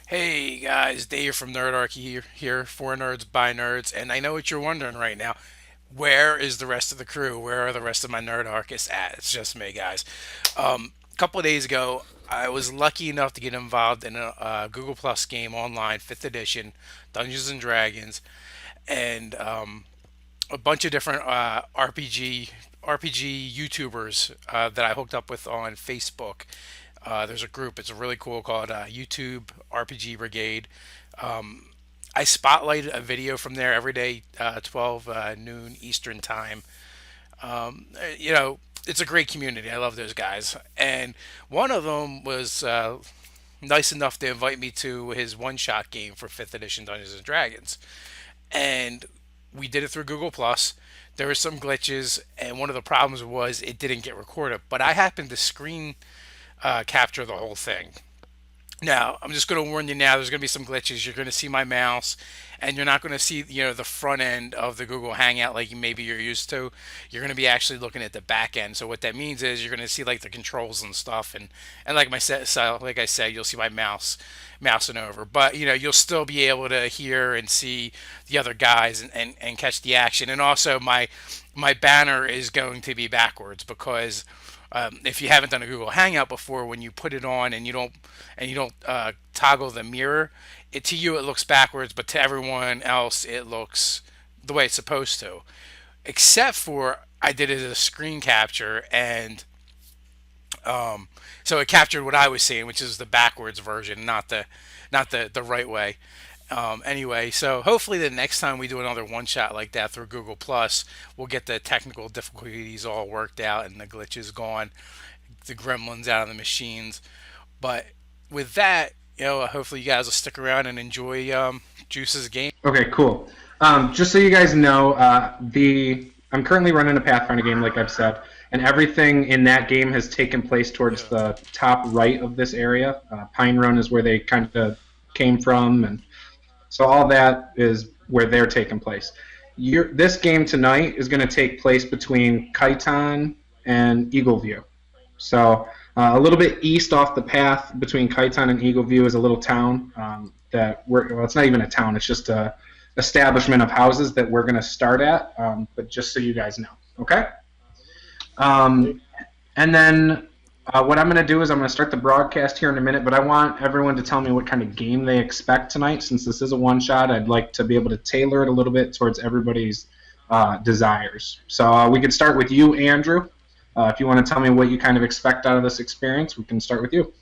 Hey guys, Dave from Nerdarchy here, for nerds by nerds, and I know what you're wondering right now. Where is the rest of the crew? Where are the rest of my Nerdarchists at? It's just me, guys. A couple of days ago, I was lucky enough to get involved in a Google Plus game online, 5th edition, Dungeons and Dragons, and a bunch of different RPG YouTubers that I hooked up with on Facebook. There's a group. It's really cool called YouTube RPG Brigade. I spotlight a video from there every day, 12 noon Eastern time. You know, it's a great community. I love those guys. And one of them was nice enough to invite me to his one-shot game for 5th edition Dungeons and Dragons. And we did it through Google Plus. There were some glitches, and one of the problems was it didn't get recorded. But I happened to screen capture the whole thing. Now, I'm just going to warn you now. There's going to be some glitches. You're going to see my mouse, and you're not going to see the front end of the Google Hangout like maybe you're used to. You're going to be actually looking at the back end. So what that means is you're going to see like the controls and stuff, and like I said, you'll see my mousing over. But you'll still be able to hear and see the other guys and catch the action. And also my banner is going to be backwards because if you haven't done a Google Hangout before, when you put it on and you don't toggle the mirror, to you it looks backwards, but to everyone else it looks the way it's supposed to. Except for I did it as a screen capture, and so it captured what I was seeing, which is the backwards version, not the right way. Anyway, so hopefully the next time we do another one shot like that through Google Plus, we'll get the technical difficulties all worked out and the glitches gone, the gremlins out of the machines. But with that, hopefully you guys will stick around and enjoy Juice's game. Okay, cool. Just so you guys know, the I'm currently running a Pathfinder game, like I've said, and everything in that game has taken place towards Yeah. the top right of this area. Pine Run is where they kind of came from, and so all that is where they're taking place. This game tonight is going to take place between Khitan and Eagleview. So a little bit east off the path between Khitan and Eagleview is a little town well, it's not even a town. It's just a establishment of houses that we're going to start at. But just so you guys know, okay. Um, and then what I'm going to do is I'm going to start the broadcast here in a minute, but I want everyone to tell me what kind of game they expect tonight. Since this is a one shot, I'd like to be able to tailor it a little bit towards everybody's desires. So we could start with you, Andrew. If you want to tell me what you kind of expect out of this experience, we can start with you.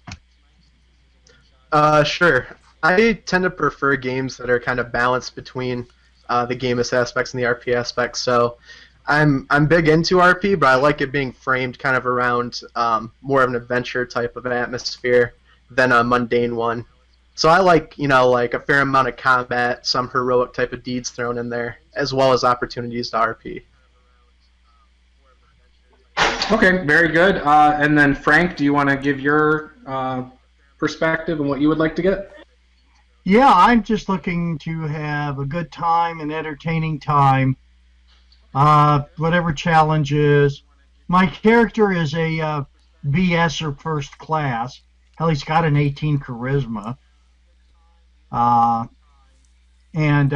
Sure. I tend to prefer games that are kind of balanced between the gamist aspects and the RP aspects. So I'm big into RP, but I like it being framed kind of around more of an adventure type of atmosphere than a mundane one. So I like, like a fair amount of combat, some heroic type of deeds thrown in there, as well as opportunities to RP. Okay, very good. And then Frank, do you want to give your perspective and what you would like to get? Yeah, I'm just looking to have a good time, an entertaining time. Whatever challenge is. My character is a BS or first class. Hell, he's got an 18 charisma. Uh, and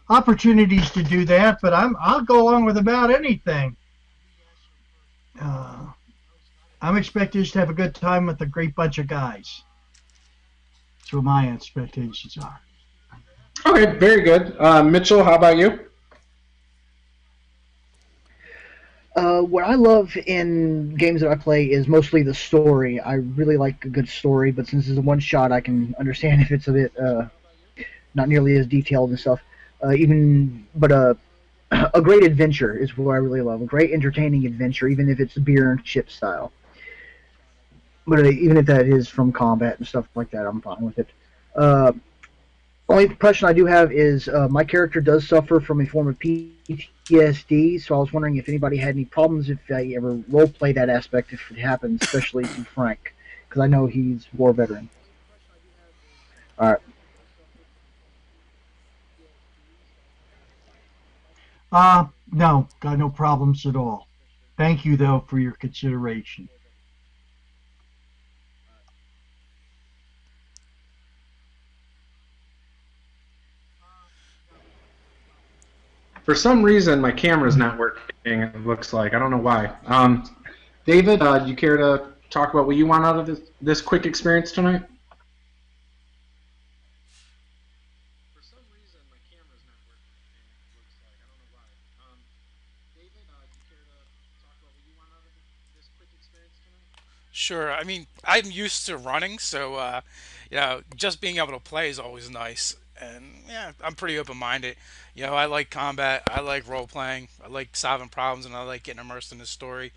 opportunities to do that, but I'll go along with about anything. Uh, I'm expected to have a good time with a great bunch of guys. That's what my expectations are. Okay, very good. Mitchell, how about you? What I love in games that I play is mostly the story. I really like a good story, but since it's a one shot, I can understand if it's a bit not nearly as detailed and stuff. A great adventure is what I really love. A great entertaining adventure, even if it's beer and chip style. But even if that is from combat and stuff like that, I'm fine with it. Uh, Only question I do have is my character does suffer from a form of PTSD, so I was wondering if anybody had any problems if I ever roleplay that aspect if it happens, especially to Frank, because I know he's war veteran. All right. No, got no problems at all. Thank you, though, for your consideration. For some reason, my camera's not working. It looks like I don't know why. David, do you care to talk about what you want out of this quick experience tonight? For some reason, my camera's not working. It looks like I don't know why. David, do you care to talk about what you want out of this quick experience tonight? Sure. I mean, I'm used to running, so just being able to play is always nice. And yeah, I'm pretty open-minded. I like combat, I like role playing, I like solving problems, and I like getting immersed in the story.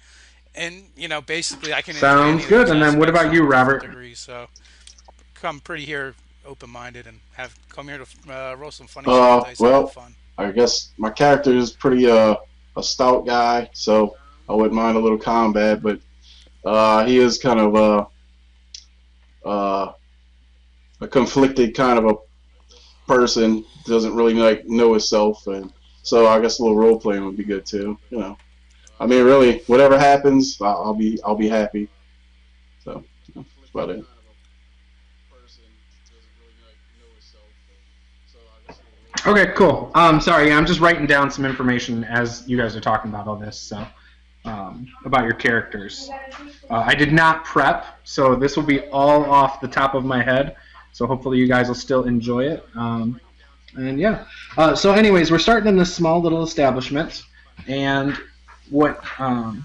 And basically, I can enjoy any Sounds of those good. And then what aspects about to you, different Robert? degrees. So, come pretty here open-minded and have come here to roll some funny shit with dice and have Well, fun. I guess my character is pretty a stout guy, so I wouldn't mind a little combat, but he is kind of uh, a conflicted kind of a person. Doesn't really like know himself, and so I guess a little role playing would be good too. I mean, really, whatever happens, I'll be happy. So that's about it. Okay, cool. Sorry, I'm just writing down some information as you guys are talking about all this. So, about your characters. I did not prep, so this will be all off the top of my head. So hopefully you guys will still enjoy it. And yeah. So, anyways, we're starting in this small little establishment, and what? And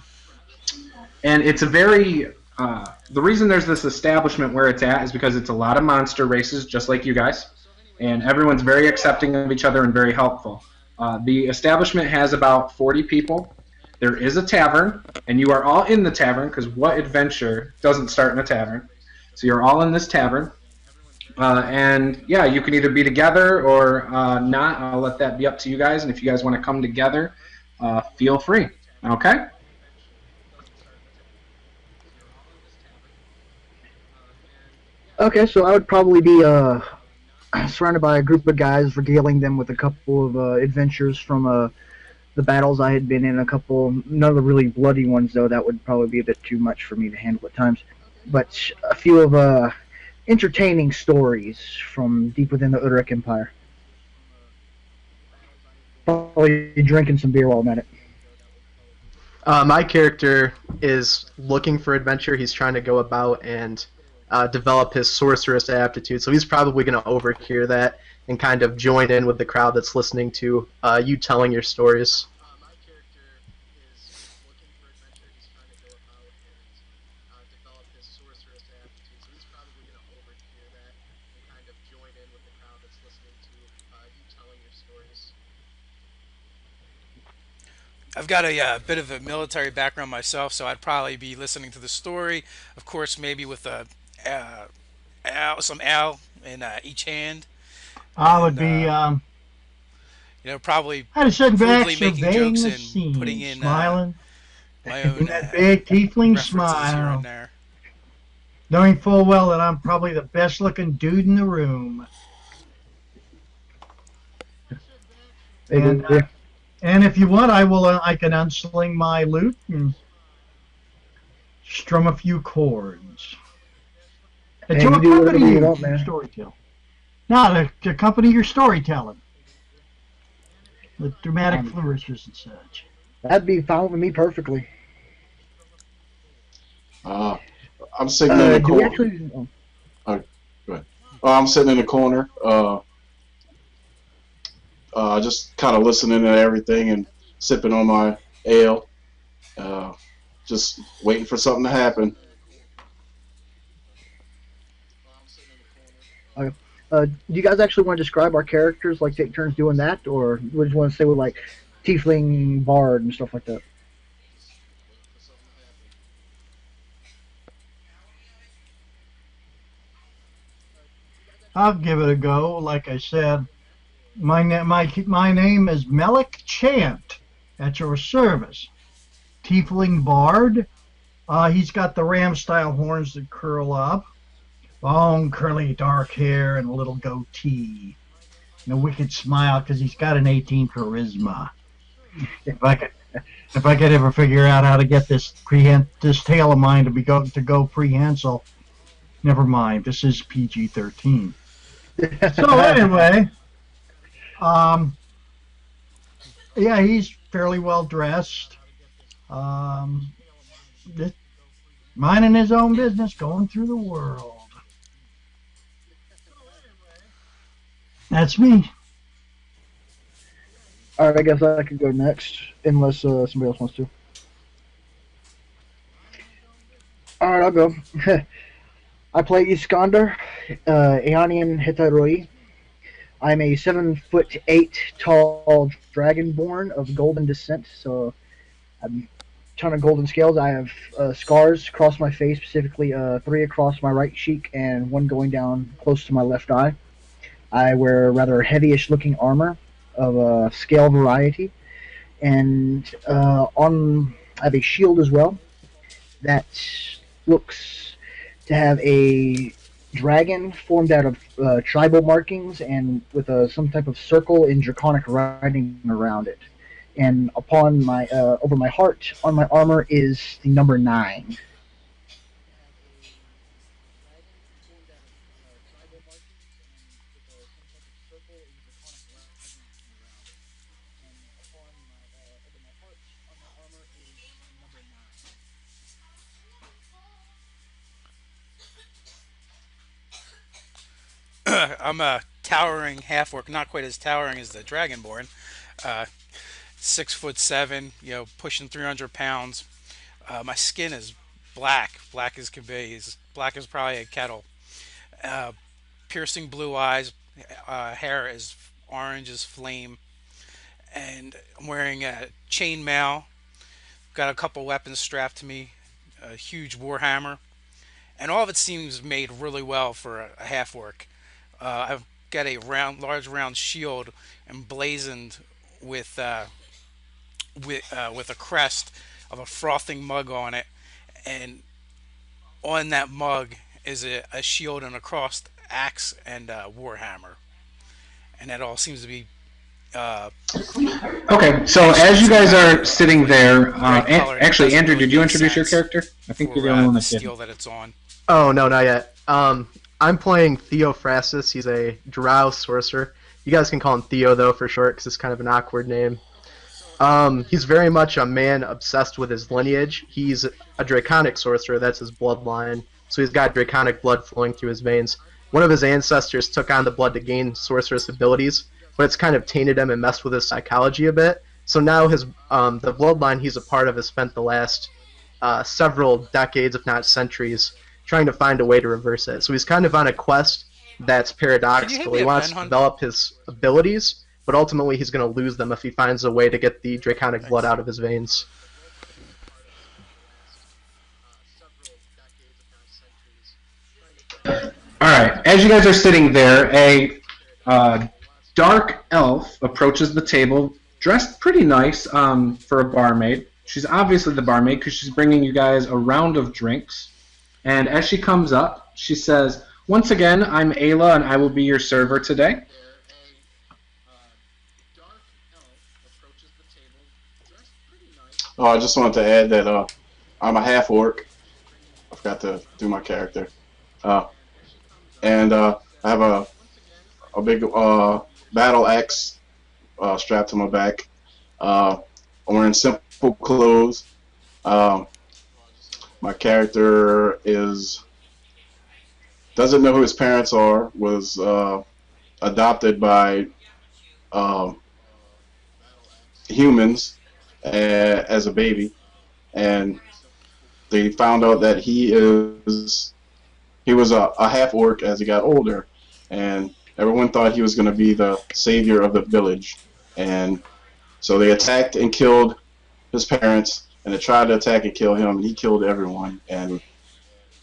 it's a very. The reason there's this establishment where it's at is because it's a lot of monster races, just like you guys, and everyone's very accepting of each other and very helpful. The establishment has about 40 people. There is a tavern, and you are all in the tavern because what adventure doesn't start in a tavern? So you're all in this tavern. And yeah, you can either be together or not. I'll let that be up to you guys. And if you guys want to come together, feel free. Okay? Okay, so I would probably be surrounded by a group of guys, regaling them with a couple of adventures from the battles I had been in. A couple, none of the really bloody ones though. That would probably be a bit too much for me to handle at times. But a few of entertaining stories from deep within the Udric Empire. Probably drinking some beer while I'm at it. My character is looking for adventure. He's trying to go about and develop his sorceress aptitude. So he's probably going to overhear that and kind of join in with the crowd that's listening to you telling your stories. I've got a bit of a military background myself, so I'd probably be listening to the story. Of course, maybe with some ale in each hand, I would and be probably I'd sit back crudely making surveying jokes the and putting scene, in smiling, my making own that big tiefling references here and smile, there. knowing full well that I'm probably the best looking dude in the room. And, and if you want, I can unsling my lute and strum a few chords. And to accompany your storytelling. No, to accompany your storytelling. With dramatic flourishes and such. That'd be fine with me perfectly. I'm sitting in the corner. Go ahead. I'm sitting in the corner, just kind of listening to everything and sipping on my ale, just waiting for something to happen. Do you guys actually want to describe our characters, like take turns doing that, or we just want to say with like tiefling, bard, and stuff like that? I'll give it a go. Like I said, my name is Melik Chant, at your service. Tiefling bard. He's got the ram-style horns that curl up. Long, curly, dark hair and a little goatee. And a wicked smile because he's got an 18 charisma. If I could ever figure out how to get this tail of mine to go prehensile, never mind. This is PG-13. So anyway, Yeah, he's fairly well dressed. Um, just minding his own business, going through the world. That's me. All right, I guess I could go next, unless somebody else wants to. All right, I'll go. I play Iskander, Aeonian Hittite. I'm a 7'8" tall dragonborn of golden descent, so I'm a ton of golden scales. I have scars across my face, specifically 3 across my right cheek and 1 going down close to my left eye. I wear rather heavyish looking armor of a scale variety, and on I have a shield as well that looks to have a dragon formed out of tribal markings and with some type of circle in draconic writing around it. And upon my over my heart on my armor is the number 9. I'm a towering half orc, not quite as towering as the dragonborn. Uh, 6'7", pushing 300 pounds. My skin is black as can be. As black as probably a kettle. Uh, Piercing blue eyes. Hair is orange as flame, and I'm wearing a chainmail. Got a couple weapons strapped to me. A huge warhammer, and all of it seems made really well for a half orc. I've got a large round shield emblazoned with with a crest of a frothing mug on it, and on that mug is a shield and a crossed axe and a warhammer, and that all seems to be uh, Okay, so as you accents guys about are sitting there, bright color, and it actually, doesn't Andrew, really did you make introduce your sense character? I think you're for the only one the that didn't. steel that it's on. Oh no, not yet. I'm playing Theophrastus. He's a drow sorcerer. You guys can call him Theo though for short, because it's kind of an awkward name. He's very much a man obsessed with his lineage. He's a draconic sorcerer. That's his bloodline. So he's got draconic blood flowing through his veins. One of his ancestors took on the blood to gain sorceress abilities, but it's kind of tainted him and messed with his psychology a bit. So now the bloodline he's a part of has spent the last several decades, if not centuries, trying to find a way to reverse it. So he's kind of on a quest that's Can you hand paradoxical. me He a wants pen, to hun? develop his abilities, but ultimately he's going to lose them if he finds a way to get the draconic blood Thanks. out of his veins. All right, as you guys are sitting there, a dark elf approaches the table, dressed pretty nice for a barmaid. She's obviously the barmaid because she's bringing you guys a round of drinks. And as she comes up, she says, "Once again, I'm Ayla, and I will be your server today." Oh, I just wanted to add that I'm a half orc. I forgot to do my character. Uh, and I have a big battle axe strapped to my back. I'm wearing simple clothes. Um, my character is doesn't know who his parents are. Was adopted by um, humans as a baby, and they found out that he was a half orc as he got older, and everyone thought he was going to be the savior of the village, and so they attacked and killed his parents, and they tried to attack and kill him, and he killed everyone, and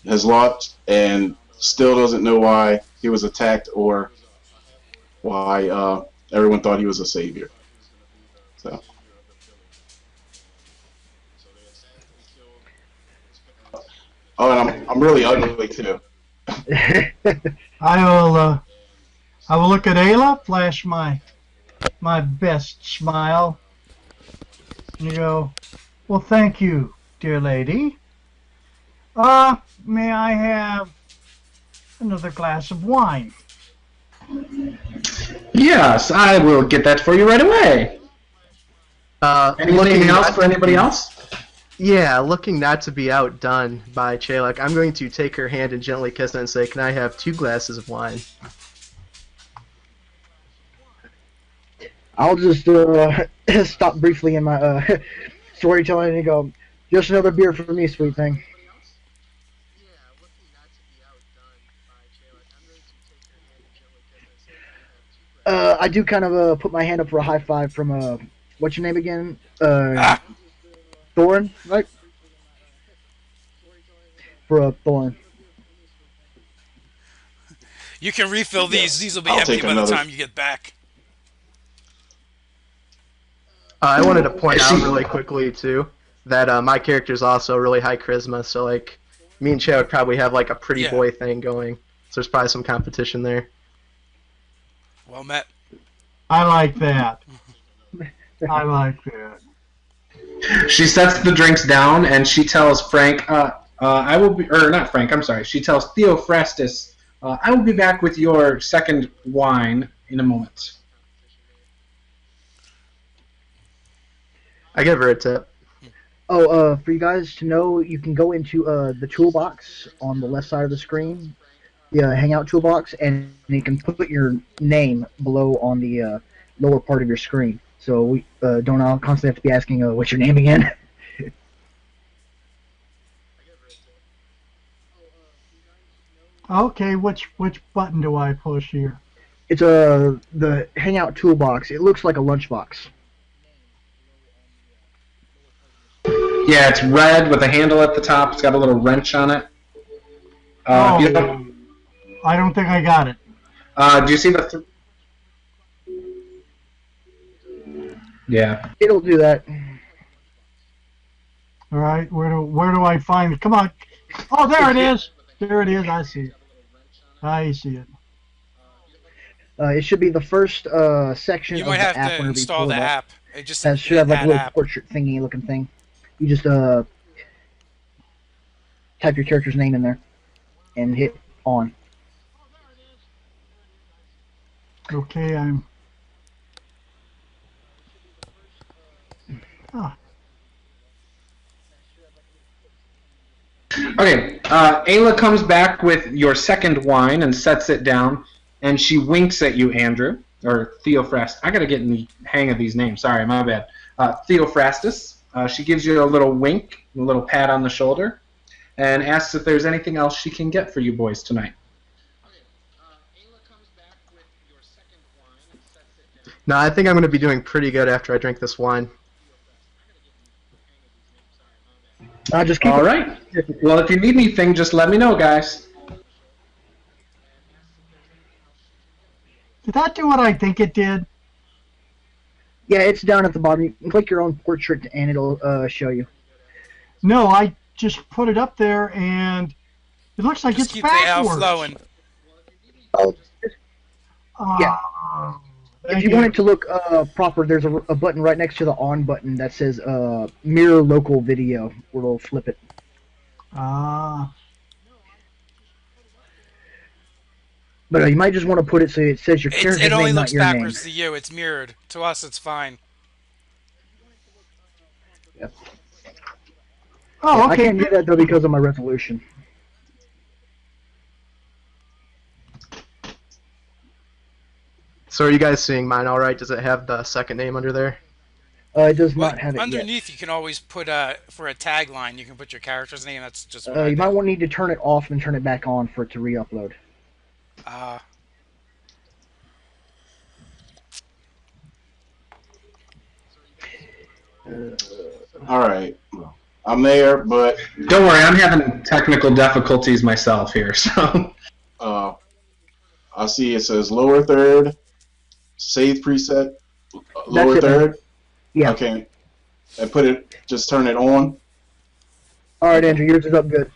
has lost, and still doesn't know why he was attacked or why everyone thought he was a savior. So. Oh, and I'm really ugly too. I will look at Ayla, flash my best smile, and go, "Well, thank you, dear lady. May I have another glass of wine?" Yes, I will get that for you right away. Anything else for anybody else? Yeah, looking not to be outdone by Chalak, I'm going to take her hand and gently kiss it and say, "Can I have 2 glasses of wine?" I'll just stop briefly in my storytelling and go, just another beer for me, sweet thing. I do kind of put my hand up for a high five from what's your name again? Thorin, right? For Thorin. You can refill these. These will be I'll empty take by the another. time you get back. I wanted to point out really quickly too that my character's also really high charisma, so like me and Chad would probably have like a pretty Yeah. boy thing going. So there's probably some competition there. Well met. I like that. I like that. She sets the drinks down and she tells Frank, I will be, or not Frank, I'm sorry. She tells Theophrastus, I will be back with your second wine in a moment. I give her a tip. Oh, for you guys to know, you can go into the toolbox on the left side of the screen, the Hangout toolbox, and you can put your name below on the lower part of your screen. So we don't all constantly have to be asking, what's your name again? Okay, which button do I push here? It's the Hangout toolbox. It looks like a lunchbox. Yeah, it's red with a handle at the top. It's got a little wrench on it. If you don't, I don't think I got it. do you see the... Yeah. It'll do that. All right, where do I find it? Come on. Oh, there it is. There it is. I see it. I see it. It should be the first section You of might the have app to whenever you install pull the it up. app. It just That should have like a that little app. portrait thingy looking thing. You just type your character's name in there and hit on. Okay, I'm. Ah, Okay, Ayla comes back with your second wine and sets it down, and she winks at you, Andrew, or Theophrastus. I gotta get in the hang of these names. Sorry, my bad. Theophrastus. She gives you a little wink, a little pat on the shoulder, and asks if there's anything else she can get for you boys tonight. No, I think I'm going to be doing pretty good after I drink this wine. Just keep All right. Well, if you need anything, just let me know, guys. did that do what I think it did? Yeah, it's down at the bottom. You can click your own portrait and it'll show you. No, I just put it up there and it looks like Just it's keep the ale backwards. flowing. Oh, yeah. If Thank you want it to look proper, there's a button right next to the on button that says mirror local video, where it'll flip it. Ah, But you might just want to put it so it says your character's It only name, not looks your name. backwards to you. It's mirrored. To us, it's fine. oh, I okay. can't do that though because of my resolution. So are you guys seeing mine all right? Does it have the second name under there? It does Well, not have it underneath, you can always put for a tagline. You can put your character's name. That's just what yet. I You did. might want to need to turn it off and turn it back on for it to re-upload. All right. Well, I'm there, but Don't worry, I'm having technical difficulties myself here, so... I see it says lower third, save preset, lower That's it, man. third. Yeah. Okay. And just turn it on. All right, Andrew, yours is up good.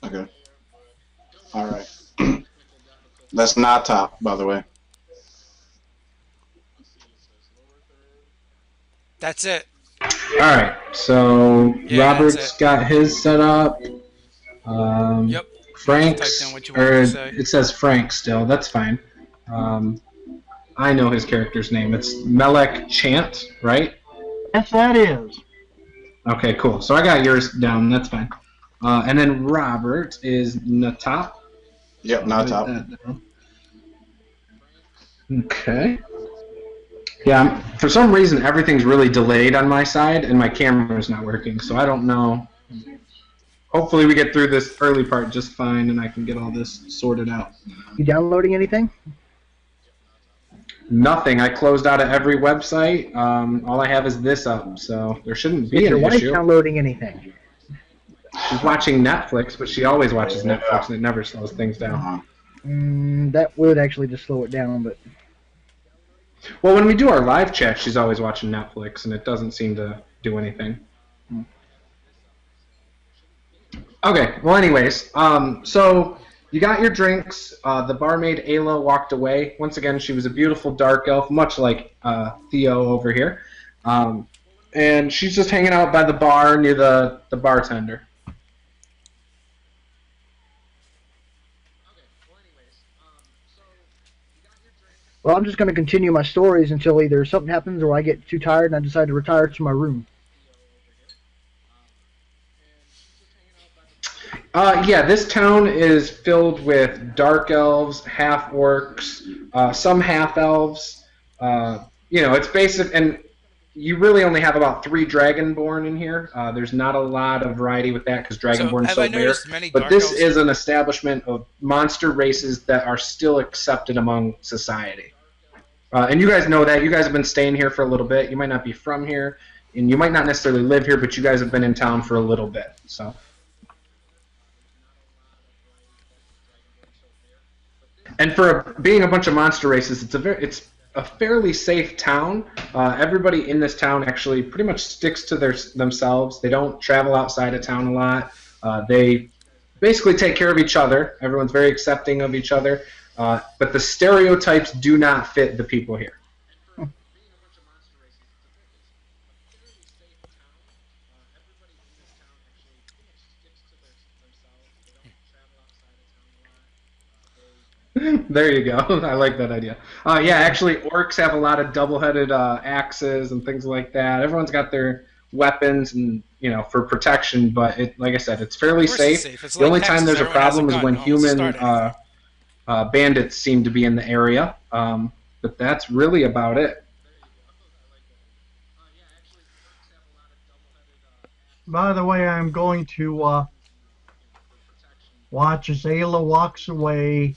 Okay. All right. That's not top, by the way. That's it. Alright, so Yeah, Robert's that's it. got his set up. Yep. Frank's, Typed in what you wanted or to say. it says Frank still, that's fine. I know his character's name. It's Melek Chant, right? Yes, that is. Okay, cool. So I got yours down. That's fine. And then Robert is Natop. Yep, So I'll not write top. that down. Okay. Yeah, for some reason everything's really delayed on my side, and my camera's not working. So I don't know. Hopefully we get through this early part just fine, and I can get all this sorted out. You downloading anything? Nothing. I closed out of every website. All I have is this up, so there shouldn't be Is your an wife issue. downloading anything? She's watching Netflix, but she always watches Yeah. Netflix, and it never slows things down. Uh-huh. That would actually just slow it down, but Well, when we do our live chat, she's always watching Netflix, and it doesn't seem to do anything. Okay, well, anyways, so you got your drinks. The barmaid Ayla walked away. Once again, she was a beautiful dark elf, much like Theo over here. And she's just hanging out by the bar near the bartender. well, I'm just going to continue my stories until either something happens or I get too tired and I decide to retire to my room. Yeah, this town is filled with dark elves, half-orcs, some half-elves. It's basic, and you really only have about 3 dragonborn in here. There's not a lot of variety with that because dragonborn is have so I rare. noticed many But dark this elves is here? an establishment of monster races that are still accepted among society. And you guys know that. You guys have been staying here for a little bit. You might not be from here, and you might not necessarily live here, but you guys have been in town for a little bit. So. And for being a bunch of monster races, it's a fairly safe town. Everybody in this town actually pretty much sticks to themselves. They don't travel outside of town a lot. They basically take care of each other. Everyone's very accepting of each other. But the stereotypes do not fit the people here. There you go. I like that idea. Yeah, actually, orcs have a lot of double-headed axes and things like that. Everyone's got their weapons and for protection, but like I said, it's fairly Of course it's safe. safe. It's The like only time Texas. there's a Everyone has a problem is gun. when No one wants to human start anything. bandits seem to be in the area. But that's really about it. By the way, I'm going to watch as Ayla walks away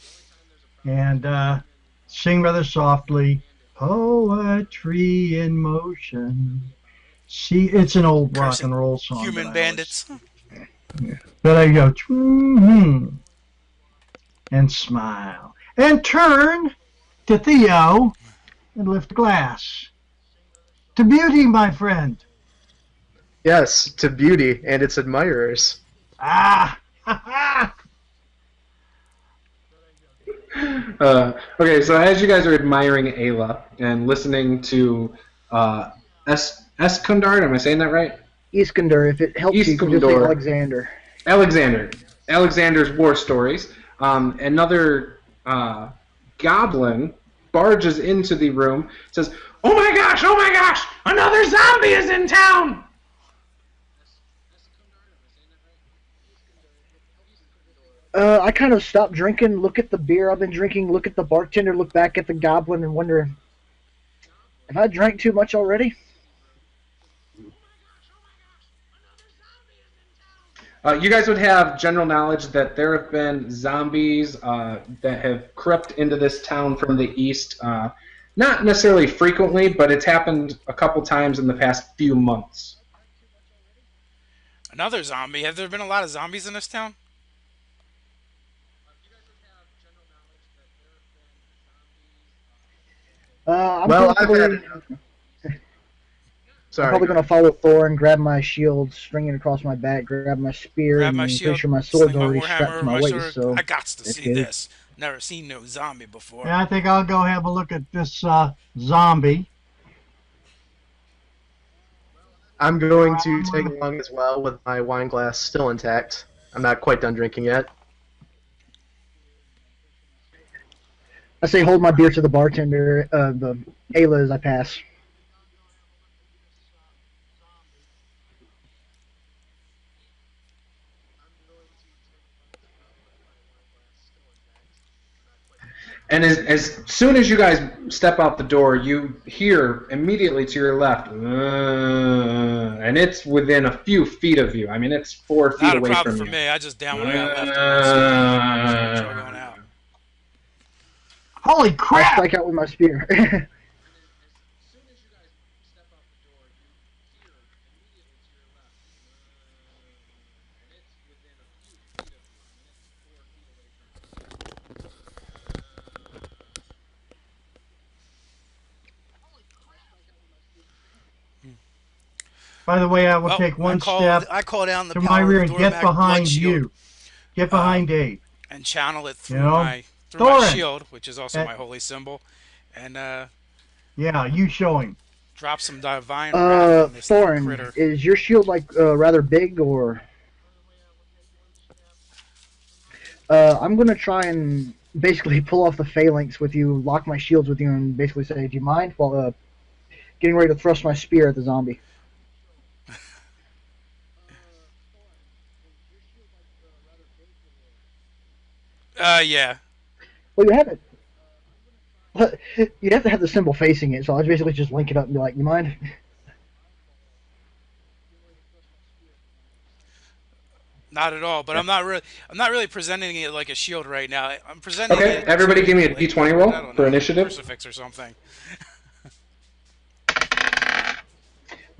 and sing rather softly, "Poetry in Motion." See, it's an old rock Cursing and roll song. Human bandits. But I go, and smile, and turn to Theo and lift a glass. To beauty, my friend. Yes, to beauty and its admirers. Ah, ha, ha. Okay, so as you guys are admiring Ayla and listening to Eskundar, am I saying that right? Iskander, if it helps you, you can just say Iskander. Alexander. Alexander's war stories. Another goblin barges into the room, says, oh my gosh, another zombie is in town! I kind of stop drinking, look at the beer I've been drinking, look at the bartender, look back at the goblin, and wonder, have I drank too much already? You guys would have general knowledge that there have been zombies that have crept into this town from the east. Not necessarily frequently, but it's happened a couple times in the past few months. Another zombie. Have there been a lot of zombies in this town? I'm Well, I've probably, had I'm Sorry. probably going to follow Thor and grab my shield, string it across my back, grab my spear, Grab and my pretty shield, sure my sword's sling my already warhammer strapped to over my my waist, sword. so I got to that's see good. this. Never seen no zombie before. Yeah, I think I'll go have a look at this zombie. I'm going to take along as well with my wine glass still intact. I'm not quite done drinking yet. I say hold my beer to the bartender, the Ayla as I pass. And as soon as you guys step out the door, you hear immediately to your left, and it's within a few feet of you. I mean, it's 4 feet Not a away problem from for you. me. I just down when I got left on my spear. Just make sure I'm going out. Holy I crap! strike out with my spear. By the way, I will Well, take one step I call down the to my power rear of and the get Dormac blood behind shield you. Get behind Dave. and channel it You through know? my Thorin! shield, which is also my holy symbol, and Yeah, you show him. drop some divine wrath on this Thorin, critter. is your shield like rather big or? I'm gonna try and basically pull off the phalanx with you, lock my shields with you, and basically say, "Do you mind?" While getting ready to thrust my spear at the zombie. Yeah. Well, you have it. You have to have the symbol facing it, so I'll basically just link it up and be like, "You mind?" Not at all, but I'm not really presenting it like a shield right now. I'm presenting Okay, it. everybody give me a like, d20 I roll don't for know, initiative. crucifix or something.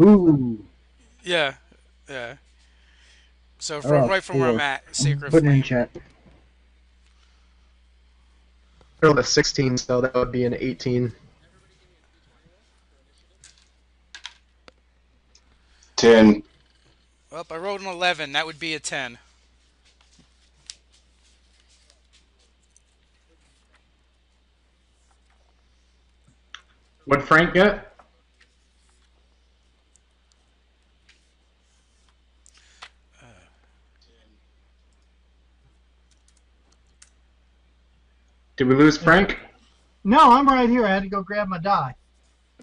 Ooh. Yeah, yeah. So right from where I'm 4. at, Sacred Putting it in Flame. chat. I rolled a 16, so that would be an 18. 10. Well, I rolled an 11. That would be a 10. What'd Frank get? Did we lose Frank? No, I'm right here. I had to go grab my die.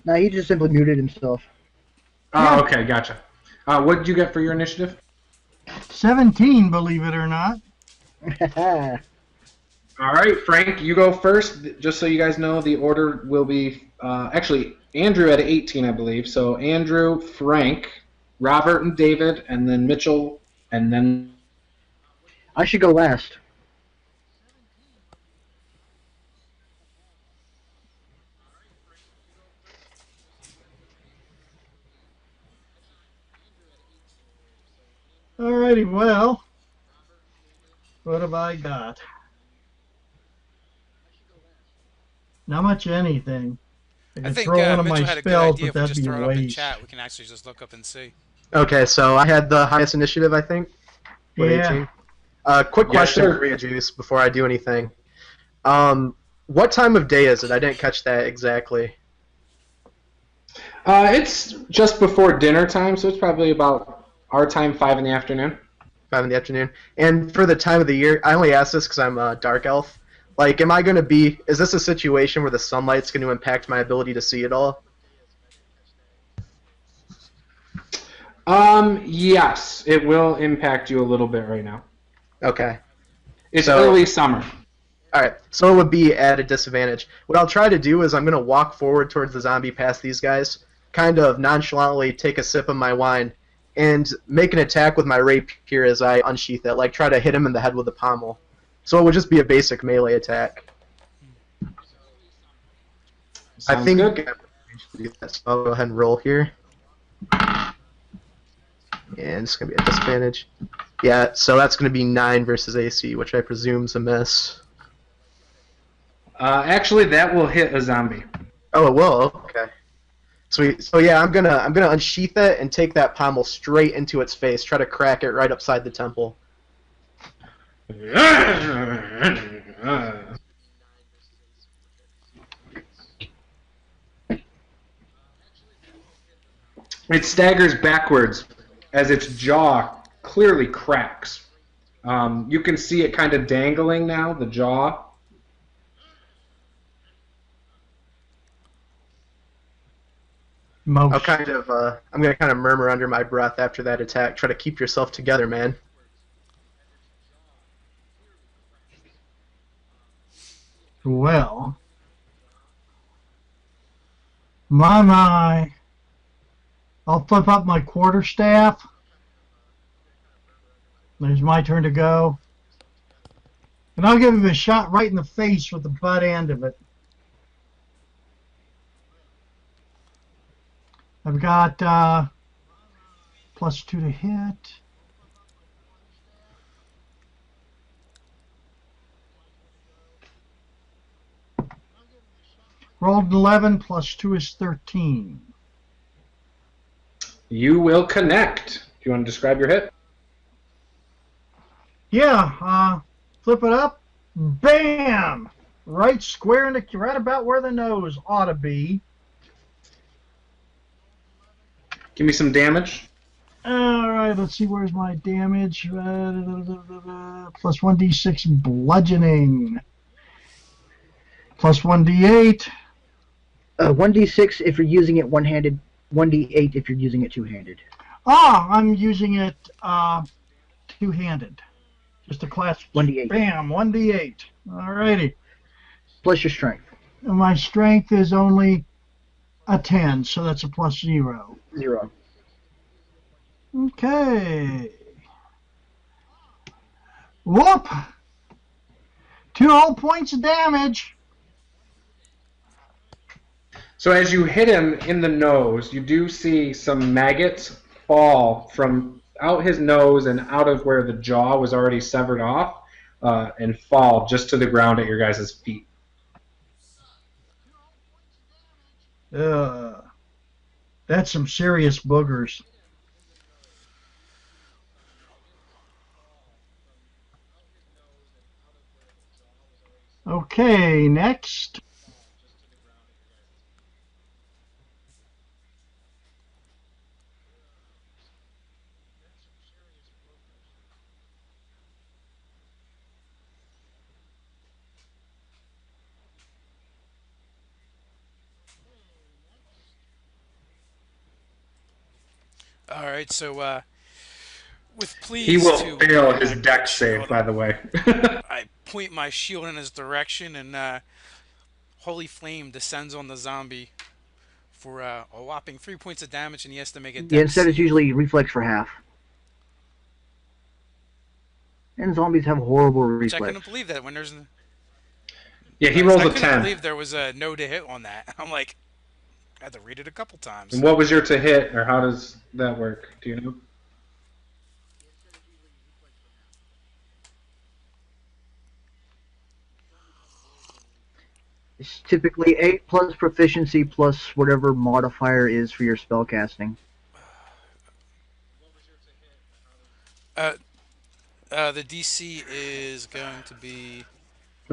No, he just simply muted himself. Oh, okay, gotcha. What did you get for your initiative? 17, believe it or not. All right, Frank, you go first. Just so you guys know, the order will be actually Andrew at 18, I believe. So Andrew, Frank, Robert, and David, and then Mitchell, and then. I should go last. Alrighty, well, what have I got? Not much of anything. I I could think throw one of my Mitchell had a good spells, idea. but If we that'd just be throw it up in waste. chat, we can actually just look up and see. Okay, so I had the highest initiative, I think. What, Yeah. 18? Quick Yes, question sir. for you, Juice, before I do anything. What time of day is it? I didn't catch that exactly. It's just before dinner time, so it's probably about our time, 5 in the afternoon. 5 in the afternoon. And for the time of the year, I only ask this because I'm a dark elf. Like, am I going to be... Is this a situation where the sunlight's going to impact my ability to see it all? Yes, it will impact you a little bit right now. Okay. It's So- early summer. Alright, so it would be at a disadvantage. What I'll try to do is I'm going to walk forward towards the zombie past these guys, kind of nonchalantly take a sip of my wine, and make an attack with my rapier as I unsheath it, like try to hit him in the head with the pommel. So it would just be a basic melee attack. I Sounds think good. so I'll go ahead and roll here. And it's going to be a disadvantage. Yeah, so that's going to be 9 versus AC, which I presume is a miss. Actually, that will hit a zombie. Oh, it will? Okay. Sweet. So yeah, I'm gonna unsheath it and take that pommel straight into its face. Try to crack it right upside the temple. It staggers backwards as its jaw clearly cracks. You can see it kind of dangling now, the jaw. I'm gonna kind of murmur under my breath after that attack. Try to keep yourself together, man. Well, my. I'll flip up my quarterstaff. It's my turn to go. And I'll give him a shot right in the face with the butt end of it. I've got +2 to hit. Rolled an 11, +2 is 13. You will connect. Do you want to describe your hit? Yeah, flip it up. Bam! Right square in the, right about where the nose ought to be. Give me some damage. All right, let's see. Where's my damage? Plus 1d6 bludgeoning. Plus 1d8. 1d6 if you're using it one-handed. 1d8 if you're using it two-handed. Ah, I'm using it two-handed. Just a class. 1d8. Bam, 1d8. All righty. Plus your strength. And my strength is only a 10, so that's a +0. 0. Okay. Whoop! 2 whole points of damage. So as you hit him in the nose, you do see some maggots fall from out his nose and out of where the jaw was already severed off and fall just to the ground at your guys' feet. That's some serious boogers. Okay, next. All right, so with please He will to fail his back deck my save, shield, by the way. I point my shield in his direction, and Holy Flame descends on the zombie for a whopping 3 points of damage, and he has to make a Yeah, dex instead it's save. usually reflex for half. And zombies have horrible Which I reflex. couldn't believe that when there's. Yeah, he rolls I a couldn't 10. believe there was a no to hit on that. I'm like, I had to read it a couple times. And what was your to hit, or how does that work? Do you know? It's typically 8 plus proficiency plus whatever modifier is for your spell casting. The DC is going to be.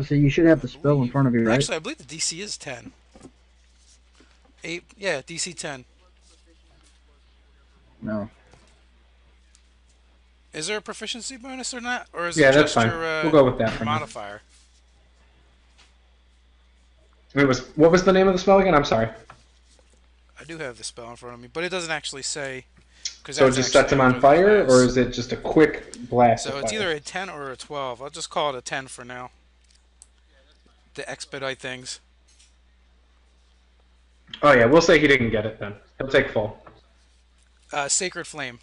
So you should have the spell in front of you, right? Actually, I believe the DC is 10. 8, yeah, DC 10. No. Is there a proficiency bonus or not? Or is Yeah, it that's just fine. your We'll go with that for now. modifier? What was the name of the spell again? I'm sorry. I do have the spell in front of me, but it doesn't actually say. So it just sets him on fire, or is it just a quick blast So of it's fire? either a 10 or a 12. I'll just call it a 10 for now. To expedite things. Oh yeah, we'll say he didn't get it then. He'll take full. Sacred Flame.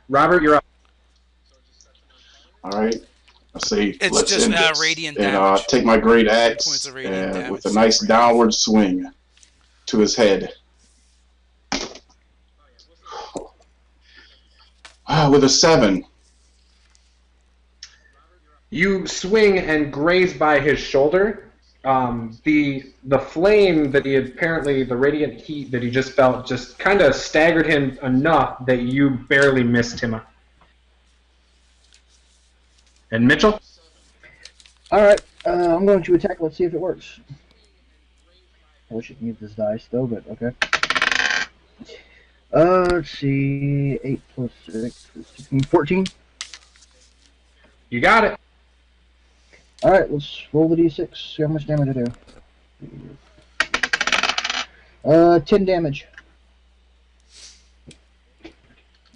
Robert, you're up. All right. I say It's let's just end this. radiant and damage. take my great 3 axe points of radiant damage. with a nice downward swing to his head. With a 7. You swing and graze by his shoulder. The flame that he apparently, the radiant heat that he just felt, just kind of staggered him enough that you barely missed him. And Mitchell? Alright, I'm going to attack. Let's see if it works. I wish I could use this dice though, but okay. Let's see. 8 plus 6 is 16, 14. You got it. Alright, let's roll the d6. See how much damage I do. 10 damage. Let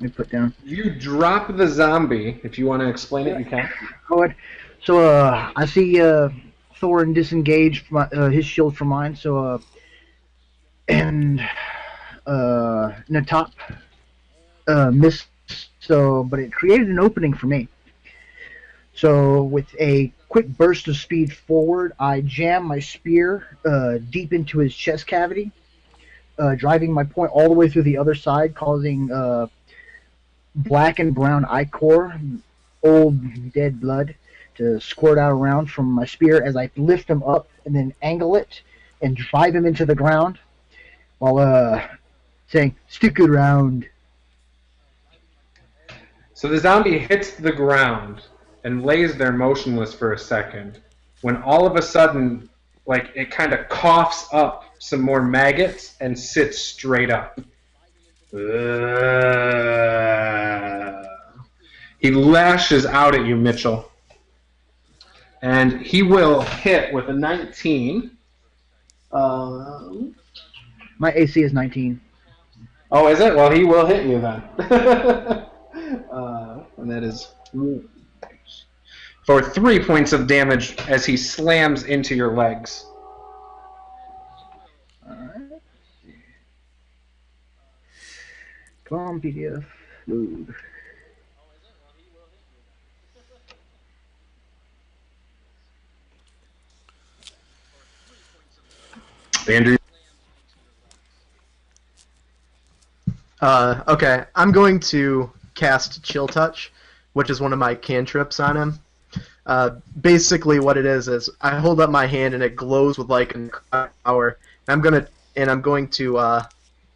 me put down. You drop the zombie. If you want to explain it, you can. Go ahead. So, I see Thorin disengaged his shield from mine, so and Natop missed, so but it created an opening for me. So with a quick burst of speed forward, I jam my spear deep into his chest cavity, driving my point all the way through the other side, causing black and brown ichor, old dead blood, to squirt out around from my spear as I lift him up and then angle it and drive him into the ground while saying, "Stick around." So the zombie hits the ground and lays there motionless for a second, when all of a sudden, like, it kind of coughs up some more maggots and sits straight up. He lashes out at you, Mitchell. And he will hit with a 19. My AC is 19. Oh, is it? Well, he will hit you then. And that is for 3 points of damage as he slams into your legs. Alright. Come on, PDF. Load. Andrew? Okay, I'm going to cast Chill Touch, which is one of my cantrips on him. Basically, what it is I hold up my hand and it glows with like an hour. I'm going to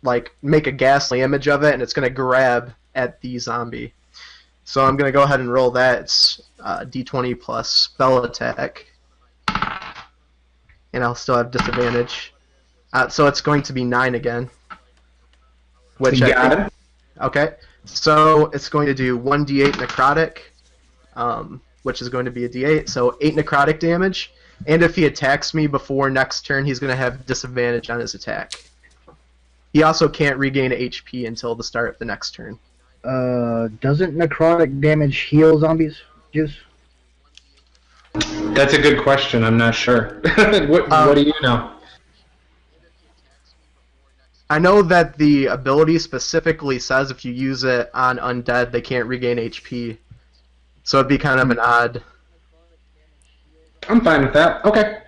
like make a ghastly image of it, and it's gonna grab at the zombie. So I'm gonna go ahead and roll that. It's D20 plus spell attack, and I'll still have disadvantage. So it's going to be 9 again. Which You got it? Okay, so it's going to do 1d8 necrotic, which is going to be a d8, so 8 necrotic damage. And if he attacks me before next turn, he's going to have disadvantage on his attack. He also can't regain HP until the start of the next turn. Doesn't necrotic damage heal zombies, Juice? That's a good question. I'm not sure. What do you know? I know that the ability specifically says if you use it on undead, they can't regain HP. So it'd be kind of an odd... I'm fine with that. Okay.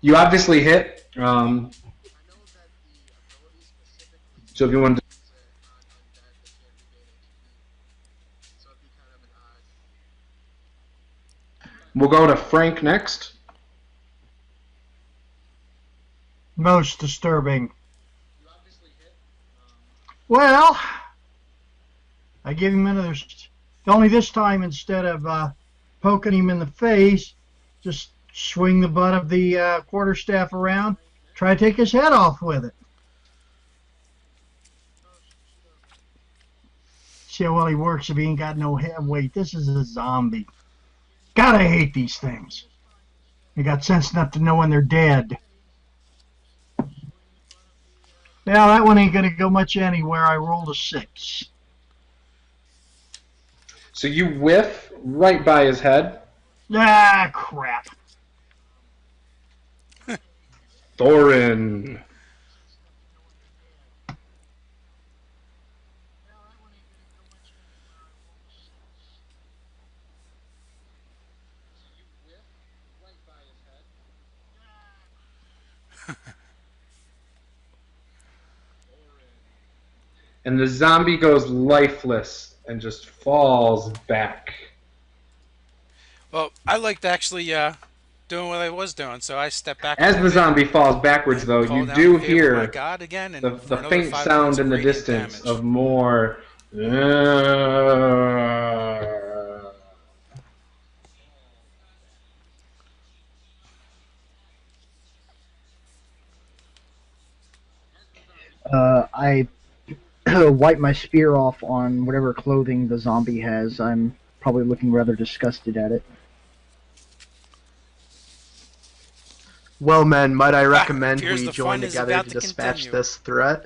You obviously hit. So if you want to... We'll go to Frank next. Most disturbing. Well, I give him another. Only this time, instead of poking him in the face, just swing the butt of the quarterstaff around, try to take his head off with it. See how well he works if he ain't got no head weight. This is a zombie. God, I hate these things. They got sense enough to know when they're dead. Now that one ain't gonna go much anywhere. I rolled a 6. So you whiff right by his head. Ah, crap. Thorin. And the zombie goes lifeless and just falls back. Well, I liked actually doing what I was doing, so I stepped back. As the zombie falls backwards, though, you do hear the faint sound in the distance of more. I wipe my spear off on whatever clothing the zombie has. I'm probably looking rather disgusted at it. Well, men, might I recommend we the join fun is together about to to dispatch continue. this threat?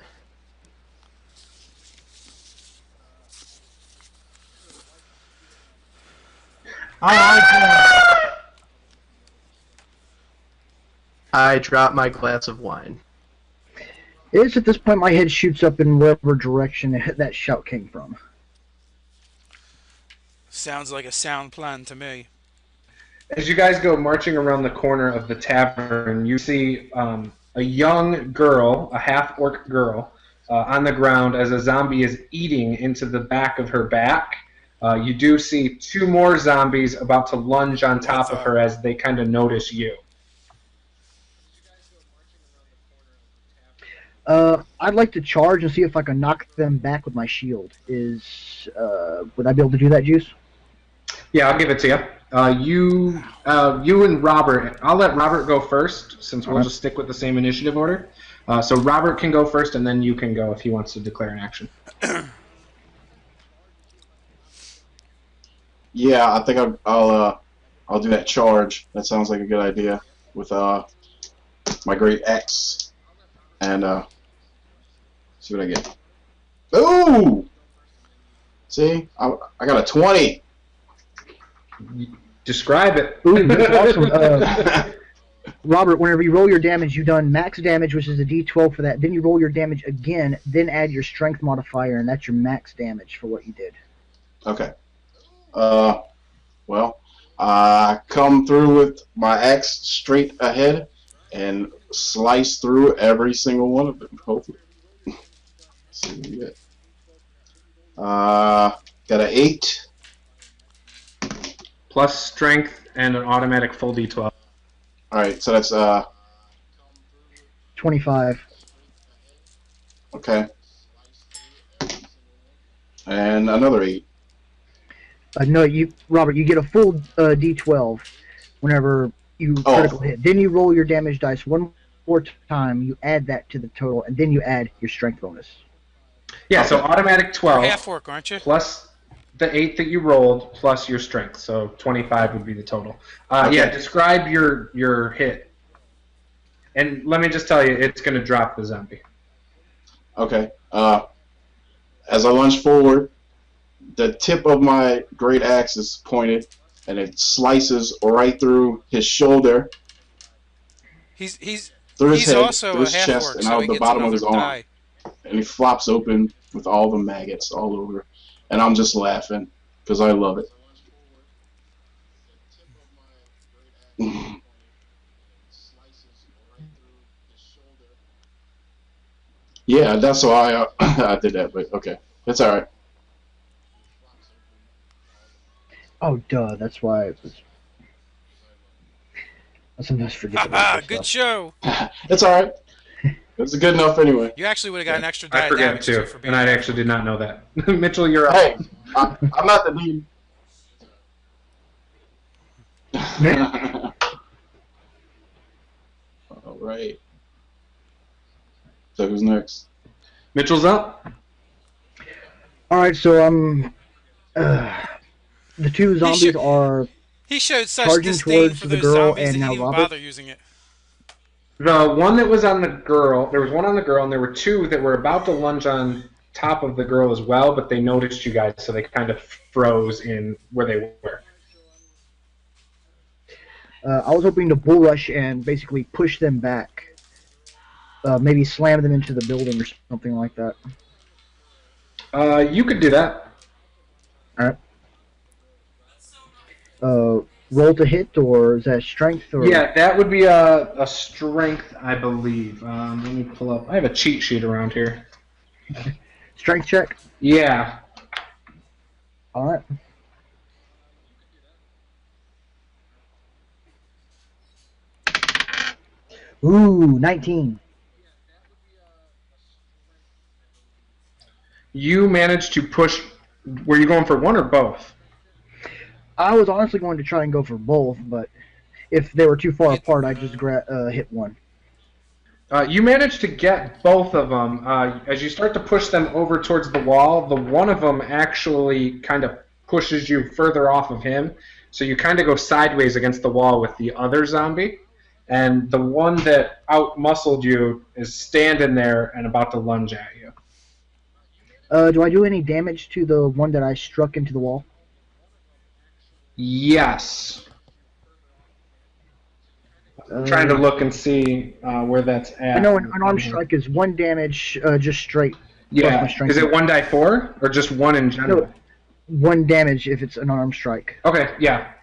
I like that. I drop my glass of wine. It's at this point my head shoots up in whatever direction that shout came from. Sounds like a sound plan to me. As you guys go marching around the corner of the tavern, you see a young girl, a half-orc girl, on the ground as a zombie is eating into the back of her back. You do see two more zombies about to lunge on top of her as they kind of notice you. I'd like to charge and see if I can knock them back with my shield. Would I be able to do that, Juice? Yeah, I'll give it to you. You and Robert. I'll let Robert go first, since we'll just stick with the same initiative order. So Robert can go first, and then you can go if he wants to declare an action. Yeah, I think I'll do that charge. That sounds like a good idea with my great axe, and see what I get. Ooh! See, I got a 20. Describe it. Ooh, that's awesome. Robert, whenever you roll your damage, you've done max damage, which is a d12 for that. Then you roll your damage again, then add your strength modifier, and that's your max damage for what you did. Okay. Well, I come through with my axe straight ahead and slice through every single one of them, hopefully. Let's see what we get. Got an 8. Plus strength and an automatic full d12. Alright, so that's 25. okay. And another 8. No, Robert, you get a full d12 whenever you critical hit. Then you roll your damage dice one more time. You add that to the total, and then you add your strength bonus. Yeah, so automatic 12. Half-orc, aren't you? Plus the 8 that you rolled, plus your strength. So 25 would be the total. Okay. Yeah, describe your hit. And let me just tell you, it's going to drop the zombie. Okay. As I lunge forward, the tip of my great axe is pointed, and it slices right through his shoulder, He's through his head, also through his a chest, half-orc, and so out he the gets bottom of his another arm. die. And he flops open with all the maggots all over. And I'm just laughing because I love it. Yeah, that's why I did that, but okay. It's alright. Oh, duh. That's why it was. I sometimes forget about Haha, that good stuff. show. It's alright. It's good enough anyway. You actually would have got an extra die I of forget damage too, for being and I half-orc. actually did not know that. Mitchell, you're up. Hey, I'm not the lead. Alright. So who's next? Mitchell's up. All right, so the two zombies are He showed such charging disdain towards for the those girl zombies and that he now didn't even Robert. bother using it. The one that was on the girl, there was one on the girl, and there were two that were about to lunge on top of the girl as well, but they noticed you guys, so they kind of froze in where they were. I was hoping to bull rush and basically push them back. Maybe slam them into the building or something like that. You could do that. Alright. Roll to hit, or is that strength? Or... Yeah, that would be a strength, I believe. Let me pull up. I have a cheat sheet around here. Strength check? Yeah. Alright. Ooh, 19. You managed to push. Were you going for one or both? I was honestly going to try and go for both, but if they were too far apart, I'd just hit one. You managed to get both of them. As you start to push them over towards the wall, the one of them actually kind of pushes you further off of him, so you kind of go sideways against the wall with the other zombie, and the one that out-muscled you is standing there and about to lunge at you. Do I do any damage to the one that I struck into the wall? Yes. I'm trying to look and see where that's I at. know an unarmed strike is 1 damage, just straight. Plus my Yeah. strength. Is it 1d4 or just 1 in general? No, 1 damage if it's an unarmed strike. Okay, yeah.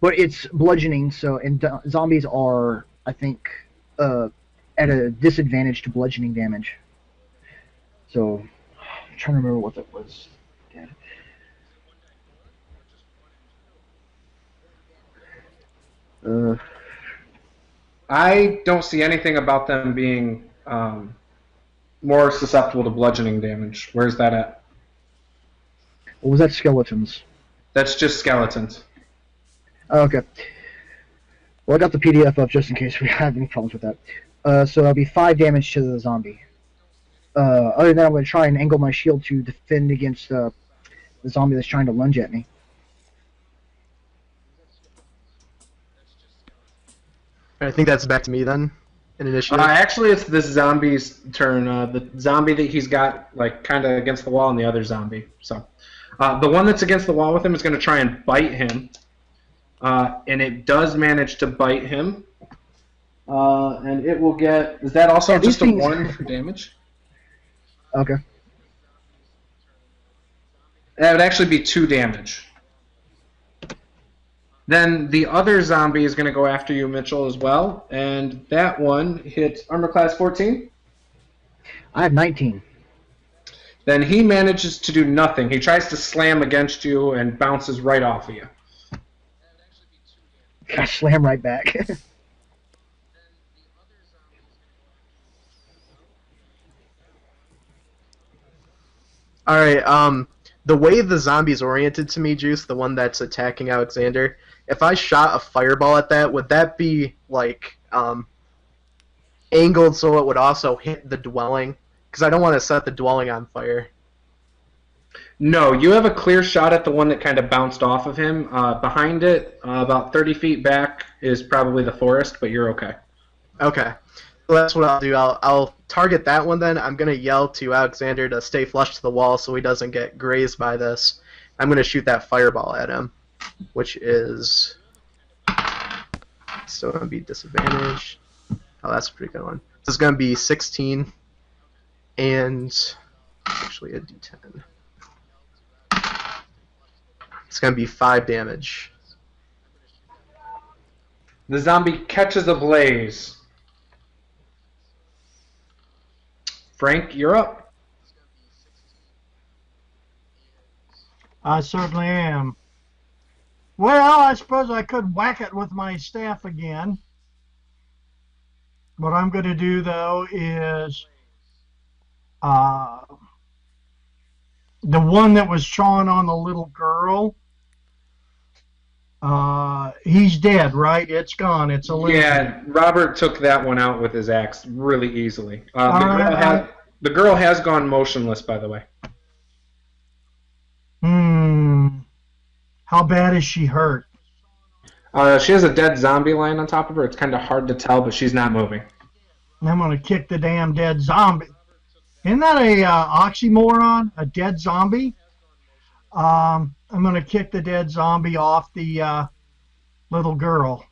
But it's bludgeoning, so and zombies are, I think, at a disadvantage to bludgeoning damage. So, I'm trying to remember what that was. I don't see anything about them being more susceptible to bludgeoning damage. Where's that at? What was that? Skeletons. That's just skeletons. Oh, okay. Well, I got the PDF up just in case we have any problems with that. So that'll be 5 damage to the zombie. Other than that, I'm going to try and angle my shield to defend against the zombie that's trying to lunge at me. I think that's back to me then. An initiative. Actually, it's this zombie's turn. The zombie that he's got, like, kind of against the wall, and the other zombie. So, the one that's against the wall with him is going to try and bite him, and it does manage to bite him. And it will get. Is that also just a 1 for damage? Okay. That would actually be 2 damage. Then the other zombie is going to go after you, Mitchell, as well. And that one hits armor class 14. I have 19. Then he manages to do nothing. He tries to slam against you and bounces right off of you. I slam right back. Alright, the way the zombie's oriented to me, Juice, the one that's attacking Alexander, if I shot a fireball at that, would that be, like, angled so it would also hit the dwelling? Because I don't want to set the dwelling on fire. No, you have a clear shot at the one that kind of bounced off of him. Behind it, about 30 feet back, is probably the forest, but you're okay. Okay. So that's what I'll do. I'll target that one then. I'm going to yell to Alexander to stay flush to the wall so he doesn't get grazed by this. I'm going to shoot that fireball at him, which is still going to be disadvantaged. Oh, that's a pretty good one. This is going to be 16 and actually a d10. It's going to be 5 damage. The zombie catches a blaze. Frank, you're up. I certainly am. Well, I suppose I could whack it with my staff again. What I'm going to do, though, is the one that was chawing on the little girl, he's dead, right? It's gone. It's eliminated. Yeah, Robert took that one out with his axe really easily. Alright, the girl has gone motionless, by the way. How bad is she hurt? She has a dead zombie lying on top of her. It's kind of hard to tell, but she's not moving. I'm going to kick the damn dead zombie. Isn't that a oxymoron? A dead zombie? I'm going to kick the dead zombie off the little girl.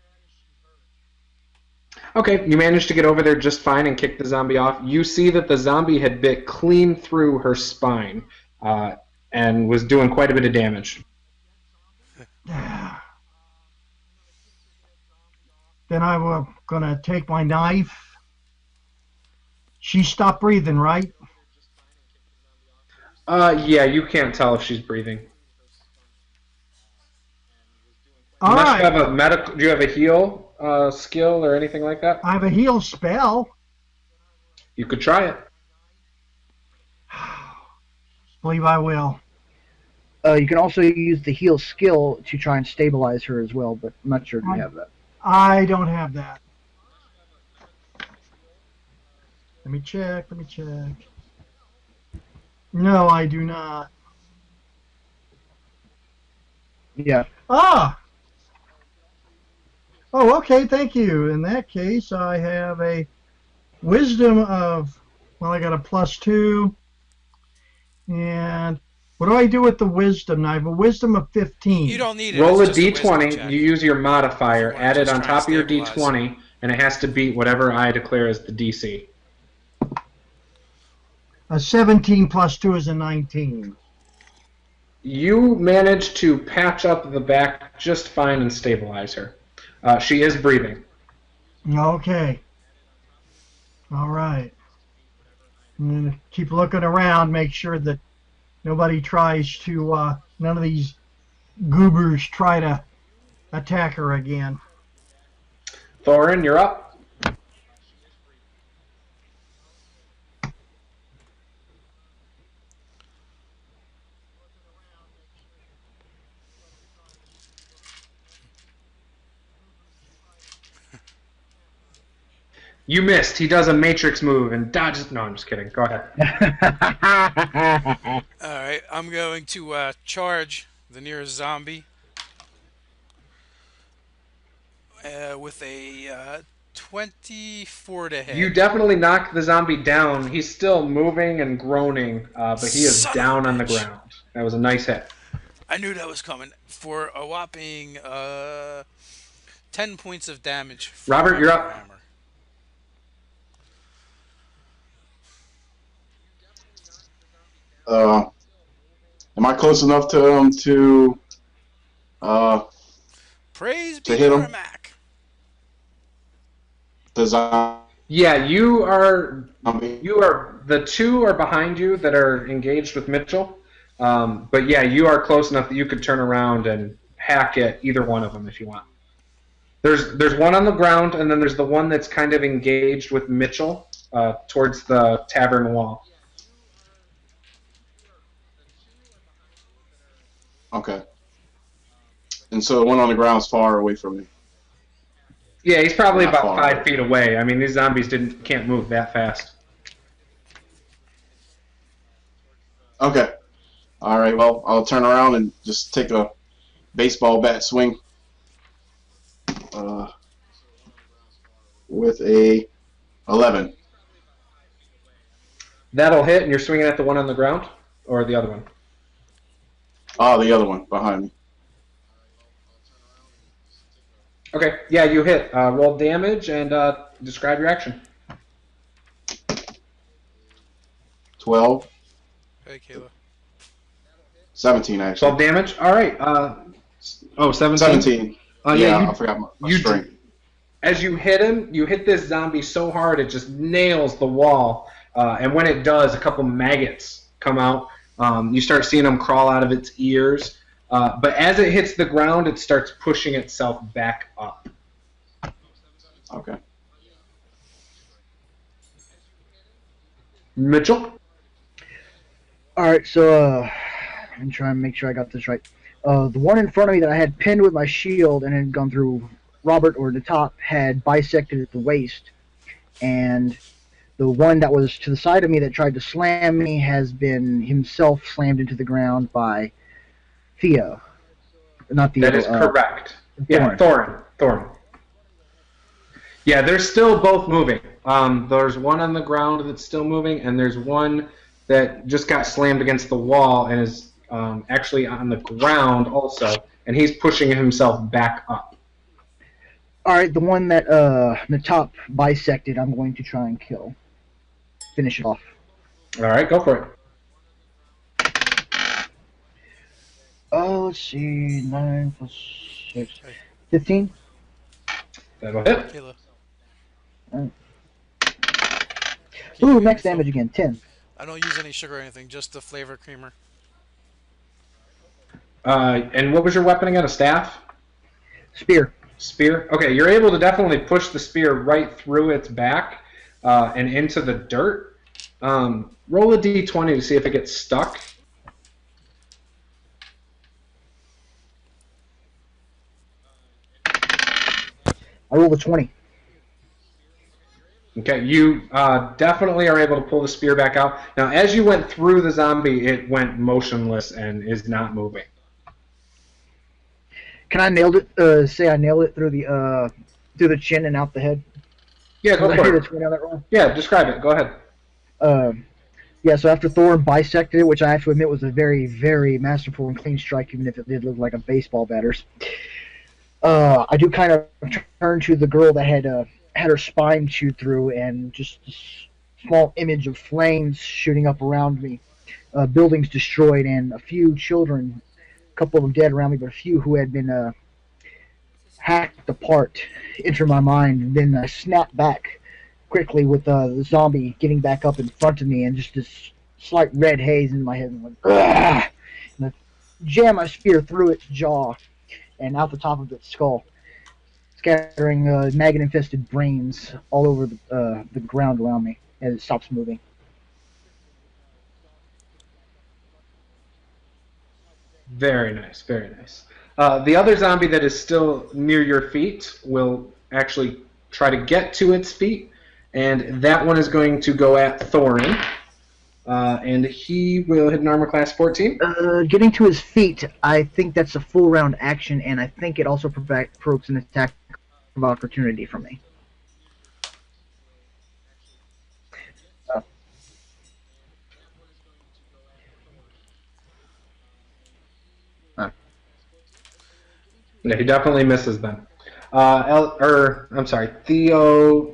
Okay, you managed to get over there just fine and kick the zombie off. You see that the zombie had bit clean through her spine and was doing quite a bit of damage. Then I'm going to take my knife. She stopped breathing, right? Yeah, you can't tell if she's breathing. All Unless you right. have a medical, do you have a heal skill or anything like that? I have a heal spell. You could try it. Believe I will. You can also use the heal skill to try and stabilize her as well, but I'm not sure if you have that. I don't have that. Let me check. No, I do not. Yeah. Ah! Oh, okay, thank you. In that case, I have a wisdom of, well, I got a +2, and What do I do with the wisdom? I have a wisdom of 15. You don't need it. Roll a it's just wisdom d20. check. You use your If modifier. you wanna Add it just on try and top of your stabilize. d20, and it has to beat whatever I declare as the DC. A 17 plus 2 is a 19. You manage to patch up the back just fine and stabilize her. She is breathing. Okay. All right. I'm going to keep looking around, make sure that nobody tries to, none of these goobers try to attack her again. Thorin, you're up. You missed. He does a matrix move and dodges. No, I'm just kidding. Go ahead. All right, I'm going to charge the nearest zombie with a 24 to hit. You definitely knocked the zombie down. He's still moving and groaning, but he is Son of a down on the bitch. ground. That was a nice hit. I knew that was coming for a whopping 10 points of damage. From Robert, my you're up. hammer. Am I close enough to him to Praise To be hit him? Cormac. the zombie? Yeah, you are. The two are behind you that are engaged with Mitchell. But yeah, you are close enough that you could turn around and hack at either one of them if you want. There's one on the ground, and then there's the one that's kind of engaged with Mitchell towards the tavern wall. Okay. And so the one on the ground is far away from me. Yeah, he's probably Not about far 5 away. feet away. I mean, these zombies can't move that fast. Okay. All right. Well, I'll turn around and just take a baseball bat swing with a 11. That'll hit, and you're swinging at the one on the ground, or the other one. The other one behind me. Okay, yeah, you hit. Roll damage and describe your action. 12, Hey, Kayla. 17 12 actually. damage. All right. 17. 17. Yeah, I forgot my you strength. As you hit him, you hit this zombie so hard it just nails the wall. And when it does, a couple maggots come out. You start seeing them crawl out of its ears. But as it hits the ground, it starts pushing itself back up. Okay. Mitchell? Alright, so I'm trying to make sure I got this right. The one in front of me that I had pinned with my shield and had gone through Robert or the top had bisected at the waist. And the one that was to the side of me that tried to slam me has been himself slammed into the ground by Theo. Not Theo. That is correct. Yeah, Thorin. Thorin. Yeah, they're still both moving. There's one on the ground that's still moving, and there's one that just got slammed against the wall and is actually on the ground also, and he's pushing himself back up. Alright, the one that the top bisected, I'm going to try and kill. Finish it off. All right, go for it. Let's see, 9 plus 6. 15? That'll hit. Kayla. Ooh, max damage again, 10. I don't use any sugar or anything, just the flavor creamer. And what was your weapon again? A staff? Spear. Spear? Okay, you're able to definitely push the spear right through its back and into the dirt. Roll a d20 to see if it gets stuck. I rolled a 20. Okay, you definitely are able to pull the spear back out. Now, as you went through the zombie, it went motionless and is not moving. Can I nailed it? Say I nailed it through the chin and out the head. Yeah, go I for hear it. the 20 on that roll. Yeah, describe it. Go ahead. Yeah, so after Thorn bisected it, which I have to admit was a very, very masterful and clean strike, even if it did look like a baseball batter's, I do kind of turn to the girl that had her spine chewed through, and just this small image of flames shooting up around me, buildings destroyed, and a few children, a couple of them dead around me, but a few who had been hacked apart enter my mind, and then I snap back quickly with the zombie getting back up in front of me, and just this slight red haze in my head, and, like, and I jam my spear through its jaw and out the top of its skull, scattering maggot-infested brains all over the ground around me as it stops moving. Very nice, very nice. The other zombie that is still near your feet will actually try to get to its feet, and that one is going to go at Thorin. And he will hit an armor class 14. Getting to his feet, I think that's a full round action, and I think it also provokes an attack of opportunity from me. Yeah, he definitely misses then. I'm sorry, Theo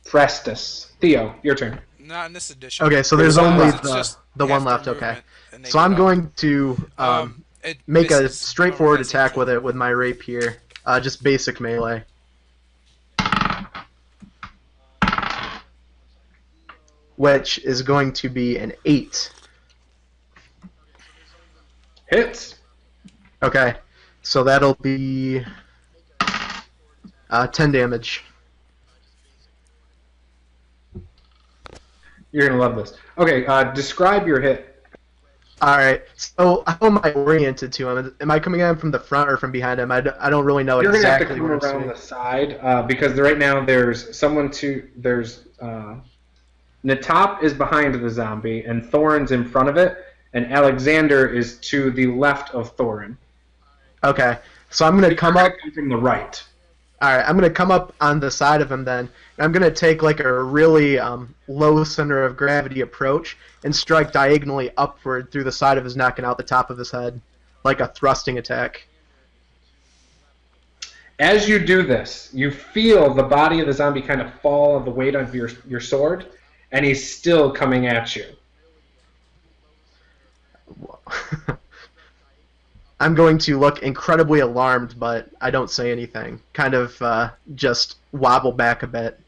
Prestus. Theo, your turn. Not in this edition. Okay, so there's There's one only left. the one Half their left. Okay, movement, and they so I'm give up. going to It make a misses. straightforward Overpass attack 18. with it with my rapier, just basic melee. Which is going to be an 8. Hits. Okay, so that'll be 10 damage. You're going to love this. Okay, describe your hit. Alright, so how am I oriented to him? Am I coming at him from the front or from behind him? I don't really know You're exactly going to where have to I'm come around sitting. the side because right now there's someone to... There's... Natop is behind the zombie, and Thorin's in front of it, and Alexander is to the left of Thorin. Okay, so I'm going to come up... From the right. Alright, I'm going to come up on the side of him then. I'm going to take like a really low center of gravity approach and strike diagonally upward through the side of his neck and out the top of his head. Like a thrusting attack. As you do this, you feel the body of the zombie kind of fall of the weight of your sword, and he's still coming at you. I'm going to look incredibly alarmed, but I don't say anything. Kind of just wobble back a bit.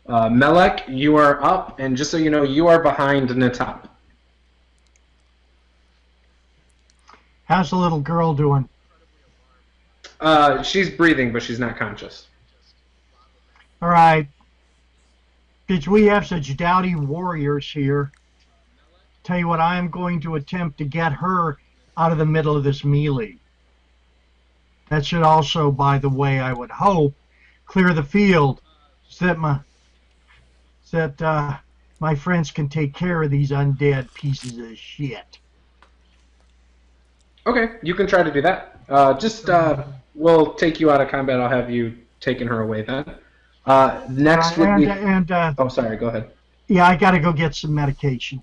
Melek, you are up, and just so you know, you are behind Natop. How's the little girl doing? She's breathing, but she's not conscious. All right. Since we have such doughty warriors here, tell you what, I am going to attempt to get her out of the middle of this melee. That should also, by the way, I would hope, clear the field so that my friends can take care of these undead pieces of shit. Okay, you can try to do that. We'll take you out of combat. I'll have you taking her away then. Next would be... Oh, sorry, go ahead. Yeah, I got to go get some medication.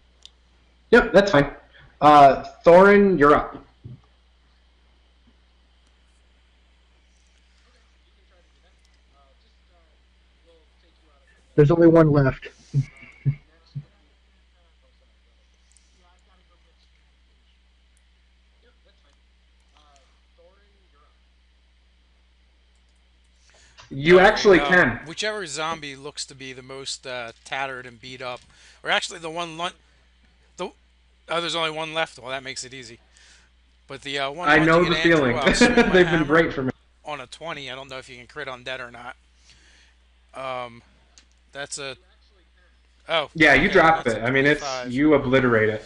Yep, that's fine. Thorin, you're up. There's only one left. You actually can. Whichever zombie looks to be the most tattered and beat up, or actually the one... there's only one left. Well, that makes it easy. But the one I know lunging the at Andrew, feeling. I'll swing my They've been hammer great for me. on a 20. I don't know if you can crit on dead or not. That's a... Oh. Yeah, you okay, dropped that's it. a I mean, it's 25. you obliterate it.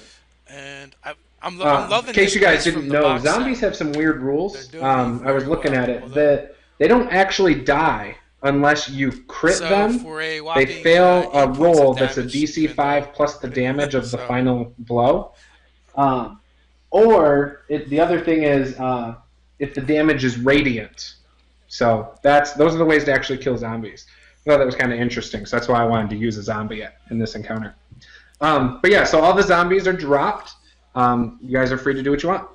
And I'm loving In case this you guys place from didn't the know, box zombies set. have some weird rules. They're doing I was very looking well, at it. although- That they don't actually die unless you crit So them. for a They whopping, fail 8 a points roll of that's a damage, DC even 5 though plus the I'm hitting damage it, of the so- final blow. Or the other thing is if the damage is radiant. So those are the ways to actually kill zombies. thought that was kind of interesting. So that's why I wanted to use a zombie in this encounter. But yeah, so all the zombies are dropped. You guys are free to do what you want.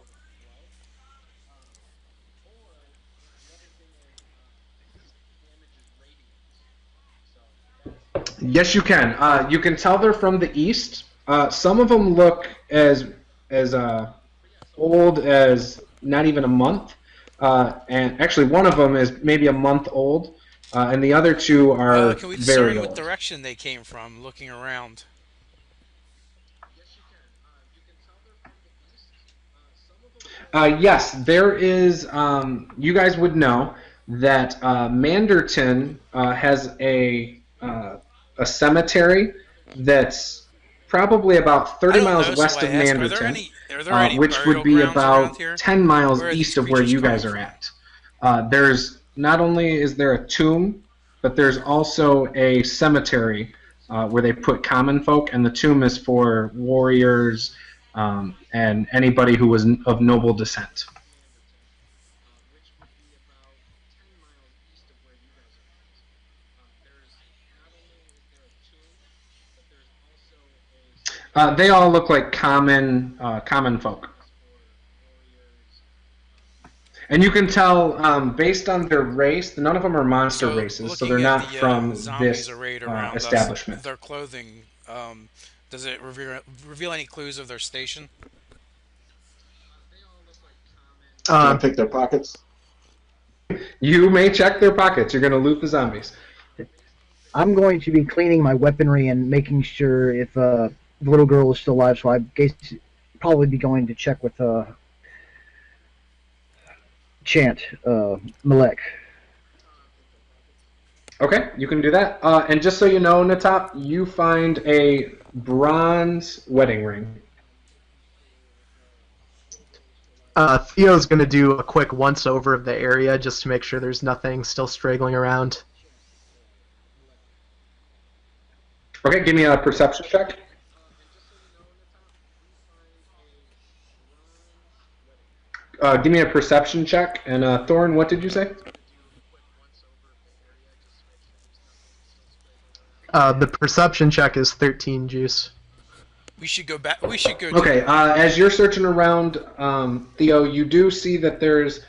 Yes, you can. You can tell they're from the east. Some of them look as old as not even a month, and actually one of them is maybe a month old, and the other two are Can we very discern what old. direction they came from, looking around? Yes, there is. You guys would know that Manderton has a cemetery that's probably about I 30 don't miles know, so west I of ask, Manderton, are there any which would burial be grounds around about here? 10 miles Where are these east of where creatures you coming guys are from? at. There's not only is there a tomb, but there's also a cemetery where they put common folk, and the tomb is for warriors and anybody who was of noble descent. They all look like common folk. And you can tell based on their race, none of them are monster So, races, so they're looking at not the from zombies this arrayed around us, establishment. their clothing, does it reveal any clues of their station? Can I pick their pockets? You may check their pockets. You're going to loot the zombies. I'm going to be cleaning my weaponry and making sure if the little girl is still alive. So I guess probably be going to check with Chant Malek. Okay, you can do that. And just so you know, Natop, you find a bronze wedding ring. Theo's going to do a quick once-over of the area just to make sure there's nothing still straggling around. Okay, give me a perception check. Give me a perception check. And Thorn, what did you say? The perception check is 13, Juice. We should go back. We should go. Okay, as you're searching around, Theo, you do see that there's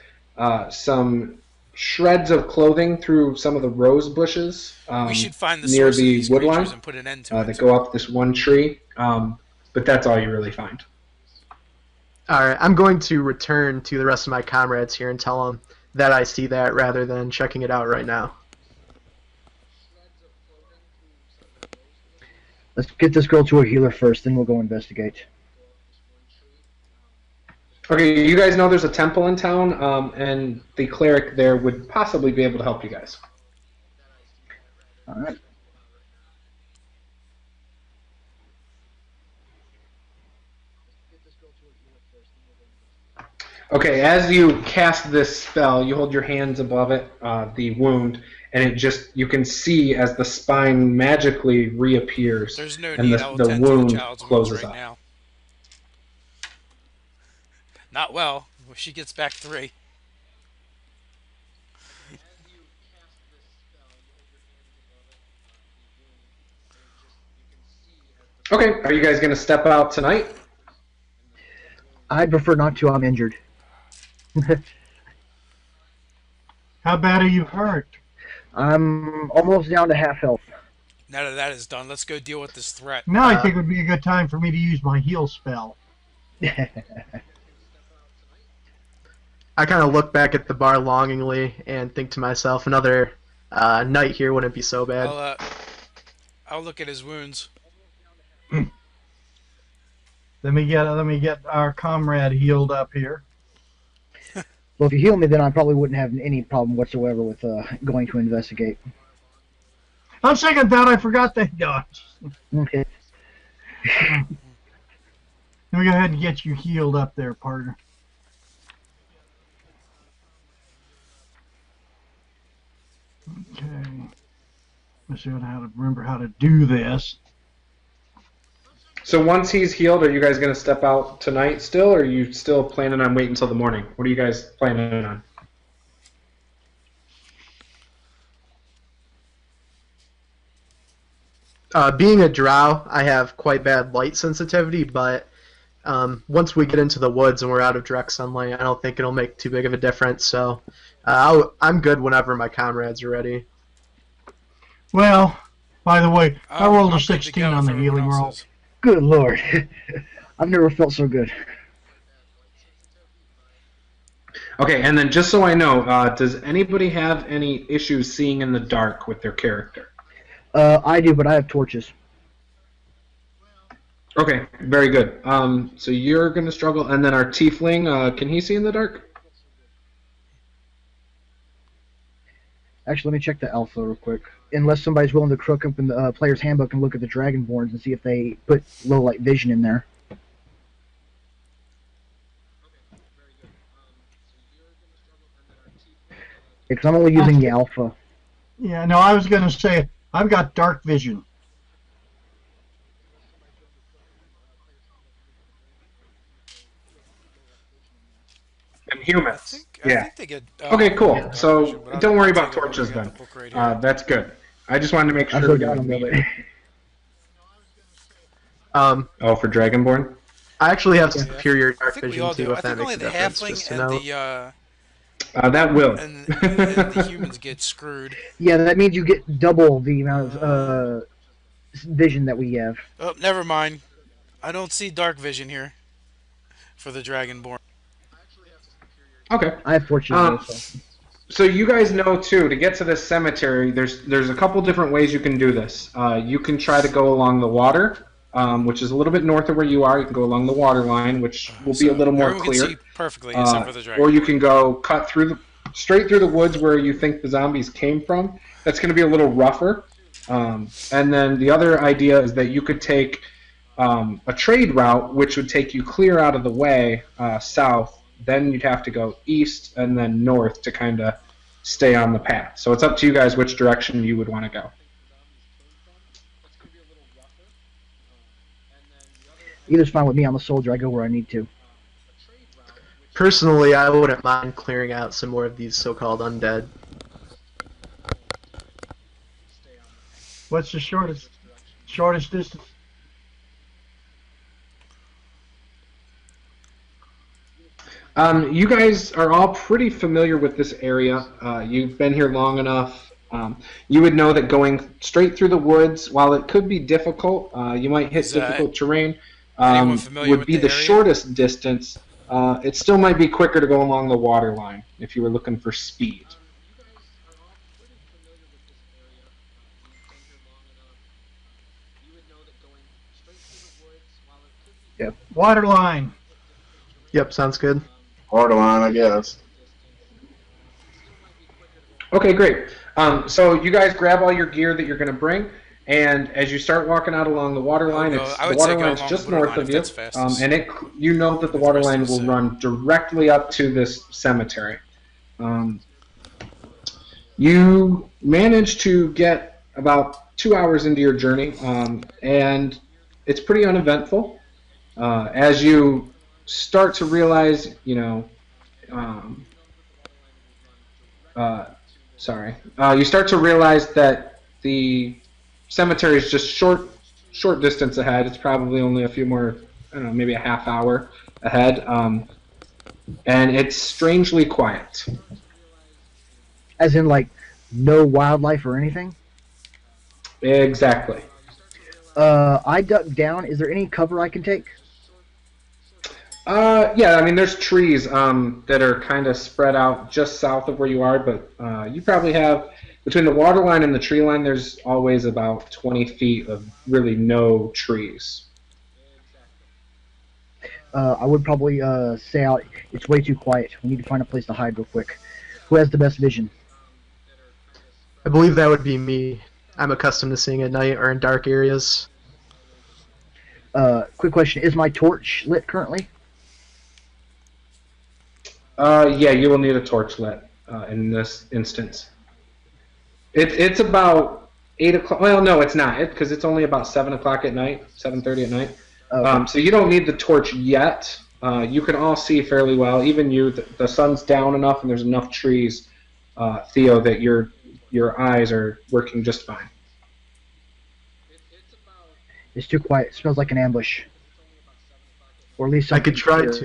some shreds of clothing through some of the rose bushes We should find the near source of the these wood creatures line and put an end to it. that go up this one tree. But that's all you really find. Alright, I'm going to return to the rest of my comrades here and tell them that I see that rather than checking it out right now. Let's get this girl to a healer first, then we'll go investigate. Okay, you guys know there's a temple in town, and the cleric there would possibly be able to help you guys. All right. Okay, as you cast this spell, you hold your hands above it, the wound, and it just, you can see as the spine magically reappears. There's no and need. I will the tend to the wound child's wounds closes right up. now. Not well. She gets back 3. Okay, are you guys going to step out tonight? I'd prefer not to. I'm injured. How bad are you hurt? I'm almost down to half health. Now that that is done, let's go deal with this threat. Now I think it would be a good time for me to use my heal spell. I kind of look back at the bar longingly and think to myself, another night here wouldn't be so bad. I'll look at his wounds. Let me get our comrade healed up here. Well, if you heal me, then I probably wouldn't have any problem whatsoever with going to investigate. On second thought, I forgot that. Okay. Let me go ahead and get you healed up there, partner. Okay. Let's see how to remember how to do this. So once he's healed, are you guys going to step out tonight still, or are you still planning on waiting until the morning? What are you guys planning on? Being a drow, I have quite bad light sensitivity, but once we get into the woods and we're out of direct sunlight, I don't think it'll make too big of a difference. So I'm good whenever my comrades are ready. Well, by the way, I rolled a I'm good to 16 go on if the everyone healing else roll. is. Good lord. I've never felt so good. Okay, and then just so I know, does anybody have any issues seeing in the dark with their character? I do, but I have torches. Okay, very good. So you're going to struggle, and then our tiefling, can he see in the dark? Actually, let me check the alpha real quick. Unless somebody's willing to crook up in the player's handbook and look at the dragonborns and see if they put low light vision in there. Because I'm only using the alpha. Yeah, no, I was going to say I've got dark vision. And humans. I Yeah. think they get. Okay, cool. dark So vision, but don't worry I'll about take a look. torches I got then. the book right here. That's good. I just wanted to make I sure. still got them though. Oh, for Dragonborn? I actually have Yeah. superior I dark think we vision all too, do. I if that think only makes a the difference. Just halfling to and know. That will. and the humans get screwed. Yeah, that means you get double the amount of vision that we have. Oh, never mind. I don't see dark vision here for the dragonborn. Okay. I have torches also. So you guys know too, to get to this cemetery, there's a couple different ways you can do this. You can try to go along the water, which is a little bit north of where you are. You can go along the water line, which will be a little more Everyone clear. can see perfectly except for the dragon. Or you can go cut through straight through the woods where you think the zombies came from. That's going to be a little rougher. And then the other idea is that you could take a trade route, which would take you clear out of the way south. Then you'd have to go east and then north to kind of stay on the path. So it's up to you guys which direction you would want to go. Either's fine with me. I'm a soldier. I go where I need to. Personally, I wouldn't mind clearing out some more of these so-called undead. What's the shortest distance? You guys are all pretty familiar with this area. You've been here long enough. You would know that going straight through the woods, while it could be difficult, you might hit difficult terrain, anyone familiar would with be the the area? shortest distance. It still might be quicker to go along the water line if you were looking for speed. Waterline. Yep, sounds good. Hard line, I guess. Okay, great. So you guys grab all your gear that you're going to bring, and as you start walking out along the water line, I the would water say go line's along just the water north line of if you, that's fastest. and you know that the water line will run directly up to this cemetery. You manage to get about 2 hours into your journey, and it's pretty uneventful. As you start to realize, you start to realize that the cemetery is just short distance ahead. It's probably only a few more, I don't know, maybe a half hour ahead, and it's strangely quiet. As in, like, no wildlife or anything? Exactly. I duck down. Is there any cover I can take? Yeah, I mean, there's trees that are kind of spread out just south of where you are, but you probably have, between the water line and the tree line, there's always about 20 feet of really no trees. I would probably say out. It's way too quiet. We need to find a place to hide real quick. Who has the best vision? I believe that would be me. I'm accustomed to seeing at night or in dark areas. Quick question: is my torch lit currently? Yeah, you will need a torch lit in this instance. It's about 8 o'clock. Well, no, it's not, because it's only about 7 o'clock at night, 7:30 at night. Okay. So you don't need the torch yet. You can all see fairly well. Even you, the sun's down enough, and there's enough trees, Theo, that your eyes are working just fine. It's too quiet. It smells like an ambush. Or at least I could something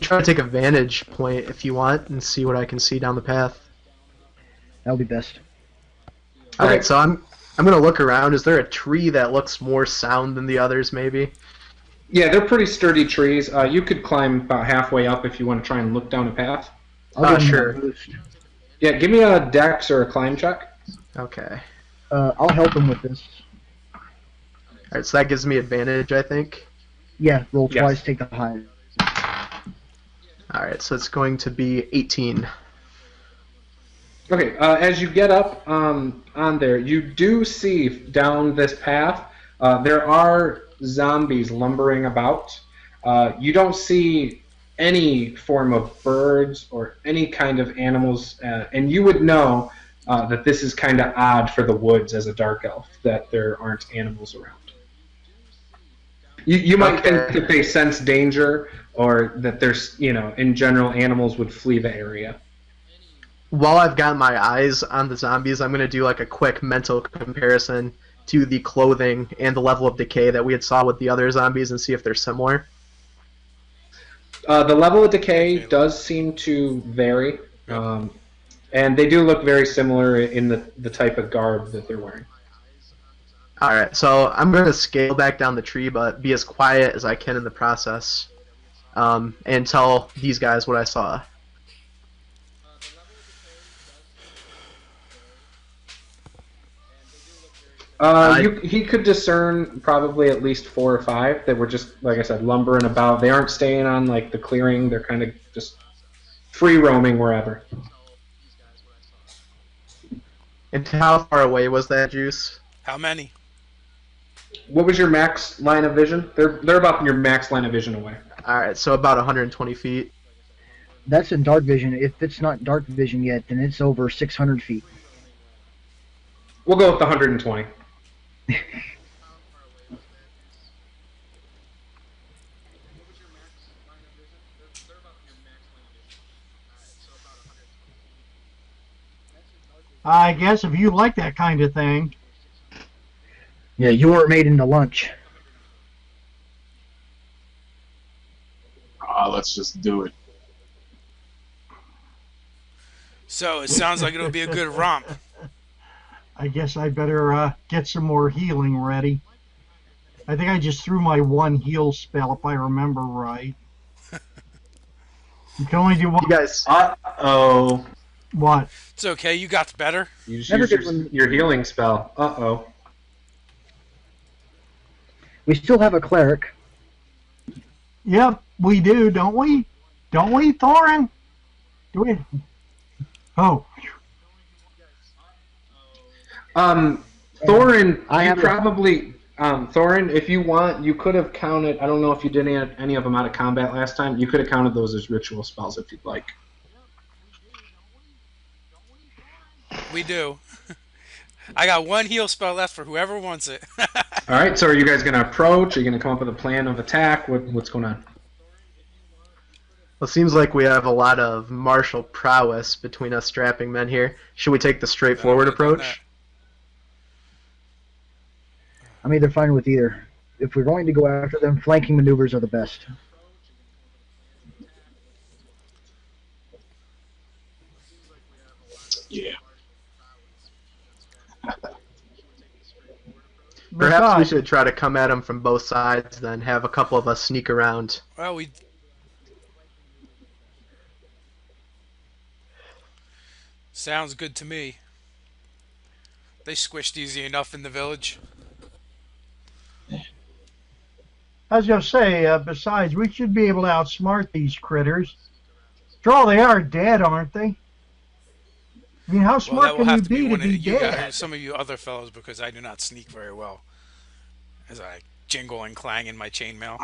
try to take a vantage point if you want and see what I can see down the path. That would be best. All Okay. right, so I'm gonna look around. Is there a tree that looks more sound than the others? Maybe. Yeah, they're pretty sturdy trees. You could climb about halfway up if you want to try and look down a path. I'll give him Sure. a boost. Yeah, give me a dex or a climb check. Okay. I'll help him with this. All right, so that gives me advantage, I think. Yeah, roll Yes. twice, take the high. All right, so it's going to be 18. Okay, as you get up on there, you do see down this path, there are zombies lumbering about. You don't see any form of birds or any kind of animals, and you would know that this is kind of odd for the woods as a dark elf, that there aren't animals around. You might think Okay. that they sense danger, or that there's, in general, animals would flee the area. While I've got my eyes on the zombies, I'm gonna do like a quick mental comparison to the clothing and the level of decay that we had saw with the other zombies and see if they're similar. The level of decay does seem to vary, and they do look very similar in the type of garb that they're wearing. All right, so I'm gonna scale back down the tree, but be as quiet as I can in the process, and tell these guys what I saw. He could discern probably at least 4 or 5 that were just, like I said, lumbering about. They aren't staying on like the clearing. They're kind of just free roaming wherever. And how far away was that, Juice? How many? What was your max line of vision? They're about your max line of vision away. All right, so about 120 feet. That's in dark vision. If it's not dark vision yet, then it's over 600 feet. We'll go with the 120. I guess if you like that kind of thing. Yeah, you weren't made into lunch. Let's just do it. So it sounds like it'll be a good romp. I guess I better get some more healing ready. I think I just threw my one heal spell, if I remember right. You can only do one. You guys, Uh-oh. What? It's okay. You got better. You just Never used did one. your healing spell. Uh-oh. We still have a cleric. Yep, we do, don't we? Don't we, Thorin? Do we? Oh, Thorin, I you have a- probably... Thorin, if you want, you could have counted... I don't know if you did any of them out of combat last time. You could have counted those as ritual spells if you'd like. We do. I got one heal spell left for whoever wants it. All right, so are you guys going to approach? Are you going to come up with a plan of attack? What's going on? well, it seems like we have a lot of martial prowess between us strapping men here. Should we take the straightforward I would've done approach? I'm either fine with either. If we're going to go after them, flanking maneuvers are the best. Yeah. Perhaps we besides, should try to come at them from both sides, then have a couple of us sneak around. Well, we. Sounds good to me. They squished easy enough in the village. I was going to say, besides, we should be able to outsmart these critters. After all, they are dead, aren't they? I mean, how Well, smart that will can you have to be be to one of be you dead? guys, some of you other fellows, because I do not sneak very well. As I jingle and clang in my chainmail.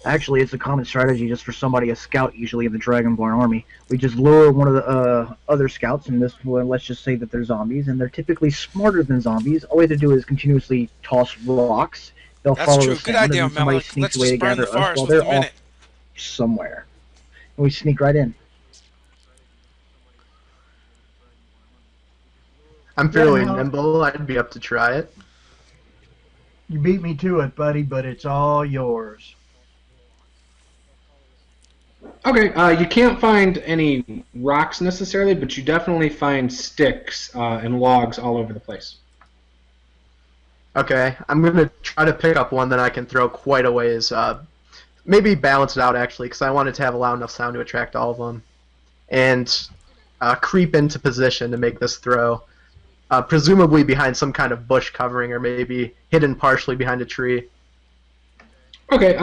Actually, it's a common strategy just for somebody, a scout usually of the dragonborn army. We just lure one of the other scouts, and this one, let's just say that they're zombies, and they're typically smarter than zombies. All we have to do is continuously toss rocks. They'll That's follow true. the Good sound, idea, and then somebody Malik. sneaks Let's away to just burn gather the us forest while with a they're off minute. somewhere. And we sneak right in. I'm fairly no. nimble. I'd be up to try it. You beat me to it, buddy, but it's all yours. Okay, you can't find any rocks necessarily, but you definitely find sticks and logs all over the place. Okay, I'm gonna try to pick up one that I can throw quite a ways. Maybe balance it out actually, because I wanted to have a loud enough sound to attract all of them, and creep into position to make this throw. Presumably behind some kind of bush covering, or maybe hidden partially behind a tree. Okay,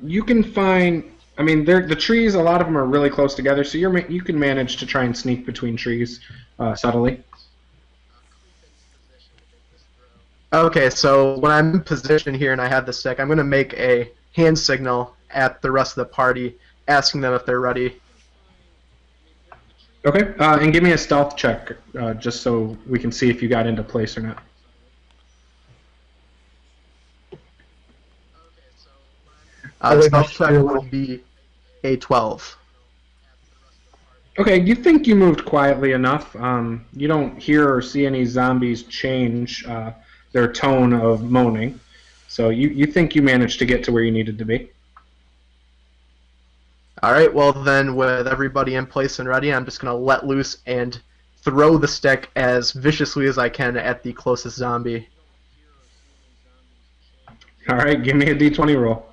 you can find. I mean, the trees. A lot of them are really close together, so you can manage to try and sneak between trees subtly. Okay, so when I'm in position here and I have the stick, I'm going to make a hand signal at the rest of the party, asking them if they're ready. Okay, and give me a stealth check, just so we can see if you got into place or not. Oh, wait, Stealth check my- would be a 12. Okay, you think you moved quietly enough. You don't hear or see any zombies change their tone of moaning, so you think you managed to get to where you needed to be. Alright, well then, with everybody in place and ready, I'm just going to let loose and throw the stick as viciously as I can at the closest zombie. All right, give me a d20 roll.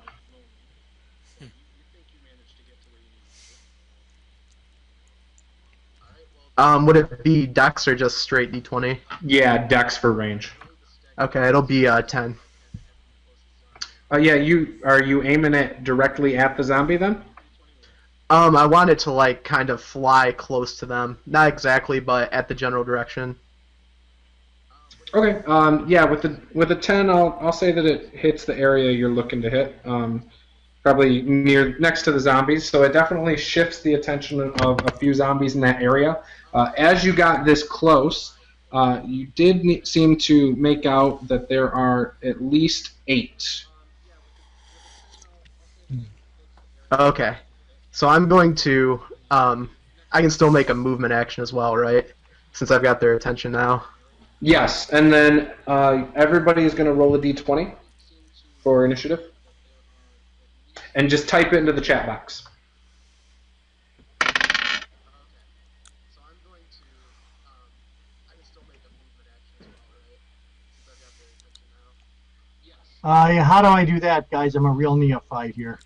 Would it be dex or just straight d20? Yeah, dex for range. Okay, it'll be 10. Yeah, you aiming it directly at the zombie then? I want it to like kind of fly close to them. Not exactly, but at the general direction. Okay. Yeah, with the 10, I'll say that it hits the area you're looking to hit. Probably next to the zombies, so it definitely shifts the attention of a few zombies in that area. As you got this close, you did seem to make out that there are at least 8. Okay. So I'm going to I can still make a movement action as well, right? Since I've got their attention now. Yes, and then everybody is going to roll a d20 for initiative. And just type it into the chat box. Yeah, how do I do that, guys? I'm a real neophyte here.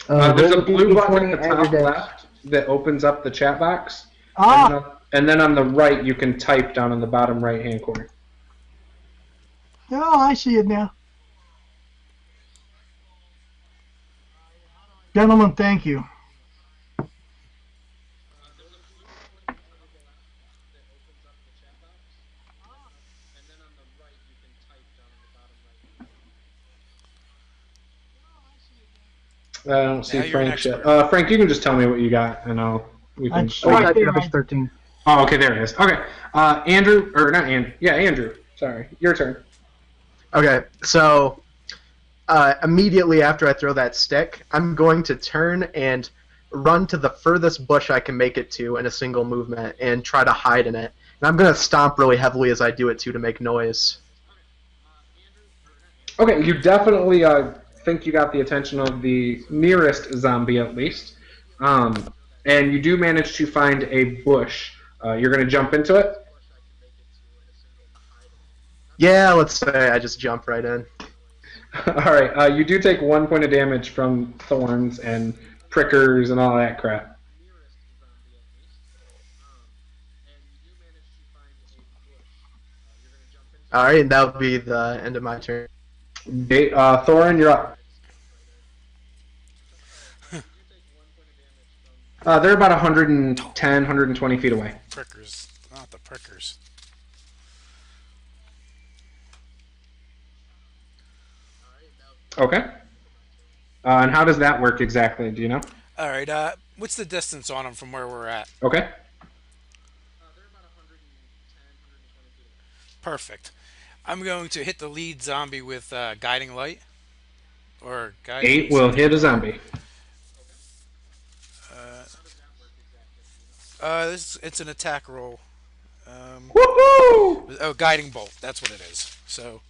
There's a roll blue button D20 at the and your top dex. left that opens up the chat box. Ah, And then on the right, you can type down in the bottom right-hand corner. oh, I see it now. Gentlemen, thank you. I don't see Now you're an Frank yet. expert. Frank, you can just tell me what you got, and we can. That's Oh, I right typed it there. up as 13. Oh, okay, there it is. Okay, Andrew, or not Andrew? Yeah, Andrew. Sorry, your turn. Okay, so immediately after I throw that stick, I'm going to turn and run to the furthest bush I can make it to in a single movement and try to hide in it. And I'm going to stomp really heavily as I do it too to make noise. Okay, you definitely think you got the attention of the nearest zombie at least, and you do manage to find a bush. You're going to jump into it. Yeah, let's say I just jump right in. All right, you do take 1 point of damage from thorns and prickers and all that crap. Alright, and that'll be the end of my turn. Thorin, you're up. They're about 110, 120 feet away. Prickers, not the prickers. Okay. And how does that work exactly? Do you know? All right. What's the distance on them from where we're at? Okay. Perfect. I'm going to hit the lead zombie with guiding light, or guiding. 8 will hit a zombie. It's an attack roll. Woohoo! Oh, guiding bolt. That's what it is. So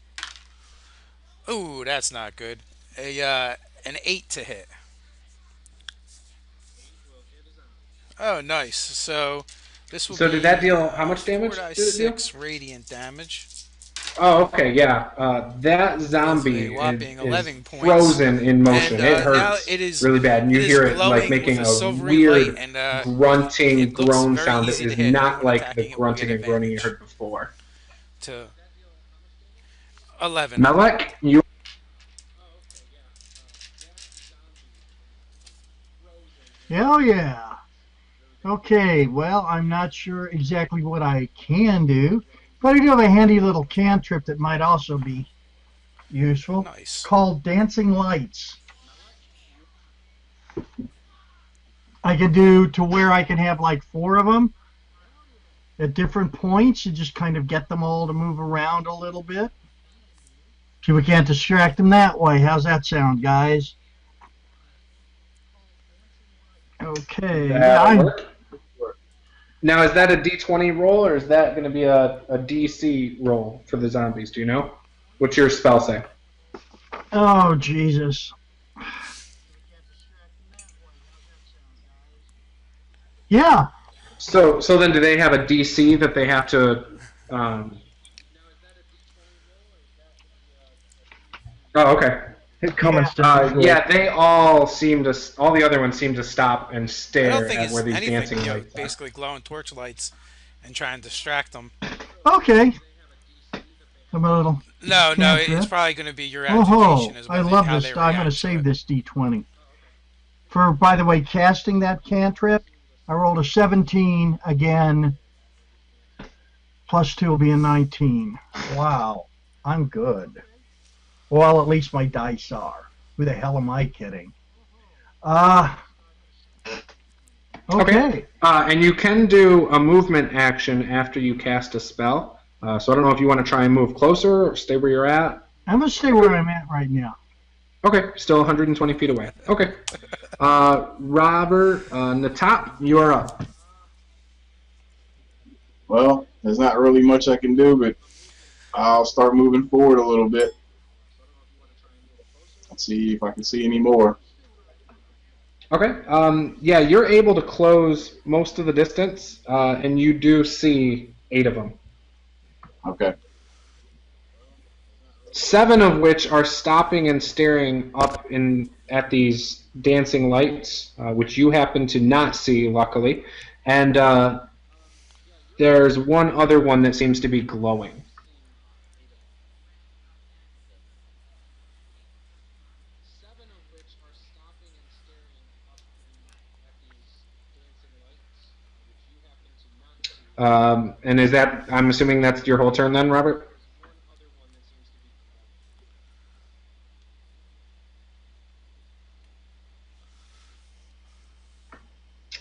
Ooh, that's not good. An 8 to hit. Oh, nice. So this will So did that be deal how much 4 damage? die Did it deal? 6 radiant damage Oh, okay, yeah. That with a zombie whopping is 11 points, frozen in and motion. It now hurts really bad, and it you is hear it like glowing with making a a silvery light, weird and grunting it looks groan very sound that easy to is hit. not Anyone like the attacking it will get grunting and groaning you advantage. heard before. To 11. Melek, you. Hell yeah. Okay, well, I'm not sure exactly what I can do, but I do have a handy little cantrip that might also be useful. It's Nice. called Dancing Lights. I can do to where I can have like 4 of them at different points and just kind of get them all to move around a little bit. See, we can't distract them that way. How's that sound, guys? Okay, yeah, That'll I'm. work. Now, is that a D20 roll, or is that going to be a DC roll for the zombies? Do you know? What's your spell say? Oh, Jesus. Yeah, So then, do they have a DC that they have to? Um... Oh, okay. Hit common yeah. sense roll. Yeah, they all seem to. All the other ones seem to stop and I don't stare think at where it's these anything. dancing lights are. Basically glowing torch lights and try and distract them. Okay. I'm a little No, no, it's cantrip. probably going to be your Oh, agitation as I well, love how this. they I'm going to react to save it. this D20. For, by the way, casting that cantrip, I rolled a 17 again. Plus 2 will be a 19. Wow, I'm good. Well, at least my dice are. Who the hell am I kidding? Uh, okay. And you can do a movement action after you cast a spell. So I don't know if you want to try and move closer or stay where you're at. I'm going to stay where I'm at right now. Okay, still 120 feet away. Okay. Robert, Natop, you are up. Well, there's not really much I can do, but I'll start moving forward a little bit. Let's see if I can see any more. Okay. Yeah, you're able to close most of the distance, and you do see 8 of them. Okay. 7 of which are stopping and staring up at these dancing lights, which you happen to not see, luckily. And there's one other one that seems to be glowing. And is that, I'm assuming that's your whole turn then, Robert?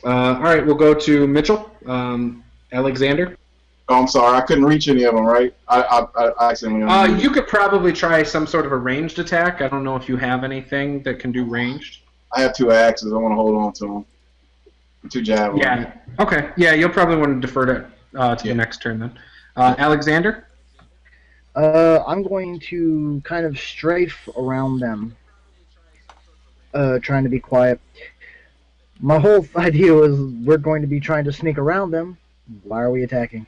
All right, we'll go to Mitchell. Alexander. Oh, I'm sorry. I couldn't reach any of them, right? I accidentally unmuted. You could probably try some sort of a ranged attack. I don't know if you have anything that can do ranged. I have 2 axes. I want to hold on to them. 2 javelins. Yeah. Okay. Yeah, you'll probably want to defer to the next turn then. Alexander. I'm going to kind of strafe around them, trying to be quiet. My whole idea was we're going to be trying to sneak around them. Why are we attacking?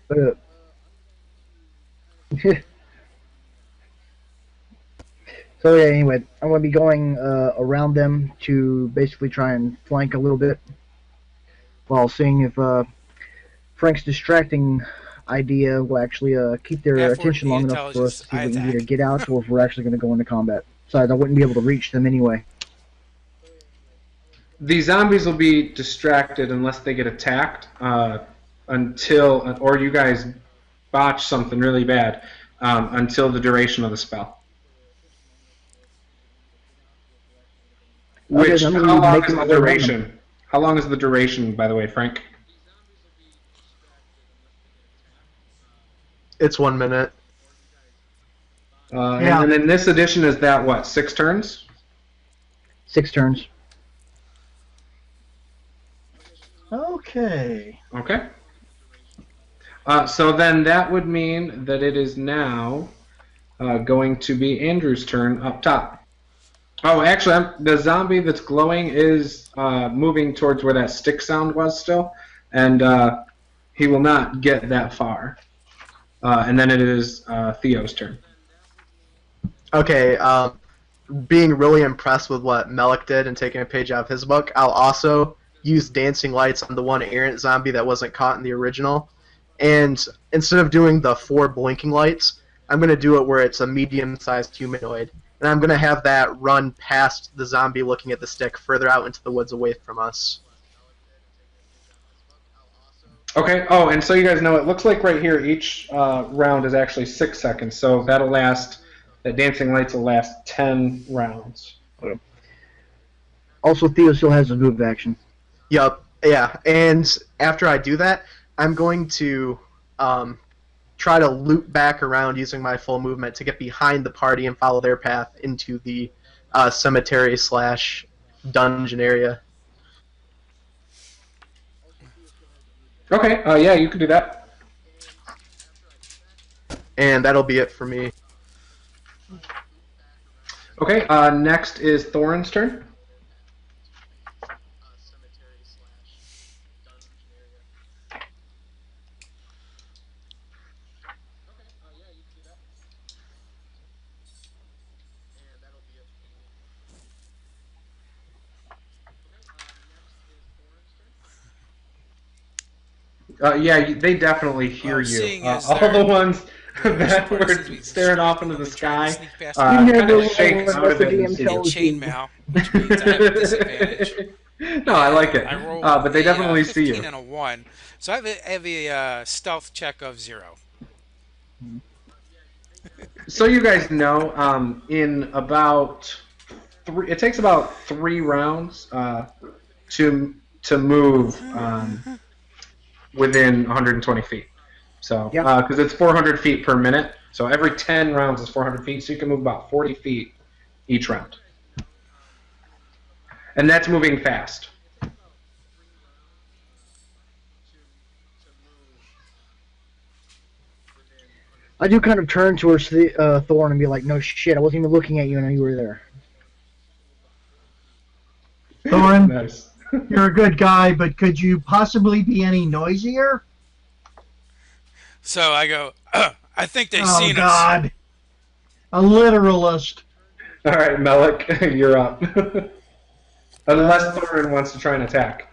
But, so yeah, anyway, I'm going to be going around them to basically try and flank a little bit while seeing if Frank's distracting idea will actually keep their Half-orc attention long enough for us to intelligence, see I if we can either attack. get out or if we're actually going to go into combat. Besides, I wouldn't be able to reach them anyway. The zombies will be distracted unless they get attacked until, or you guys botch something really bad, until the duration of the spell. Okay, Which, then I'm how gonna be long making is my the way around them. duration? How long is the duration, by the way, Frank? It's 1 minute. Yeah. And then in this edition, is that what, 6 turns? 6 turns. Okay. Okay. So then that would mean that it is now going to be Andrew's turn up top. Oh, actually, the zombie that's glowing is moving towards where that stick sound was still, and he will not get that far. And then it is Theo's turn. Okay, being really impressed with what Melik did and taking a page out of his book, I'll also use dancing lights on the one errant zombie that wasn't caught in the original. And instead of doing the 4 blinking lights, I'm going to do it where it's a medium-sized humanoid. And I'm going to have that run past the zombie looking at the stick further out into the woods away from us. Okay. Oh, and so you guys know, it looks like right here each round is actually 6 seconds. So that'll last. The dancing lights will last 10 rounds. Also, Theo still has a move action. Yup. Yeah. And after I do that, I'm going to try to loop back around using my full movement to get behind the party and follow their path into the cemetery/dungeon area. Okay. Yeah, you can do that. And that'll be it for me. Okay. Next is Thorin's turn. Yeah, they definitely hear you. Seeing as All they're- the ones that Part were since we staring off into I've the been trying to sky sneak past kind never of shake know out what of the it and DM see tells you. chainmail, which means I have a disadvantage. No, I like it. I rolled But they a, definitely see 15 you. and a 1, so I have a stealth check of 0. So you guys know, in about it takes about 3 rounds to move within 120 feet. So because it's 400 feet per minute, so every 10 rounds is 400 feet, so you can move about 40 feet each round, and that's moving fast. I do kind of turn towards the Thorn and be like, "No shit, I wasn't even looking at you, and you were there." Thorin, Nice. you're a good guy, but could you possibly be any noisier? So I go, I think they've Oh, seen us. God. A literalist. All right, Melik, you're up. Unless Thorin wants to try and attack.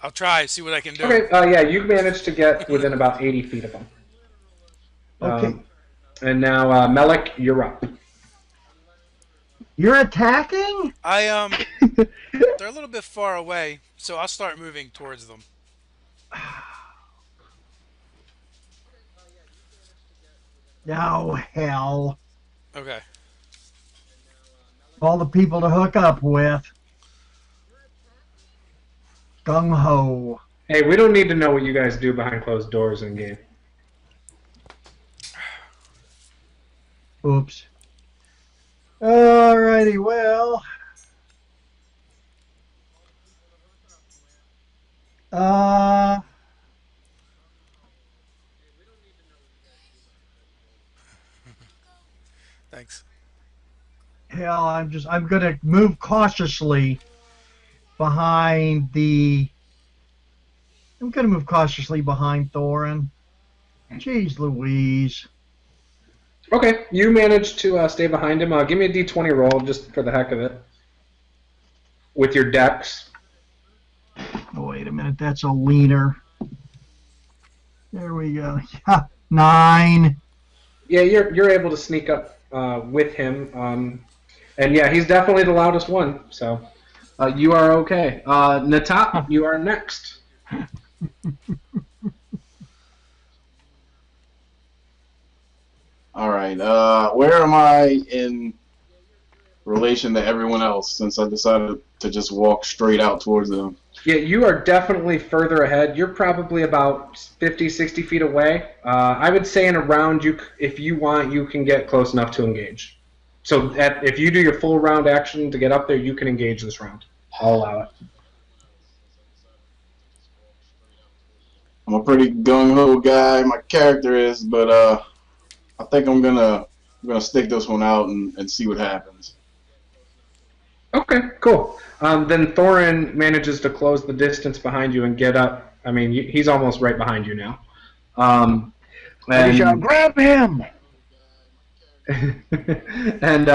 I'll try, see what I can do. Okay, yeah, you managed to get within about 80 feet of him. Okay. And now, Melik, you're up. You're attacking? They're a little bit far away, so I'll start moving towards them. Oh, hell. Okay. All the people to hook up with. Gung ho. Hey, we don't need to know what you guys do behind closed doors in game. Oops. Alrighty, well. Thanks. Hell, I'm gonna move cautiously behind I'm gonna move cautiously behind Thorin. Jeez Louise. Okay, you managed to stay behind him. Give me a d20 roll just for the heck of it. With your dex. Oh, wait a minute, that's a leaner. There we go. Yeah, 9. Yeah, you're able to sneak up with him. And yeah, he's definitely the loudest one. So you are okay. Natap, you are next. All right. Where am I in relation to everyone else since I decided to just walk straight out towards them? Yeah, you are definitely further ahead. You're probably about 50, 60 feet away. I would say in a round, if you want, you can get close enough to engage. So if you do your full round action to get up there, you can engage this round. I'll allow it. I'm a pretty gung ho guy. My character is, but I think I'm gonna stick this one out and see what happens. Okay, cool. Then Thorin manages to close the distance behind you and get up. I mean, he's almost right behind you now. Ready, shout, grab him! And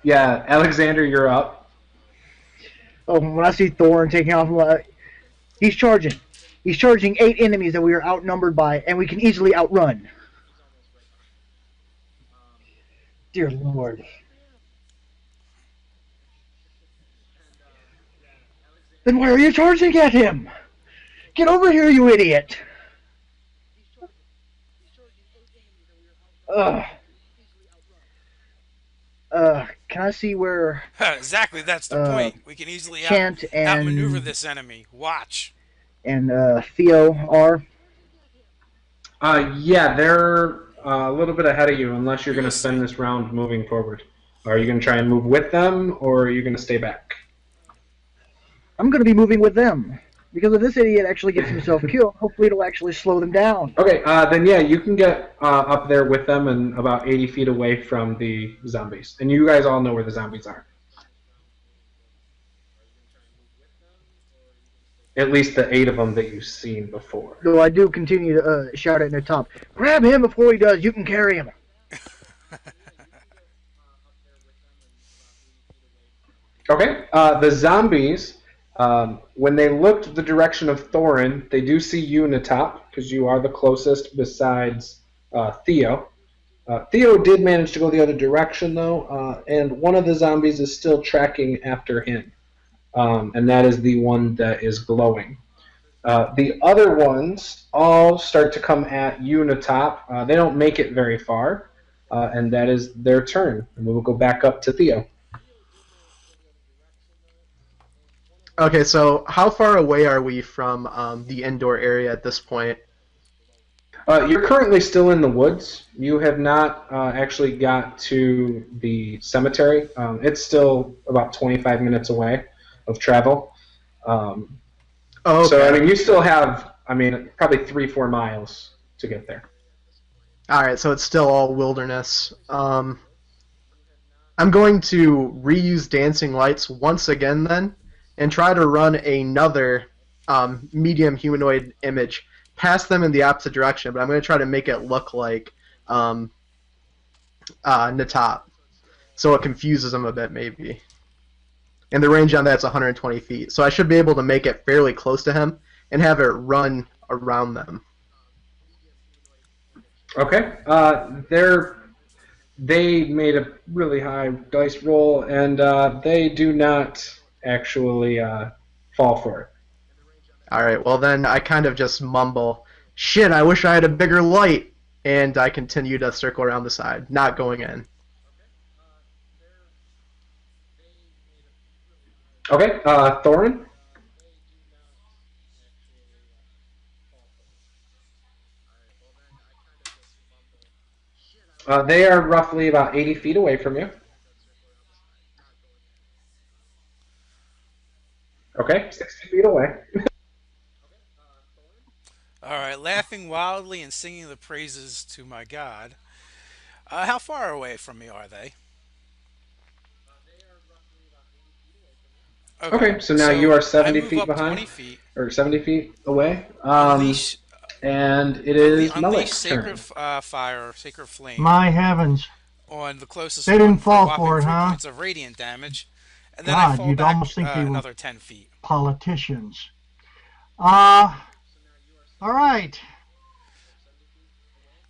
yeah, Alexander, you're up. Oh, when I see Thorin taking off, he's charging. He's charging 8 enemies that we are outnumbered by, and we can easily outrun. Dear Lord. Then why are you charging at him? Get over here, you idiot! Can I see where Exactly, that's the point. We can easily Chant outmaneuver and this enemy. Watch. Theo are? Yeah, they're a little bit ahead of you, unless you're going to Yes. spend this round moving forward. Are you going to try and move with them, or are you going to stay back? I'm going to be moving with them. Because if this idiot actually gets himself killed, hopefully it'll actually slow them down. Okay, then yeah, you can get up there with them and about 80 feet away from the zombies. And you guys all know where the zombies are. At least the 8 of them that you've seen before. Though I do continue to shout at the top, grab him before he does, you can carry him. Okay, the zombies, when they looked the direction of Thorin, they do see you in the top, because you are the closest besides Theo. Theo did manage to go the other direction, though, and one of the zombies is still tracking after him, and that is the one that is glowing. The other ones all start to come at you in the top. They don't make it very far, and that is their turn. And we will go back up to Theo. Okay, so how far away are we from the indoor area at this point? You're currently still in the woods. You have not actually got to the cemetery. It's still about 25 minutes away of travel. Okay. So, I mean, you still have, probably 3-4 miles to get there. Alright, so it's still all wilderness. I'm going to reuse dancing lights once again then, and try to run another medium humanoid image past them in the opposite direction, but I'm going to try to make it look like Natop, so it confuses them a bit maybe. And the range on that's 120 feet, so I should be able to make it fairly close to him and have it run around them. Okay. They made a really high dice roll, and they do not actually fall for it. Alright, well then I kind of just mumble, shit, I wish I had a bigger light, and I continue to circle around the side, not going in. Okay, Thorin? They are roughly about 80 feet away from you. Okay, 60 feet away. All right, laughing wildly and singing the praises to my God. How far away from me are they? Okay, so now you are 70 I move feet up behind? 20 feet. Or 70 feet away. Unleash, And it is unleash Malik's sacred turn. fire, sacred flame My heavens. on the closest They one didn't for fall a whopping for it, 3 huh? points of radiant damage, and then I God, fall you'd back almost think they were another 10 feet. politicians. All right.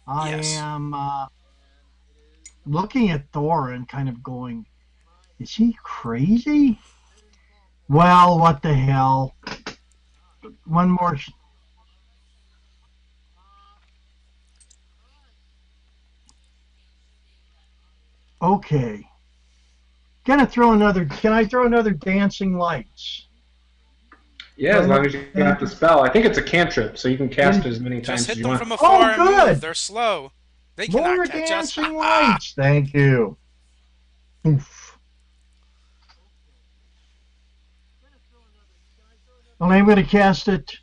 I Yes. am looking at Thor and kind of going, is he crazy? Well, what the hell? One more. Okay. Gonna throw another. Can I throw another dancing lights? Yeah, as long as you got the spell. I think it's a cantrip, so you can cast it as many times Just as hit you them want. from afar and good. move. They're slow. They More cannot catch us. dancing lights. Thank you. Oof. Well, I'm going to cast it.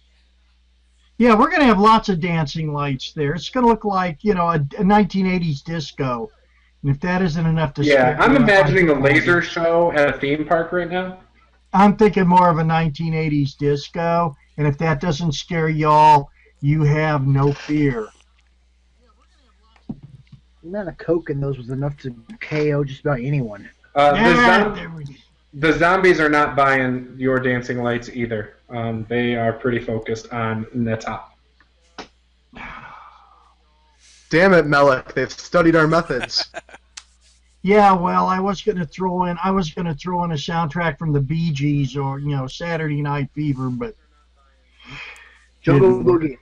Yeah, we're going to have lots of dancing lights there. It's going to look like, a 1980s disco. And if that isn't enough to Yeah, scare I'm you, I imagining a don't know what laser is. show at a theme park right now. I'm thinking more of a 1980s disco. And if that doesn't scare y'all, you have no fear. The amount of coke in those was enough to KO just about anyone. The Yeah, zom- there we go. the zombies are not buying your dancing lights either. They are pretty focused on the top. Damn it, Melik. They've studied our methods. Yeah, well, I was going to throw in a soundtrack from the Bee Gees or, Saturday Night Fever, but Jungle didn't work. Boogie.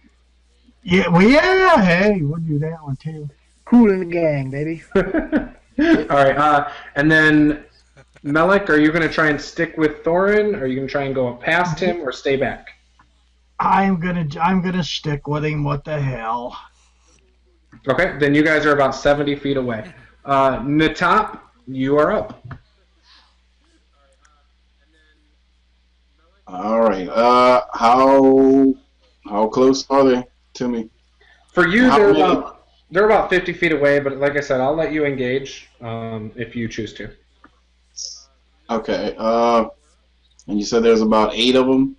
Yeah, well, yeah, hey, we'll do that one too. Cool in the gang, baby. All right, and then Melik, are you going to try and stick with Thorin? Or are you going to try and go past him or stay back? I'm gonna stick with him. What the hell? Okay, then you guys are about 70 feet away. Natop, you are up. All right. How close are they to me? For you, How many? they're about 50 feet away, but like I said, I'll let you engage if you choose to. Okay. And you said there's about 8 of them.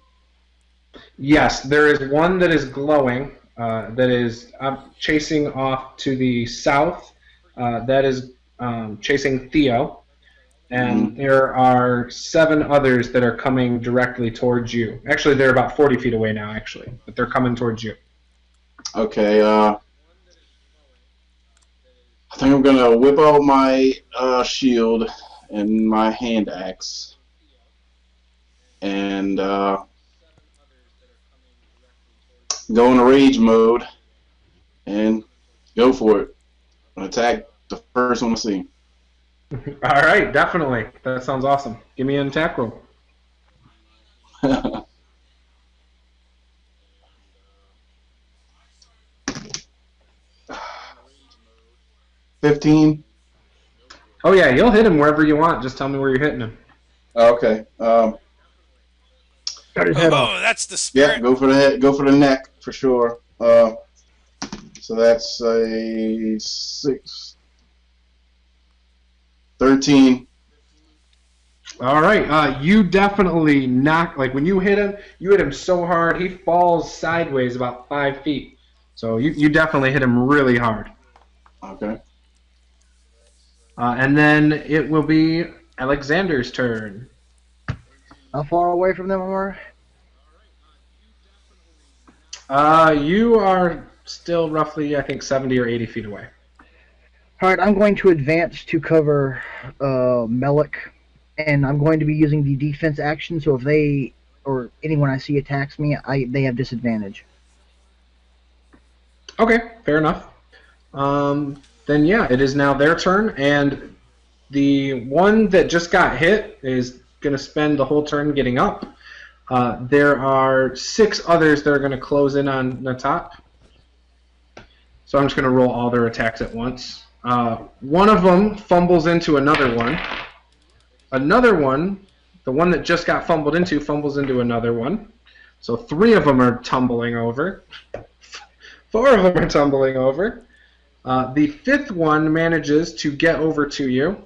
Yes, there is one that is glowing, that is chasing off to the south. That is chasing Theo. And there are 7 others that are coming directly towards you. Actually, they're about 40 feet away now, actually, but they're coming towards you. Okay. I think I'm gonna whip out my shield and my hand axe, and go into rage mode and go for it. Attack the first one I see. All right, definitely. That sounds awesome. Give me an attack roll. 15. Oh yeah, you'll hit him wherever you want. Just tell me where you're hitting him. Okay. Cut his head off. Oh, that's the Yeah, spirit. go for the head. Go for the neck for sure. So that's a 6. 13. All right, you definitely knock. Like when you hit him so hard, he falls sideways about 5 feet. So you definitely hit him really hard. Okay. And then it will be Alexander's turn. How far away from them are You are still roughly, I think, 70 or 80 feet away. Alright, I'm going to advance to cover Melik, and I'm going to be using the defense action, so if they, or anyone I see attacks me, they have disadvantage. Okay, fair enough. Then yeah, it is now their turn, and the one that just got hit is going to spend the whole turn getting up. There are 6 others that are going to close in on the top. So I'm just going to roll all their attacks at once. One of them fumbles into another one. Another one, the one that just got fumbled into, fumbles into another one. So 3 of them are tumbling over. 4 of them are tumbling over. The 5th one manages to get over to you.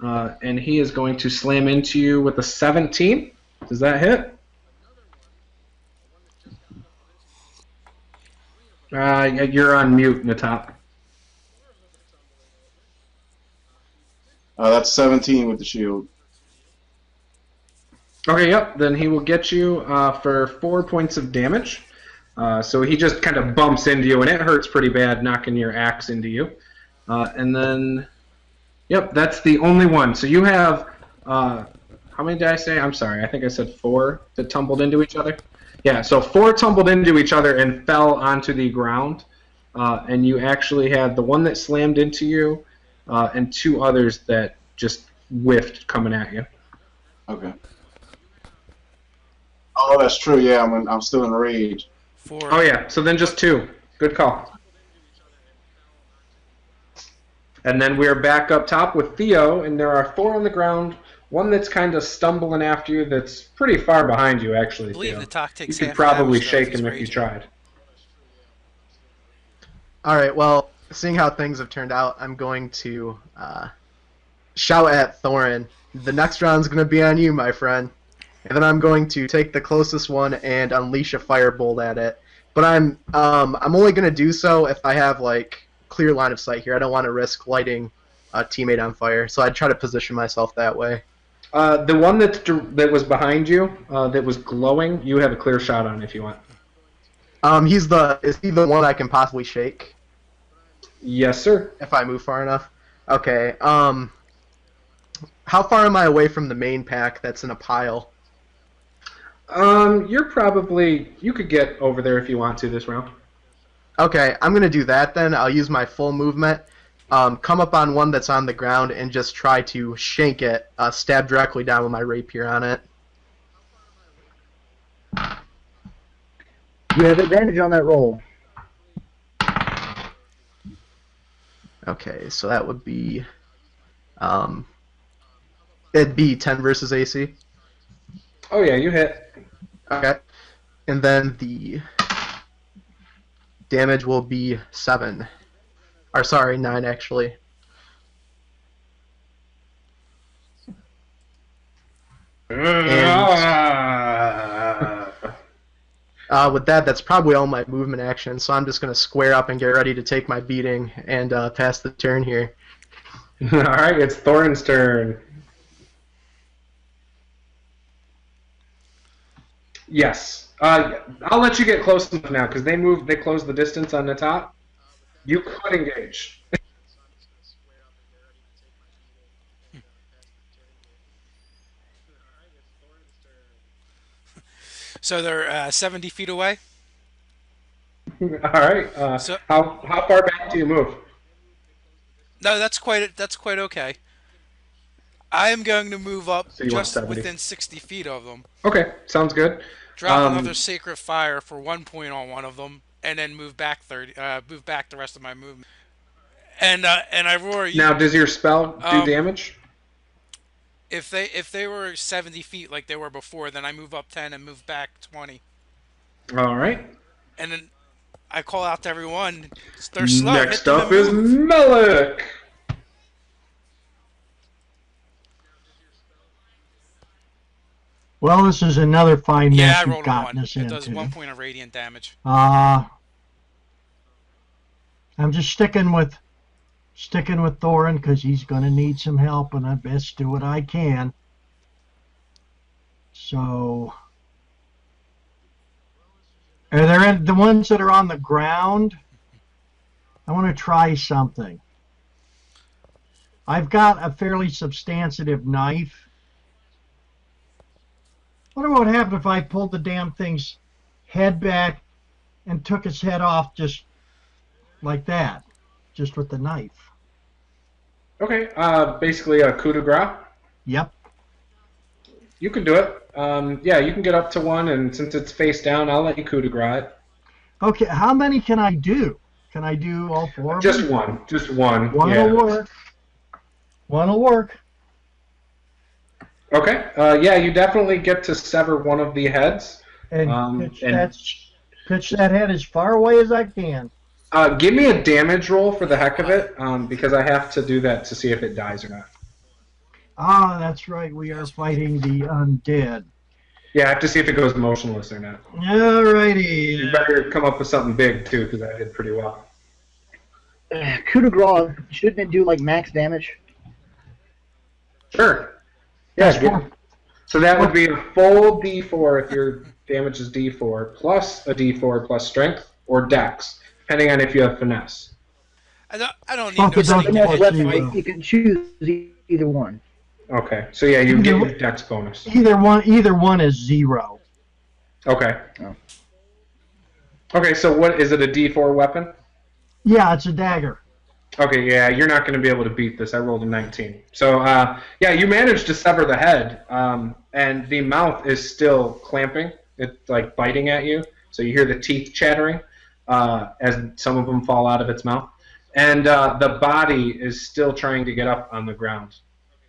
And he is going to slam into you with a 17. Does that hit? You're on mute, Natop. That's 17 with the shield. Okay, yep. Then he will get you for 4 points of damage. So he just kind of bumps into you, and it hurts pretty bad, knocking your axe into you. And then, yep, that's the only one. So you have, how many did I say? I'm sorry, I think I said 4 that tumbled into each other. Yeah, so 4 tumbled into each other and fell onto the ground. And you actually had the one that slammed into you, and 2 others that just whiffed coming at you. Okay. Oh, that's true. Yeah, I'm still in rage. 4. Oh yeah, so then just 2. Good call. And then we're back up top with Theo, and there are 4 on the ground. One that's kind of stumbling after you that's pretty far behind you, actually, I believe Theo. the talk You takes could half probably damage, though, shake if he's him if you raging. tried. All right. Well, seeing how things have turned out, I'm going to shout at Thorin. The next round's going to be on you, my friend. And then I'm going to take the closest one and unleash a firebolt at it. But I'm only going to do so if I have like clear line of sight here. I don't want to risk lighting a teammate on fire, so I'd try to position myself that way. The one that was behind you, that was glowing, you have a clear shot on if you want. Is he the one I can possibly shake Yes, sir. if I move far enough? Okay. How far am I away from the main pack that's in a pile? You could get over there if you want to this round. Okay, I'm gonna do that then. I'll use my full movement. Come up on one that's on the ground and just try to shank it, stab directly down with my rapier on it. You have advantage on that roll. Okay, so that would be, it'd be 10 versus AC. Oh yeah, you hit. Okay, and then the damage will be 7. Or sorry, 9 actually. With that, that's probably all my movement action, so I'm just going to square up and get ready to take my beating and pass the turn here. Alright, it's Thorin's turn. Yes. I'll let you get close enough now, because they closed the distance on the top. You could engage. So they're 70 feet away. Alright. So How far back do you move? no, that's quite okay. I am going to move up So you want just 70. within 60 feet of them. Okay, sounds good. Drop another sacred fire for 1 point on one of them, and then move back move back the rest of my movement. And I roar. Now, does your spell do Um, damage? If they were 70 feet like they were before, then I move up 10 and move back 20. Alright. And then I call out to everyone. They're slow. Next hit them up and is move. Melik. Well, this is another fine Yeah, mess I you've rolled a gotten 1. us It does into. 1 point of radiant damage. I'm just sticking with Thorin because he's going to need some help, and I best do what I can. So, are there the ones that are on the ground? I want to try something. I've got a fairly substantive knife. I wonder what would happen if I pulled the damn thing's head back and took its head off just like that, just with the knife. Okay, basically a coup de grace. Yep. You can do it. Yeah, you can get up to one, and since it's face down, I'll let you coup de grace it. Okay, how many can I do? Can I do all 4 of Just them? one. Just one. One Yeah. will work. One will work. Okay. Yeah, you definitely get to sever one of the heads. And pitch that head as far away as I can. Give me a damage roll for the heck of it, because I have to do that to see if it dies or not. Ah, that's right. We are fighting the undead. Yeah, I have to see if it goes motionless or not. Alrighty. You better come up with something big, too, because I did pretty well. Coup de grace, shouldn't it do like max damage? Sure. That's Yeah, fine. so that would be a full D4 if your damage is D4, plus a D4 plus strength, or dex, depending on if you have finesse. I don't Fuck need it, no don't sneak get attack that to zero. fight. You can choose either one. Okay, so yeah, you get your dex bonus. Either one is 0. Okay. Oh. Okay, so what is it? A D4 weapon? Yeah, it's a dagger. Okay, yeah, you're not going to be able to beat this. I rolled a 19. So, yeah, you managed to sever the head, and the mouth is still clamping. It's like biting at you. So you hear the teeth chattering as some of them fall out of its mouth. and the body is still trying to get up on the ground.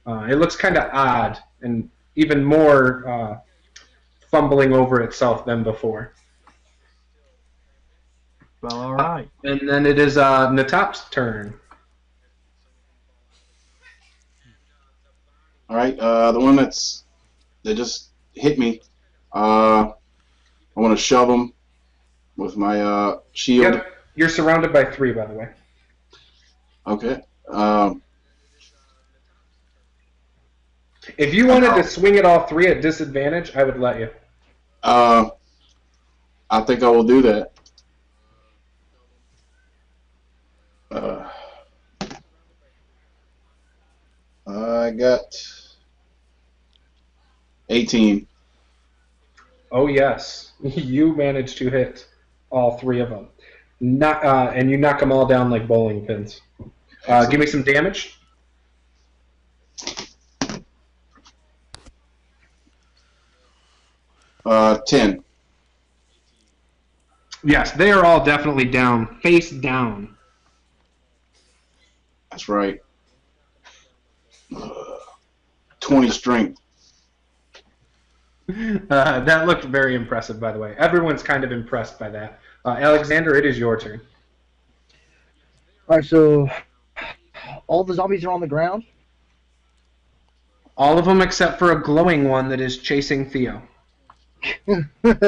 It looks kind of odd and even more fumbling over itself than before. Well, all right. And then it is Natop's turn. All right, the one that just hit me. I want to shove him with my shield. Yep. You're surrounded by 3, by the way. Okay. If you wanted to swing at all 3 at disadvantage, I would let you. I think I will do that. I got 18. Oh yes, you managed to hit all 3 of them. And you knock them all down like bowling pins. Give me some damage. Uh, 10. Yes, they are all definitely down, face down. That's right. 20 strength. That looked very impressive, by the way. Everyone's kind of impressed by that. Alexander, it is your turn. Alright, so all the zombies are on the ground? All of them except for a glowing one that is chasing Theo. I don't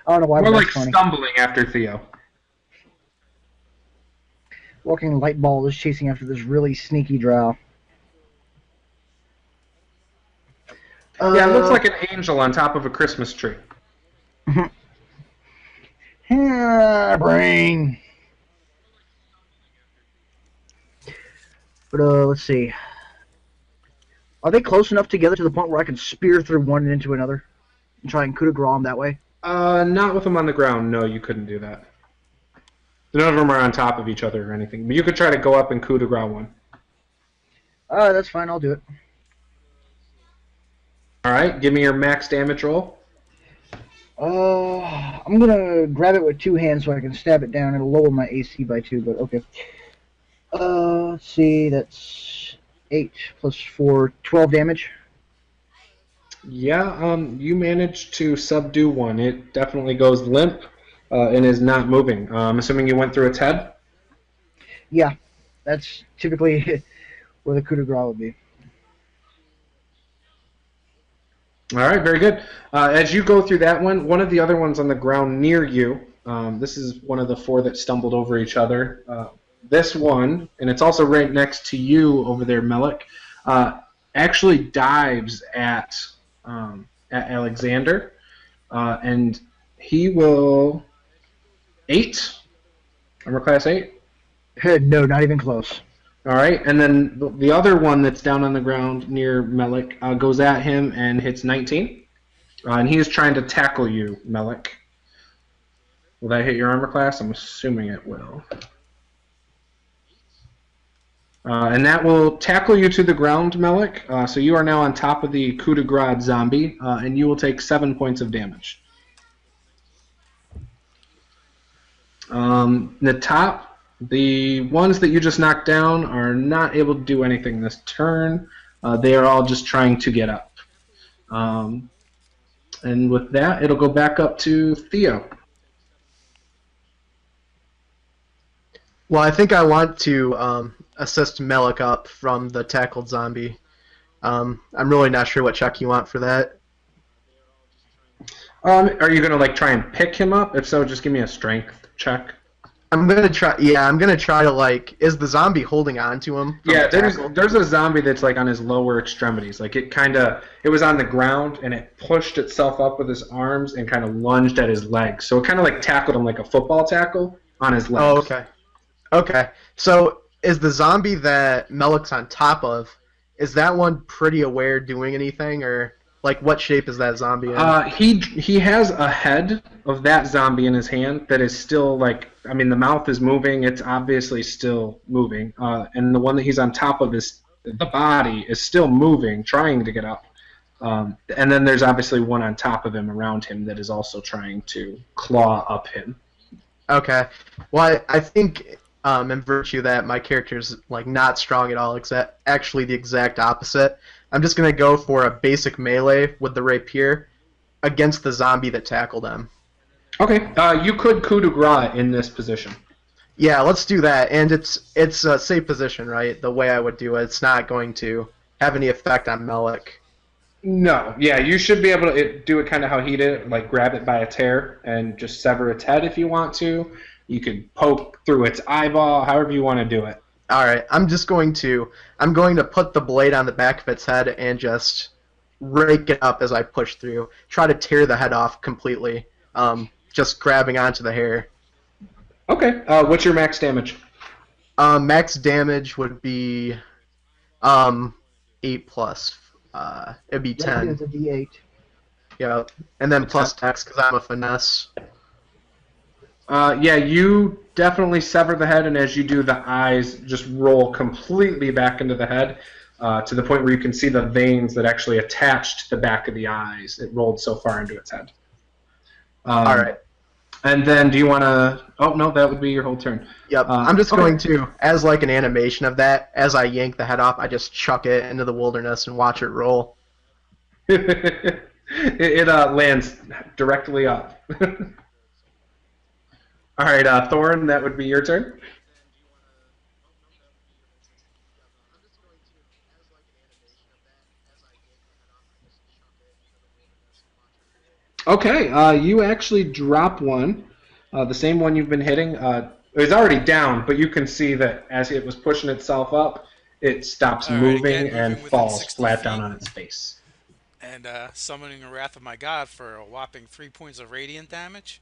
know why, More but like that's funny. stumbling after Theo. Walking light ball is chasing after this really sneaky drow. Yeah, it looks like an angel on top of a Christmas tree. Brain. But let's see. Are they close enough together to the point where I can spear through one and into another and try and coup de grace them that way? Not with them on the ground. No, you couldn't do that. None of them are on top of each other or anything. But you could try to go up and coup de grace one. That's fine. I'll do it. All right, give me your max damage roll. I'm gonna grab it with 2 hands so I can stab it down. It'll lower my AC by 2, but okay. Let's see. That's 8 plus 4, 12 damage. Yeah, you managed to subdue one. It definitely goes limp and is not moving. I'm assuming you went through its head? Yeah, that's typically where the coup de grace would be. All right, very good. As you go through that one of the other ones on the ground near you, this is one of the 4 that stumbled over each other. This one, and it's also right next to you over there, Melik, actually dives at Alexander, and he will 8, armor class 8. No, not even close. All right, and then the other one that's down on the ground near Melik goes at him and hits 19. And he is trying to tackle you, Melik. Will that hit your armor class? I'm assuming it will. And that will tackle you to the ground, Melik. So you are now on top of the coup de grace zombie, and you will take 7 points of damage. The top... The ones that you just knocked down are not able to do anything this turn. They are all just trying to get up. And with that, it'll go back up to Theo. Well, I think I want to assist Melik up from the tackled zombie. I'm really not sure what check you want for that. Are you gonna try and pick him up? If so, just give me a strength check. I'm gonna try. Yeah, I'm gonna try to Is the zombie holding on to him? Yeah, there's a zombie that's on his lower extremities. It was on the ground and it pushed itself up with his arms and kind of lunged at his legs. So it kind of tackled him like a football tackle on his legs. Oh, okay. Okay. So is the zombie that Melik's on top of? Is that one pretty aware doing anything, or what shape is that zombie in? He has a head of that zombie in his hand that is still the mouth is moving. It's obviously still moving. And the one that he's on top of the body is still moving, trying to get up. And then there's obviously one on top of him, around him, that is also trying to claw up him. Okay. Well, I think in virtue that my character's like not strong at all, actually the exact opposite. I'm just gonna go for a basic melee with the rapier against the zombie that tackled him. Okay, you could coup de grace in this position. Yeah, let's do that. And it's a safe position, right? The way I would do it, it's not going to have any effect on Melik. No, yeah, you should be able to do it kind of how he did it, like grab it by a tear and just sever its head if you want to. You could poke through its eyeball, however you want to do it. All right, I'm going to put the blade on the back of its head and just rake it up as I push through. Try to tear the head off completely. Just grabbing onto the hair. Okay, what's your max damage? Max damage would be 8 plus. It'd be 10. It's a D8. Yeah, and then plus Dex because I'm a finesse. Yeah, you definitely sever the head, and as you do, the eyes just roll completely back into the head to the point where you can see the veins that actually attach to the back of the eyes. It rolled so far into its head. All right. And then do you want to... Oh, no, that would be your whole turn. Yep, I'm just going to, as like an animation of that, as I yank the head off, I just chuck it into the wilderness and watch it roll. it lands directly up. All right, Thorn, that would be your turn. Okay, you actually drop one, the same one you've been hitting. It's already down, but you can see that as it was pushing itself up, it stops moving and within falls 60 flat feet. down on its face. And summoning the Wrath of my God for a whopping 3 points of radiant damage.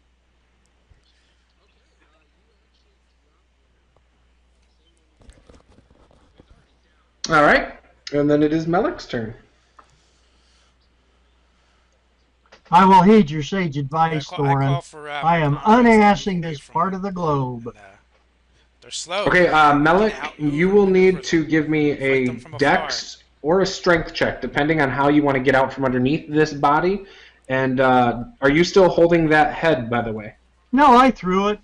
All right, and then it is Melik's turn. I will heed your sage advice, I Thorin. call for, I am unassing this part of the globe. And, they're slow. Okay, Melik, you will need Outmaneuver to give me a them from dex or a strength check, depending on how you want to get out from underneath this body. And are you still holding that head, by the way? No, I threw it.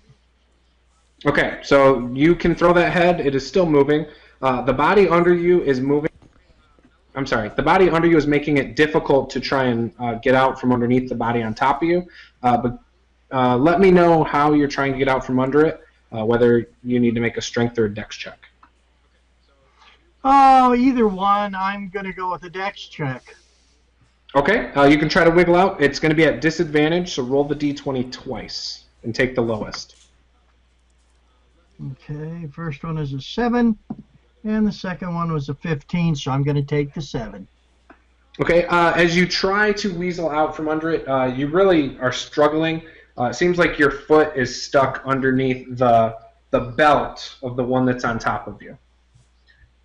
Okay, so you can throw that head. It is still moving. The body under you is moving. I'm sorry. The body under you is making it difficult to try and get out from underneath the body on top of you. But let me know how you're trying to get out from under it, whether you need to make a strength or a dex check. Oh, either one. I'm going to go with a dex check. Okay, you can try to wiggle out. It's going to be at disadvantage, so roll the d20 twice and take the lowest. Okay, first one is a 7, and the second one was a 15, so I'm going to take the 7. Okay, as you try to weasel out from under it, you really are struggling. It seems like your foot is stuck underneath the belt of the one that's on top of you.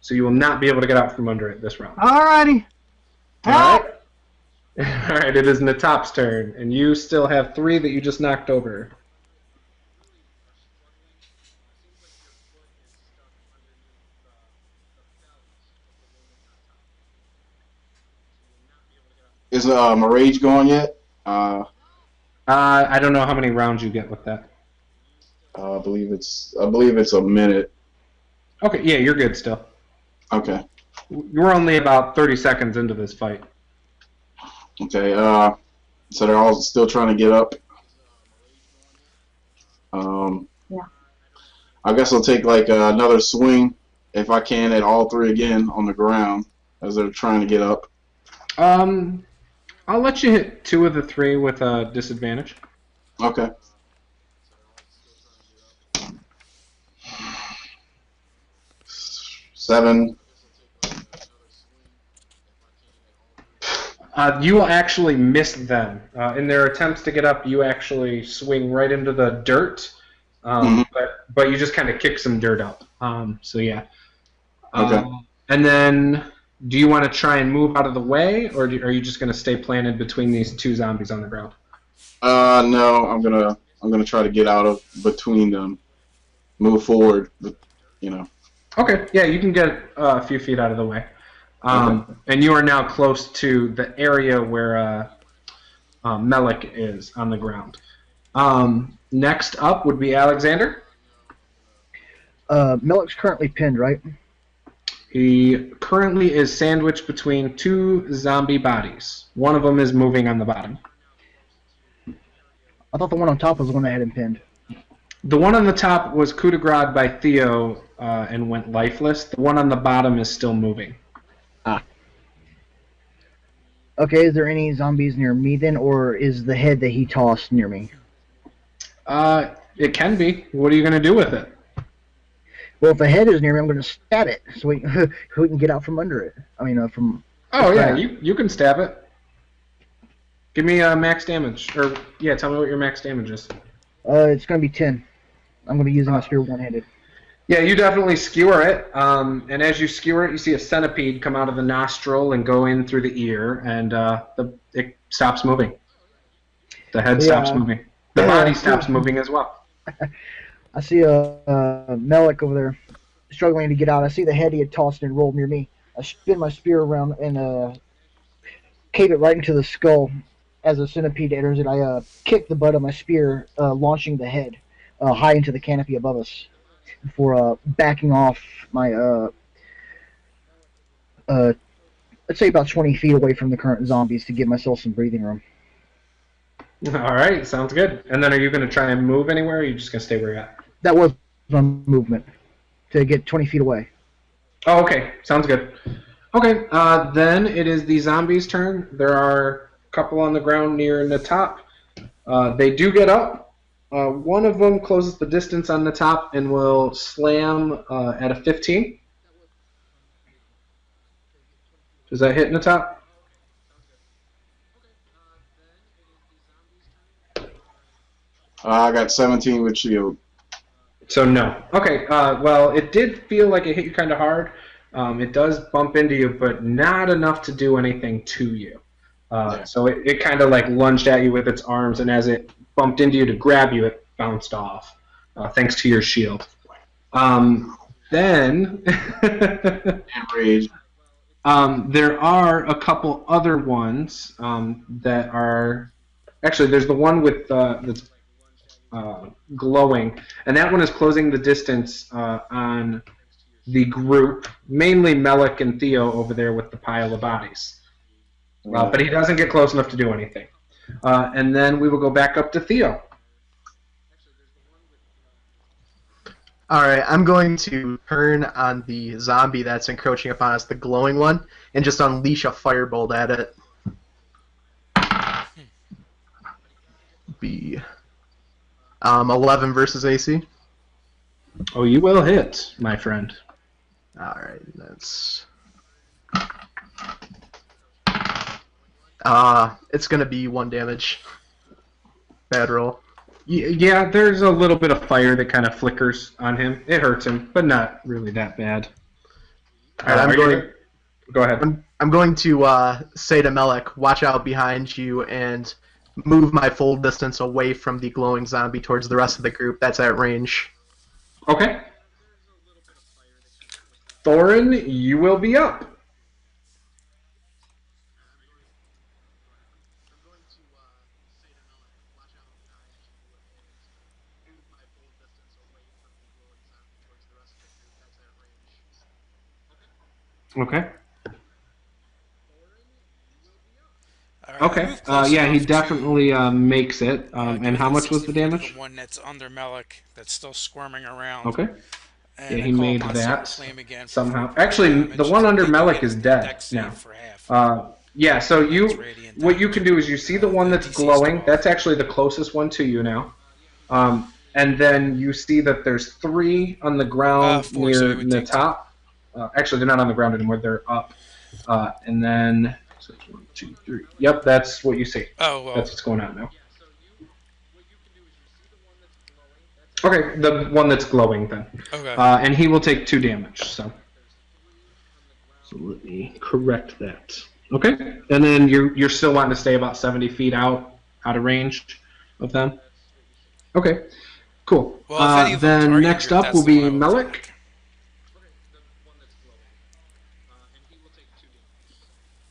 So you will not be able to get out from under it this round. Alrighty. All right. All right, it is Natop's turn, and you still have 3 that you just knocked over. Is my rage going yet? I don't know how many rounds you get with that. I believe it's a minute. Okay, yeah, you're good still. Okay. You're only about 30 seconds into this fight. Okay. So they're all still trying to get up. Yeah. I guess I'll take like another swing if I can at all 3 again on the ground as they're trying to get up. I'll let you hit 2 of the 3 with a disadvantage. Okay. Seven. You will actually miss them. In their attempts to get up, you actually swing right into the dirt, but you just kind of kick some dirt up. So yeah. Okay. And then, do you want to try and move out of the way, or are you just going to stay planted between these 2 zombies on the ground? No, I'm gonna try to get out of between them, move forward, but, you know. Okay, yeah, you can get a few feet out of the way. And you are now close to the area where Melik is on the ground. Next up would be Alexander. Melik's currently pinned, right? He currently is sandwiched between two zombie bodies. One of them is moving on the bottom. I thought the one on top was the one that had him pinned. The one on the top was coup de grace by Theo and went lifeless. The one on the bottom is still moving. Okay, is there any zombies near me then, or is the head that he tossed near me? It can be. What are you going to do with it? Well, if the head is near me, I'm going to stab it so we can get out from under it. I mean, from... Oh, yeah, you can stab it. Give me max damage. Or, yeah, tell me what your max damage is. It's going to be 10. I'm going to be using my spear one-handed. Yeah, you definitely skewer it. And as you skewer it, you see a centipede come out of the nostril and go in through the ear, and it stops moving. The head stops moving. The body stops moving as well. I see a Melik over there struggling to get out. I see the head he had tossed and rolled near me. I spin my spear around and cave it right into the skull. As the centipede enters it, I kick the butt of my spear, launching the head high into the canopy above us before backing off my, let's say about 20 feet away from the current zombies to give myself some breathing room. All right, sounds good. And then are you going to try and move anywhere, or are you just going to stay where you're at? That was my movement, to get 20 feet away. Oh, okay. Sounds good. Okay, then it is the zombies' turn. There are a couple on the ground near the top. They do get up. One of them closes the distance on the top and will slam at a 15. Does that hit in the top? I got 17 with shield. So no. Okay, well, it did feel like it hit you kind of hard. It does bump into you, but not enough to do anything to you. So it kind of like lunged at you with its arms, and as it bumped into you to grab you, it bounced off, thanks to your shield. Then Rage. there are a couple other ones that are... Actually, there's the one with that's glowing, and that one is closing the distance on the group, mainly Melik and Theo over there with the pile of bodies. But he doesn't get close enough to do anything. And then we will go back up to Theo. Alright, I'm going to turn on the zombie that's encroaching upon us, the glowing one, and just unleash a firebolt at it. Be 11 versus AC. Oh, you will hit, my friend. Alright, that's... it's gonna be 1 damage. Bad roll. Yeah, there's a little bit of fire that kind of flickers on him. It hurts him, but not really that bad. Alright, Go ahead. I'm going to say to Melik, watch out behind you and move my full distance away from the glowing zombie towards the rest of the group that's at range. Okay. Thorin, you will be up. Okay. Okay. Yeah, he definitely makes it. And how much was the damage? The one that's under Melik that's still squirming around. Okay. And Yeah, I he call made upon that Flame again for somehow. 4 Actually, damage. the one under Take Melik away is the dead dex save now. for half. Yeah, so Radiant what you damage. can do is you see the one that's DC's glowing. still That's actually the closest one to you now. And then you see that there's 3 on the ground 4, so near you would the take top. Actually, they're not on the ground anymore. They're up. And then so 1, 2, 3. Yep, that's what you see. Oh, well. That's what's going on now. Okay, the one that's glowing then. Okay. And he will take 2 damage. So let me correct that. Okay, and then you're still wanting to stay about 70 feet out of range of them. Okay, cool. Well, if any of them Then target next you, up that's will the be one I would Melik. attack.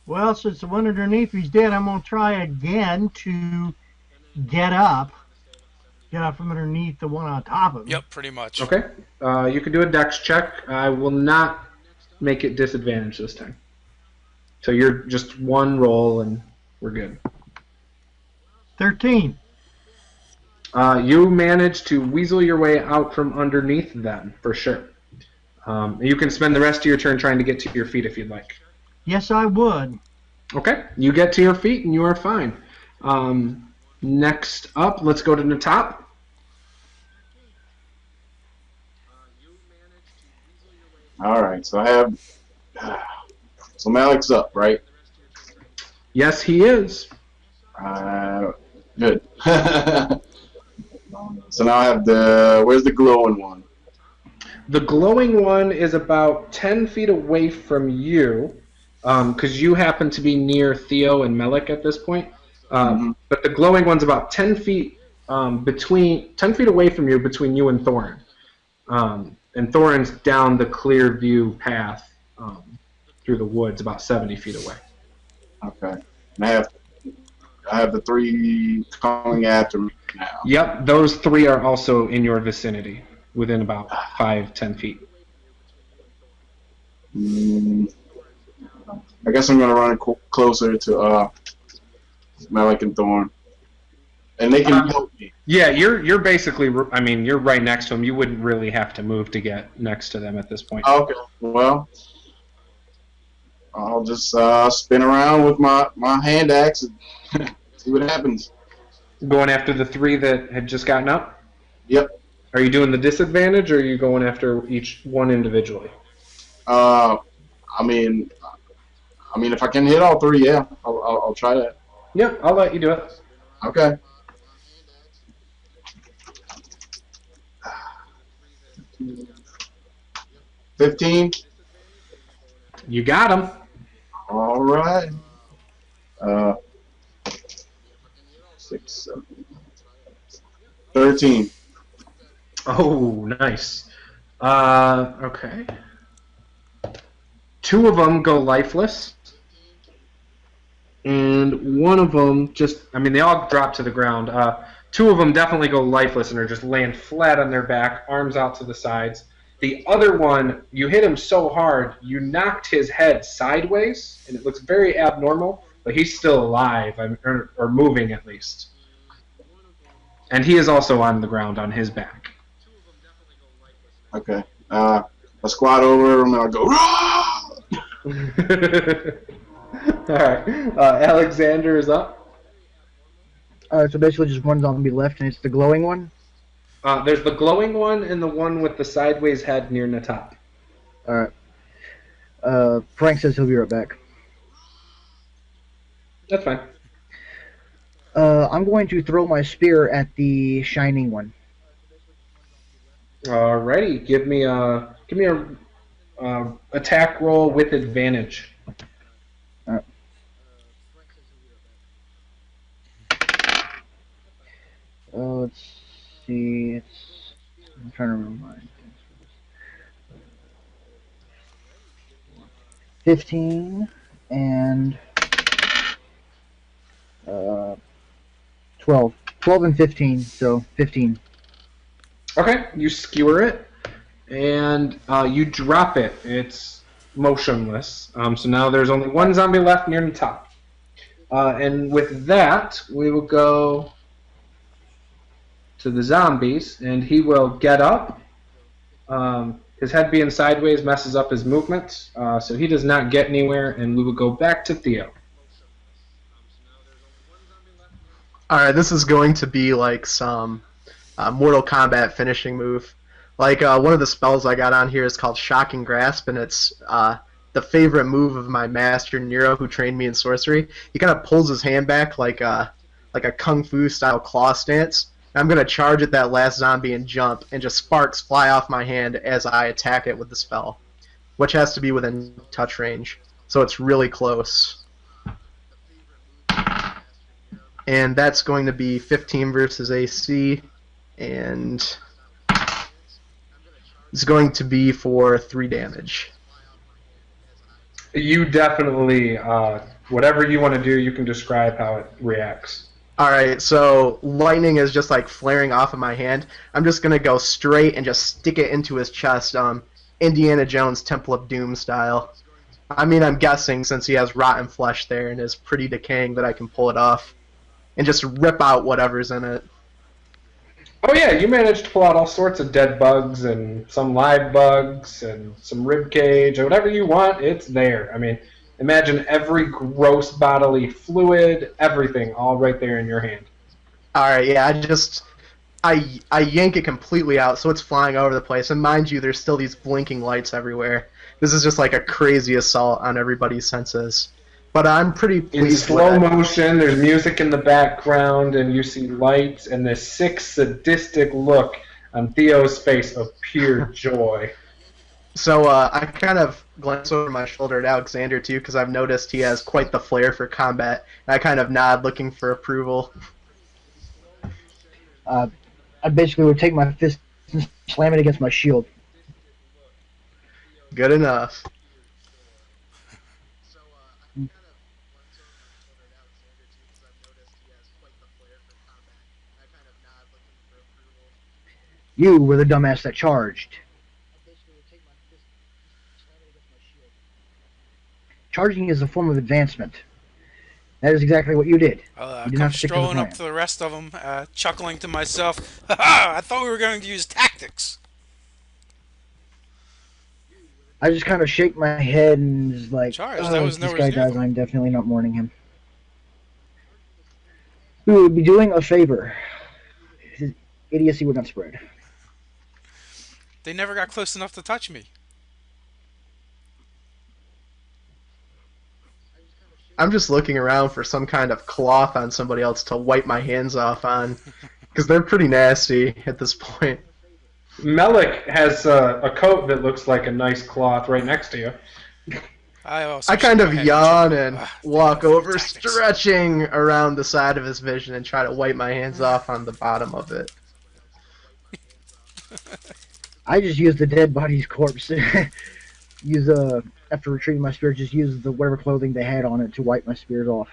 Well, since the one underneath he's dead, I'm going to try again to get up. get out from underneath the one on top of him. Yep, pretty much. Okay. You can do a dex check. I will not make it disadvantage this time. So you're just one roll and we're good. 13. You manage to weasel your way out from underneath them, for sure. You can spend the rest of your turn trying to get to your feet if you'd like. Yes, I would. Okay. You get to your feet and you are fine. Next up, let's go to the top. All right, so I have. So Malik's up, right? Yes, he is. Good. So now I have the. Where's the glowing one? The glowing one is about 10 feet away from you, because you happen to be near Theo and Melik at this point. But the glowing one's about 10 feet 10 feet away from you, between you and Thorin. And Thorin's down the clear view path through the woods, about 70 feet away. Okay. And I have the 3 coming after me now. Yep, those 3 are also in your vicinity, within about 5-10 feet. I guess I'm gonna run closer to Malik and Thorn, and they can help me. Yeah, you're basically. I mean, you're right next to them. You wouldn't really have to move to get next to them at this point. Okay. Well, I'll just spin around with my hand axe and see what happens. Going after the 3 that had just gotten up? Yep. Are you doing the disadvantage, or are you going after each one individually? I mean, if I can hit all 3, yeah, I'll try that. Yep, I'll let you do it. Okay. $15. You got him. All right. 6, 7, 13. Oh, nice. Okay. 2 of them go lifeless. And one of them they all drop to the ground. 2 of them definitely go lifeless and are just laying flat on their back, arms out to the sides. The other one, you hit him so hard, you knocked his head sideways, and it looks very abnormal, but he's still alive, or moving at least. And he is also on the ground on his back. Okay. I squat over him and I go, Alright. Alexander is up. Alright, so basically just one zombie left, and it's the glowing one? There's the glowing one and the one with the sideways head near the top. Alright. Frank says he'll be right back. That's fine. I'm going to throw my spear at the shining one. Alrighty, give me a attack roll with advantage. Alright. Let's see. I'm trying to remember mine. 15 and 12. 12 and 15, so 15. Okay, you skewer it, and you drop it. It's motionless. So now there's only one zombie left near the top. And with that, we will go to the zombies, and he will get up. His head being sideways messes up his movement, so he does not get anywhere, and we will go back to Theo. Alright, this is going to be like some Mortal Kombat finishing move. Like, one of the spells I got on here is called Shocking Grasp, and it's the favorite move of my master, Nero, who trained me in sorcery. He kind of pulls his hand back like a Kung Fu-style claw stance. I'm going to charge at that last zombie and jump, and just sparks fly off my hand as I attack it with the spell, which has to be within touch range. So it's really close. And that's going to be 15 versus AC, and it's going to be for 3 damage. You definitely, whatever you want to do, you can describe how it reacts. All right, so lightning is just like flaring off of my hand. I'm just gonna go straight and just stick it into his chest, Indiana Jones Temple of Doom style. I mean, I'm guessing since he has rotten flesh there and is pretty decaying that I can pull it off and just rip out whatever's in it. Oh yeah, you managed to pull out all sorts of dead bugs and some live bugs and some rib cage or whatever you want. It's there. I mean, imagine every gross bodily fluid, everything, all right there in your hand. All right, yeah, I yank it completely out, so it's flying over the place. And mind you, there's still these blinking lights everywhere. This is just like a crazy assault on everybody's senses. But I'm pretty In pleased slow with it. motion, there's music in the background, and you see lights and this sick, sadistic look on Theo's face of pure joy. So I kind of glance over my shoulder at Alexander too, because I've noticed he has quite the flair for combat. And I kind of nod, looking for approval. I basically would take my fist and slam it against my shield. Good enough. You were the dumbass that charged. Charging is a form of advancement. That is exactly what you did. I'll You did come not stick to the strolling up plan. to the rest of them, chuckling to myself. Ha ha! I thought we were going to use tactics. I just kind of shake my head and is like, Charge, that was if this nowhere guy near dies, them. I'm definitely not mourning him. We would be doing a favor. His idiocy would not spread. They never got close enough to touch me. I'm just looking around for some kind of cloth on somebody else to wipe my hands off on, because they're pretty nasty at this point. Melik has a coat that looks like a nice cloth right next to you. I kind of yawn and walk over, tactics. stretching around the side of his vision and try to wipe my hands off on the bottom of it. I just use the dead body's corpse. After retrieving my spear, just use the whatever clothing they had on it to wipe my spears off.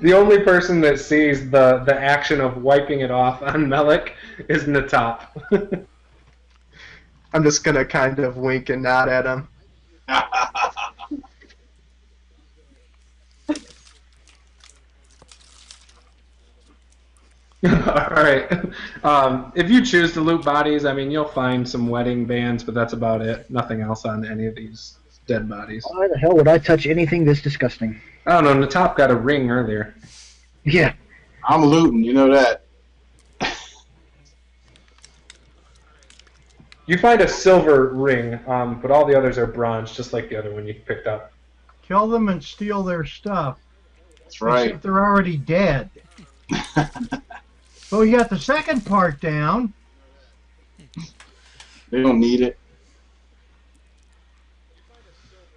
The only person that sees the action of wiping it off on Melik is Natop. I'm just gonna kind of wink and nod at him. Alright. If you choose to loot bodies, I mean, you'll find some wedding bands, but that's about it. Nothing else on any of these dead bodies. Why the hell would I touch anything this disgusting? I don't know, Natop got a ring earlier. Yeah. I'm looting, you know that. You find a silver ring, but all the others are bronze, just like the other one you picked up. Kill them and steal their stuff. That's right. Except they're already dead. So you got the second part down. They don't need it.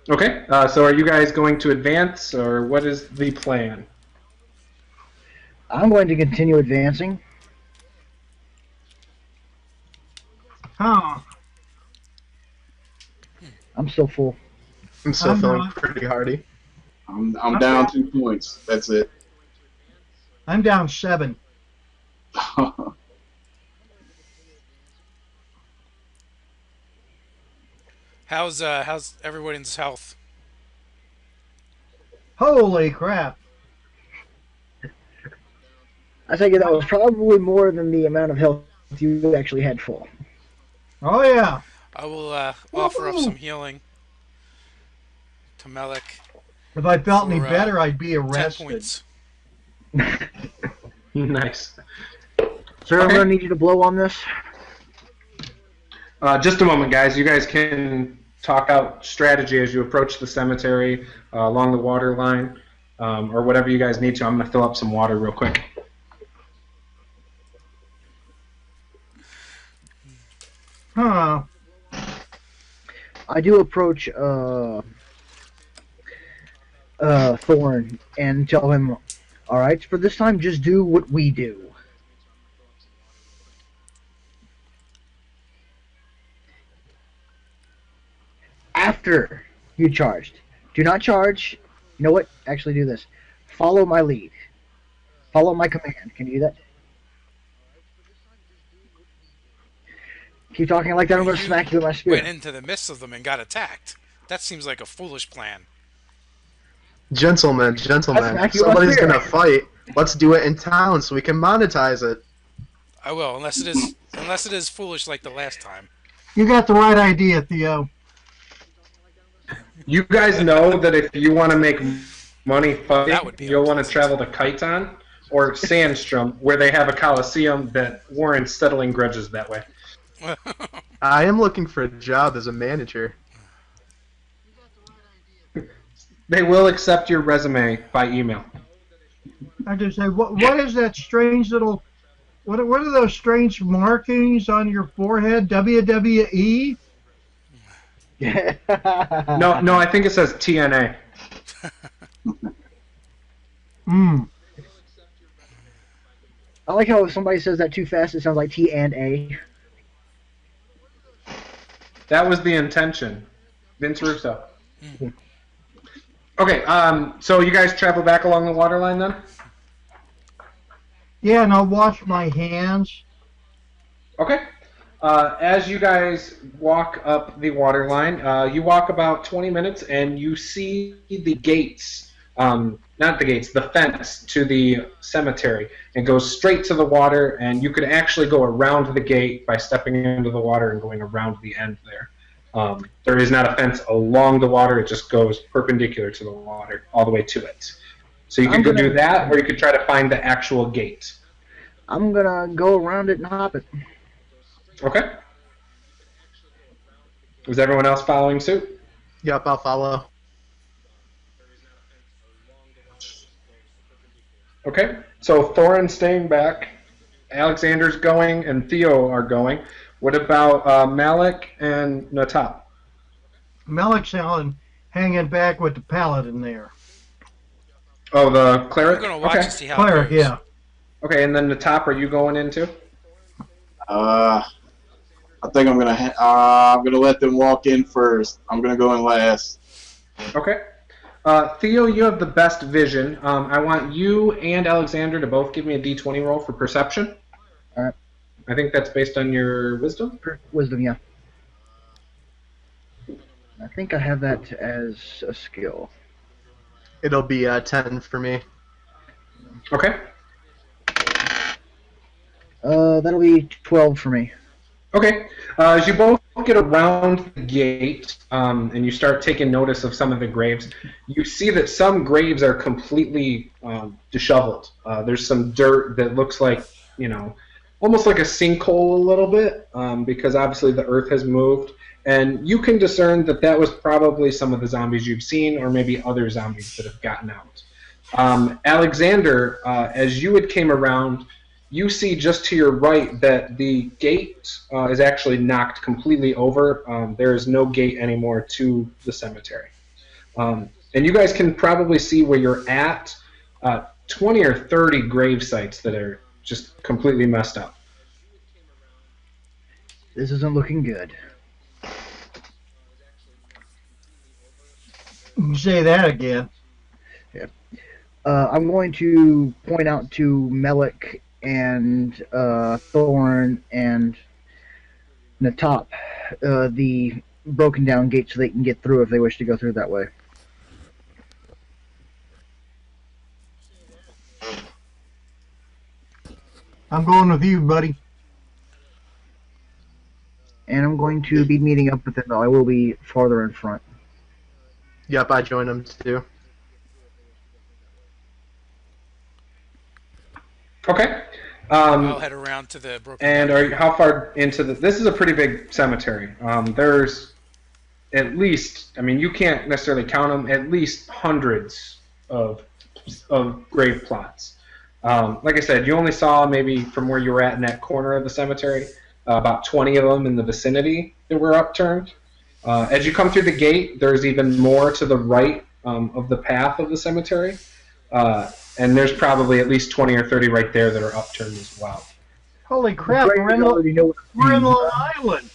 Okay, so are you guys going to advance, or what is the plan? I'm going to continue advancing. Huh. I'm still full. I'm still I'm feeling not. pretty hardy. I'm down 2 points. That's it. I'm down 7. How's everyone's health? Holy crap. I think that was probably more than the amount of health you actually had full. Oh, yeah. I will offer up some healing to Melik. If I felt any For, better, I'd be 10 arrested. points. Nice. Sir, I'm Okay. going to need you to blow on this. Just a moment, guys. You guys can talk out strategy as you approach the cemetery along the water line, or whatever you guys need to. I'm going to fill up some water real quick. Huh. I do approach Thorn and tell him, all right, for this time, just do what we do. After you charged, do not charge. You know what? Actually, do this. Follow my lead. Follow my command. Can you do that? Keep talking like that, I'm going to smack you with my spear. Went into the midst of them and got attacked. That seems like a foolish plan. Gentlemen, smack you somebody's up here. gonna fight. Let's do it in town so we can monetize it. I will, unless it is foolish like the last time. You got the right idea, Theo. You guys know that if you want to make money That fighting, would be you'll want to unpleasant. travel to Khitan or Sandstrom, where they have a coliseum that warrants settling grudges that way. I am looking for a job as a manager. They will accept your resume by email. I just say, what is that strange little, what are those strange markings on your forehead? WWE? No, I think it says TNA. I like how if somebody says that too fast, it sounds like T and A. That was the intention. Vince Russo. Okay, so you guys travel back along the waterline then? Yeah, and I'll wash my hands. Okay. As you guys walk up the waterline, you walk about 20 minutes and you see the gates, not the gates, the fence to the cemetery. It goes straight to the water, and you could actually go around the gate by stepping into the water and going around the end there. There is not a fence along the water, it just goes perpendicular to the water all the way to it. So you could go do that, or you could try to find the actual gate. I'm gonna go around it and hop it. Okay. Is everyone else following suit? Yep, I'll follow. Okay. So Thorin's staying back, Alexander's going, and Theo are going. What about Malik and Natap? Melik's hanging back with the paladin there. Oh, the cleric? I'm gonna watch okay. to see how Cleric, it goes. Yeah. Okay, and then Natap, are you going into? I think I'm gonna let them walk in first. I'm gonna go in last. Okay. Theo, you have the best vision. I want you and Alexander to both give me a d20 roll for perception. All right. I think that's based on your wisdom. Wisdom, yeah. I think I have that as a skill. It'll be 10 for me. Okay. That'll be 12 for me. Okay. As you both get around the gate and you start taking notice of some of the graves, you see that some graves are completely disheveled. There's some dirt that looks like, almost like a sinkhole a little bit because obviously the earth has moved. And you can discern that that was probably some of the zombies you've seen or maybe other zombies that have gotten out. Alexander, as you had came around, you see just to your right that the gate is actually knocked completely over. There is no gate anymore to the cemetery. And you guys can probably see where you're at 20 or 30 grave sites that are just completely messed up. This isn't looking good. Say that again. Yeah. I'm going to point out to Melik and Thorn and Natop the broken down gate so they can get through if they wish to go through that way. I'm going with you, buddy. And I'm going to be meeting up with them, though I will be farther in front. Yep, I joined them too. Okay. I'll head around to the broken. And how far into the? This is a pretty big cemetery. There's at least, you can't necessarily count them. At least hundreds of grave plots. Like I said, you only saw maybe from where you were at in that corner of the cemetery, about 20 of them in the vicinity that were upturned. As you come through the gate, there's even more to the right of the path of the cemetery. And there's probably at least 20 or 30 right there that are upturned as well. Holy crap, we're in Long Island.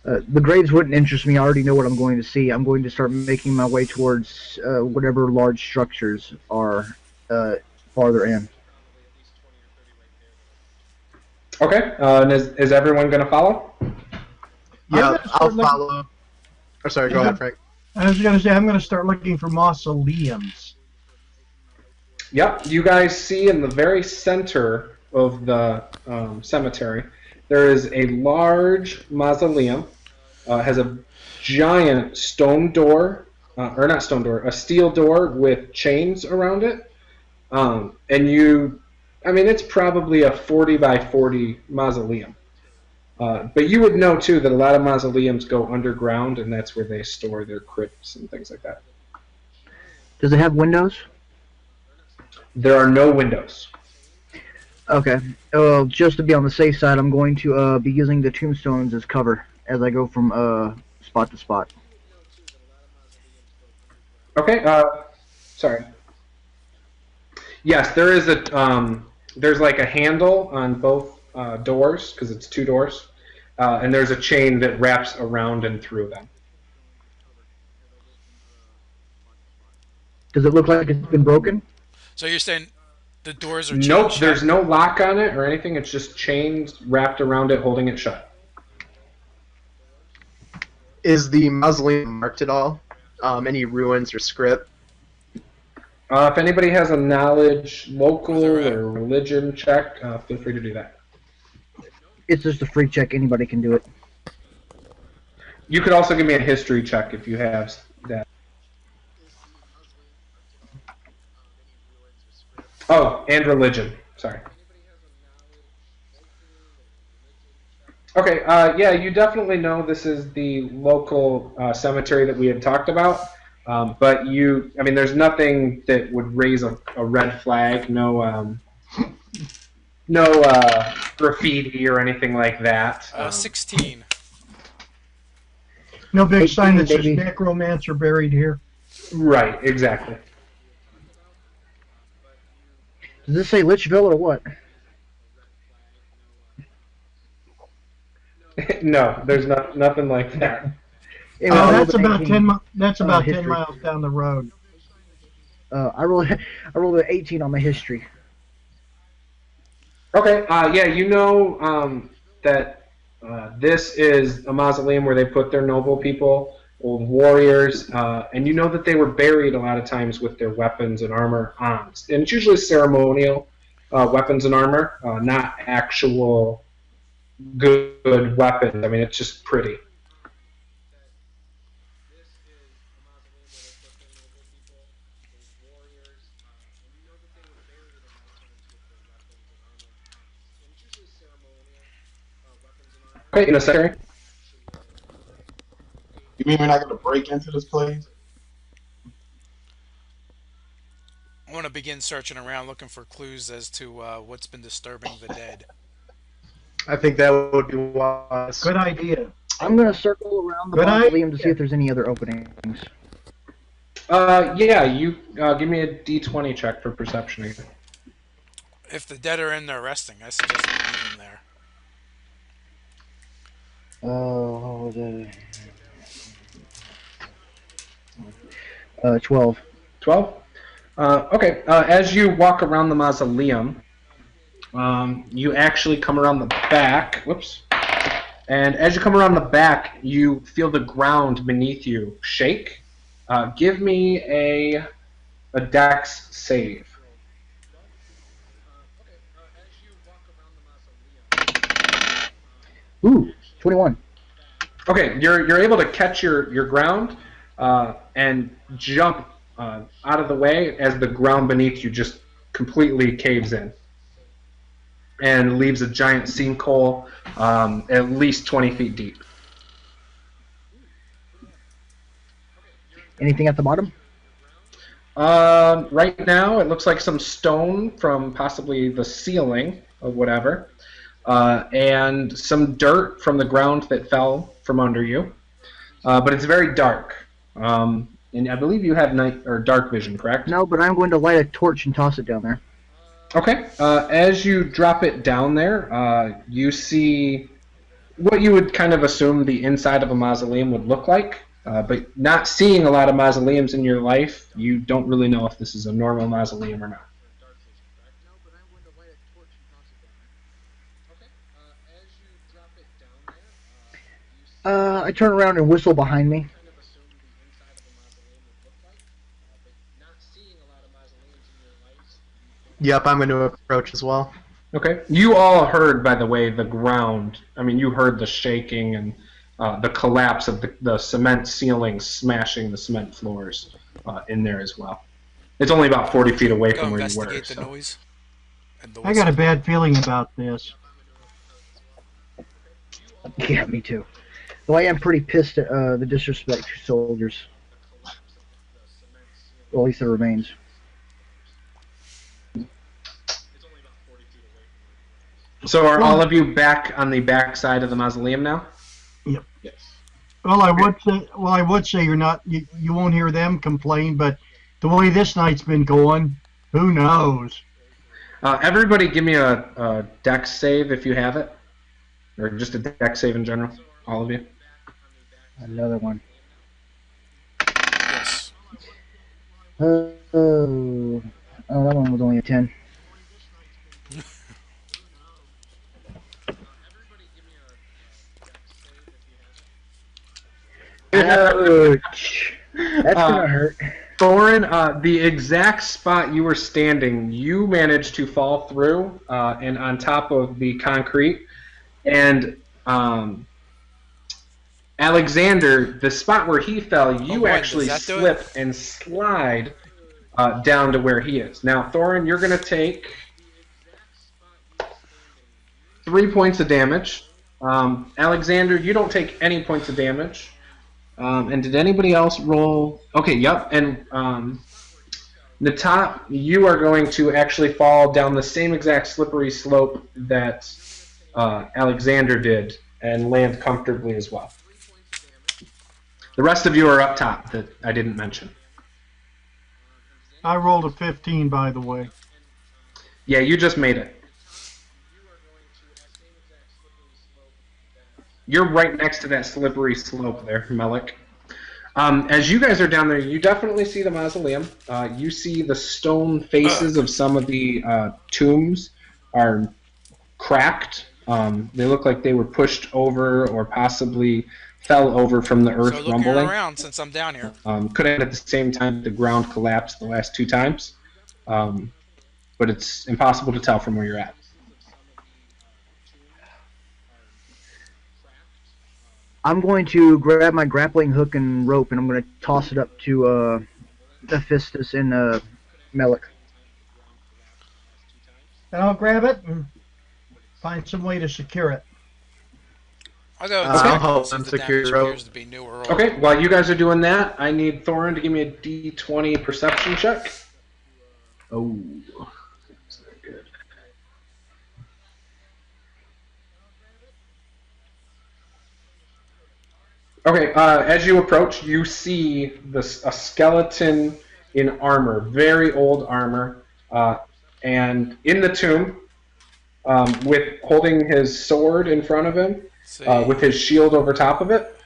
The graves wouldn't interest me. I already know what I'm going to see. I'm going to start making my way towards whatever large structures are farther in. Okay. And is everyone going to follow? Yeah, I'll looking- follow. Oh, sorry, go ahead, Frank. I was going to say I'm going to start looking for mausoleums. Yep. You guys see in the very center of the cemetery, there is a large mausoleum. Has a giant stone door, or not stone door, a steel door with chains around it. And it's probably a 40 by 40 mausoleum. But you would know, too, that a lot of mausoleums go underground, and that's where they store their crypts and things like that. Does it have windows? There are no windows. Okay. Just to be on the safe side, I'm going to be using the tombstones as cover as I go from spot to spot. Okay. Sorry. Yes, there is there's like a handle on both doors because it's two doors, and there's a chain that wraps around and through them. Does it look like it's been broken? So you're saying the doors are chained Nope, shut? there's no lock on it or anything. It's just chains wrapped around it, holding it shut. Is the mausoleum marked at all? Any ruins or script? If anybody has a knowledge, local or religion check, feel free to do that. It's just a free check. Anybody can do it. You could also give me a history check if you have that. Oh, and religion. Sorry. Okay, yeah, you definitely know this is the local cemetery that we had talked about, but there's nothing that would raise a red flag, no graffiti or anything like that. 16. No big 18, sign that says baby. necromancer buried here. Right, exactly. Does this say Litchville or what? No, there's nothing like that. Anyway, I rolled That's an about 18. 10. That's about 10 history. miles down the road. I rolled an 18 on my history. Okay, yeah, you know that this is a mausoleum where they put their noble people, old warriors, and you know that they were buried a lot of times with their weapons and armor on. And it's usually ceremonial weapons and armor, not actual good weapons. I mean, it's just pretty. Okay, in a second. You mean we're not going to break into this place? I want to begin searching around looking for clues as to what's been disturbing the dead. I think that would be wise. Good idea. I'm going to circle around the Good mausoleum to idea. see if there's any other openings. Yeah, you give me a D20 check for perception. If the dead are in there resting, I suggest we leave them there. Oh, 12. 12? Okay, as you walk around the mausoleum, you actually come around the back. Whoops. And as you come around the back, you feel the ground beneath you shake. Give me a dex save. Ooh, 21. Okay, you're able to catch your ground and jump out of the way as the ground beneath you just completely caves in and leaves a giant sinkhole at least 20 feet deep. Anything at the bottom? Right now, it looks like some stone from possibly the ceiling of whatever, and some dirt from the ground that fell from under you. But it's very dark. And I believe you have night or dark vision, correct? No, but I'm going to light a torch and toss it down there. Okay. As you drop it down there, you see what you would kind of assume the inside of a mausoleum would look like. But not seeing a lot of mausoleums in your life, you don't really know if this is a normal mausoleum or not. I turn around and whistle behind me. Yep, I'm going to approach as well. Okay. You all heard, by the way, the ground. I mean, you heard the shaking and the collapse of the cement ceilings smashing the cement floors in there as well. It's only about 40 feet away Go from where you were. investigate the noise. And the I got a whistle. bad feeling about this. Yeah, me too. Though I am pretty pissed at the disrespect to soldiers. Well, at least the remains. So are all of you back on the back side of the mausoleum now? Yep. Yes. Well, I would say you're not. You won't hear them complain, but the way this night's been going, who knows? Everybody, give me a dex save if you have it, or just a dex save in general. All of you. Another one. Yes. Oh, that one was only a 10. Ouch. That's gonna hurt. Thorin, the exact spot you were standing, you managed to fall through and on top of the concrete. And Alexander, the spot where he fell, you boy, actually does that do slip and slide down to where he is. Now, Thorin, you're going to take 3 points of damage. Alexander, you don't take any points of damage. And did anybody else roll? Okay, yep. And Natop, you are going to actually fall down the same exact slippery slope that Alexander did and land comfortably as well. The rest of you are up top that I didn't mention. I rolled a 15, by the way. Yeah, you just made it. You're right next to that slippery slope there, Melik. As you guys are down there, you definitely see the mausoleum. You see the stone faces of some of the tombs are cracked. They look like they were pushed over or possibly fell over from the earth So looking rumbling. around since I'm down here. Could have at the same time the ground collapsed the last 2 times. But it's impossible to tell from where you're at. I'm going to grab my grappling hook and rope, and I'm going to toss it up to Hephaestus and Melik. And I'll grab it and find some way to secure it. I'll go I'll check help since them the secure damage your rope. appears to be new or old. Okay, while you guys are doing that, I need Thorin to give me a D20 perception check. Oh, that's not good. Okay, as you approach, you see a skeleton in armor, very old armor, and in the tomb, with holding his sword in front of him, See, with his shield over top of it.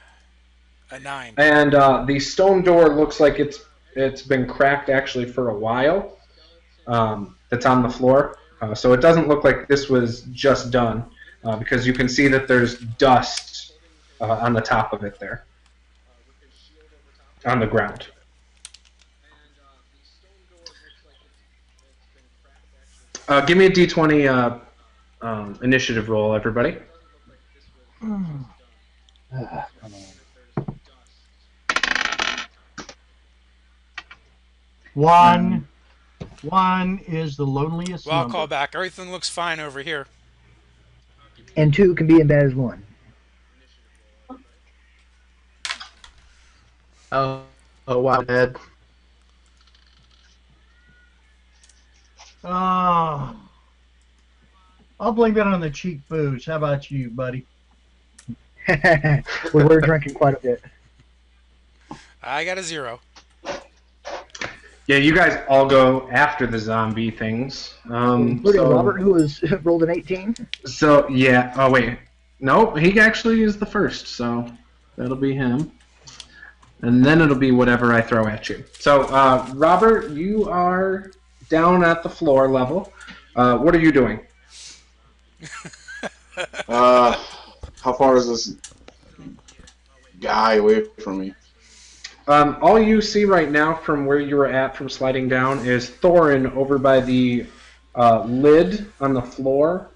a 9. And the stone door looks like it's been cracked actually for a while. That's on the floor, so it doesn't look like this was just done because you can see that there's dust on the top of it there, on the ground. Give me a D20 initiative roll, everybody. Come on. One is the loneliest Well, I'll number. call back. Everything looks fine over here. And 2 can be as bad as 1. Oh wow, Ed. Oh, I'll blame it on the cheap booze. How about you, buddy? We were drinking quite a bit. I got a 0. Yeah, you guys all go after the zombie things. Including Robert, who was rolled an 18. So yeah. Oh wait. Nope, he actually is the first, so that'll be him. And then it'll be whatever I throw at you. So, Robert, you are down at the floor level. What are you doing? How far is this guy away from me? All you see right now from where you were at from sliding down is Thorin over by the lid on the floor.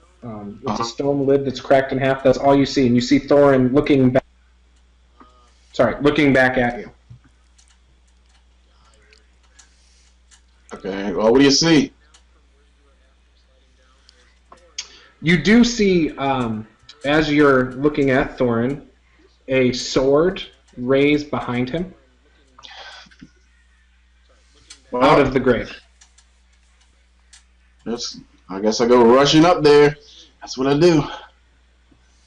It's a stone lid that's cracked in half. That's all you see, and you see Thorin looking back. Sorry, looking back at you. Okay. Well, what do you see? You do see, as you're looking at Thorin, a sword raised behind him Well, out of the grave. I guess I go rushing up there. That's what I do.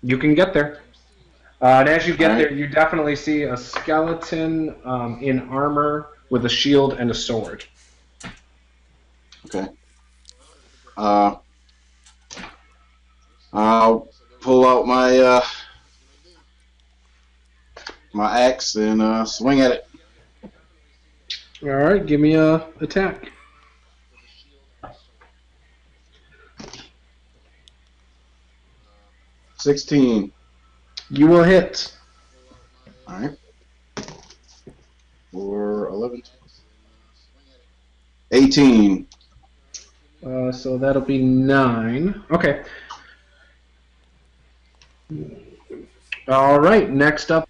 You can get there. And as you get All right. there, you definitely see a skeleton in armor with a shield and a sword. Okay. I'll pull out my my axe and swing at it. All right, give me a attack. 16. You will hit. All right. For 11. 18. So that'll be 9. Okay. All right, next up,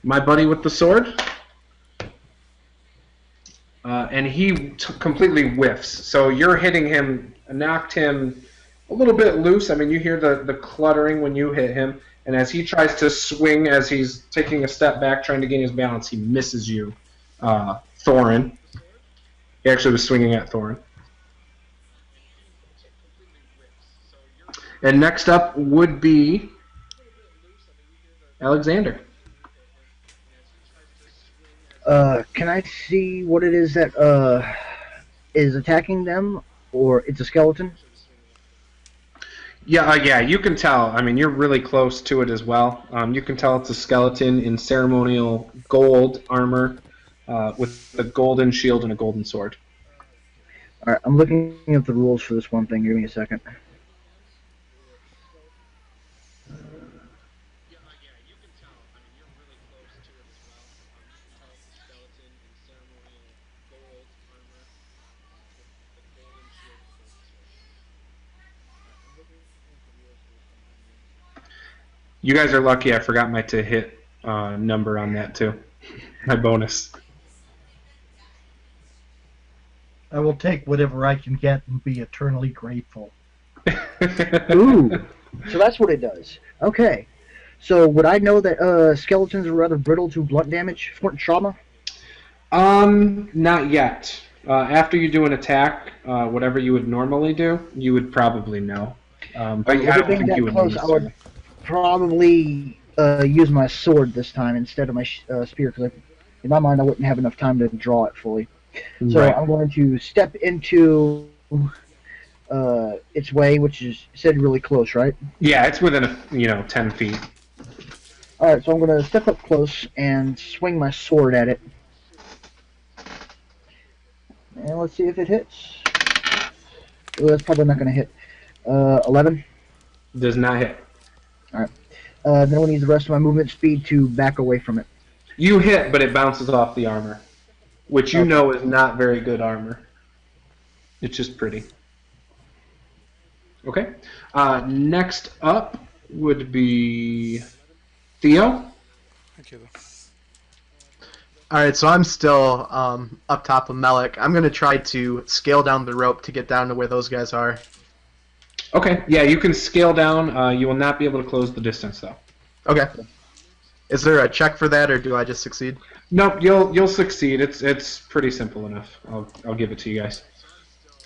my buddy with the sword. And he completely whiffs. So you're hitting him, knocked him a little bit loose. I mean, you hear the cluttering when you hit him. And as he tries to swing, as he's taking a step back, trying to gain his balance, he misses you, Thorin. He actually was swinging at Thorin. And next up would be Alexander. Can I see what it is that is attacking them, or it's a skeleton? Yeah, you can tell. I mean, you're really close to it as well. You can tell it's a skeleton in ceremonial gold armor with a golden shield and a golden sword. All right, I'm looking at the rules for this one thing. Give me a second. You guys are lucky I forgot my to hit number on that too. My bonus. I will take whatever I can get and be eternally grateful. Ooh, so that's what it does. Okay. So would I know that skeletons are rather brittle to blunt damage, trauma? Not yet. After you do an attack, whatever you would normally do, you would probably know. But I don't think you would know. I would probably use my sword this time instead of my spear, because in my mind I wouldn't have enough time to draw it fully. So Right. I'm going to step into its way, which is said really close, right? Yeah, it's within 10 feet. All right, so I'm going to step up close and swing my sword at it. And let's see if it hits. Oh, that's probably not going to hit. 11. Does not hit. All right. Then I'll need the rest of my movement speed to back away from it. You hit, but it bounces off the armor, which you know is not very good armor. It's just pretty. Okay. Next up would be Theo. Okay. All right, so I'm still up top of Melik. I'm gonna try to scale down the rope to get down to where those guys are. Okay. Yeah, you can scale down. You will not be able to close the distance, though. Okay. Is there a check for that, or do I just succeed? Nope. You'll succeed. It's pretty simple enough. I'll give it to you guys.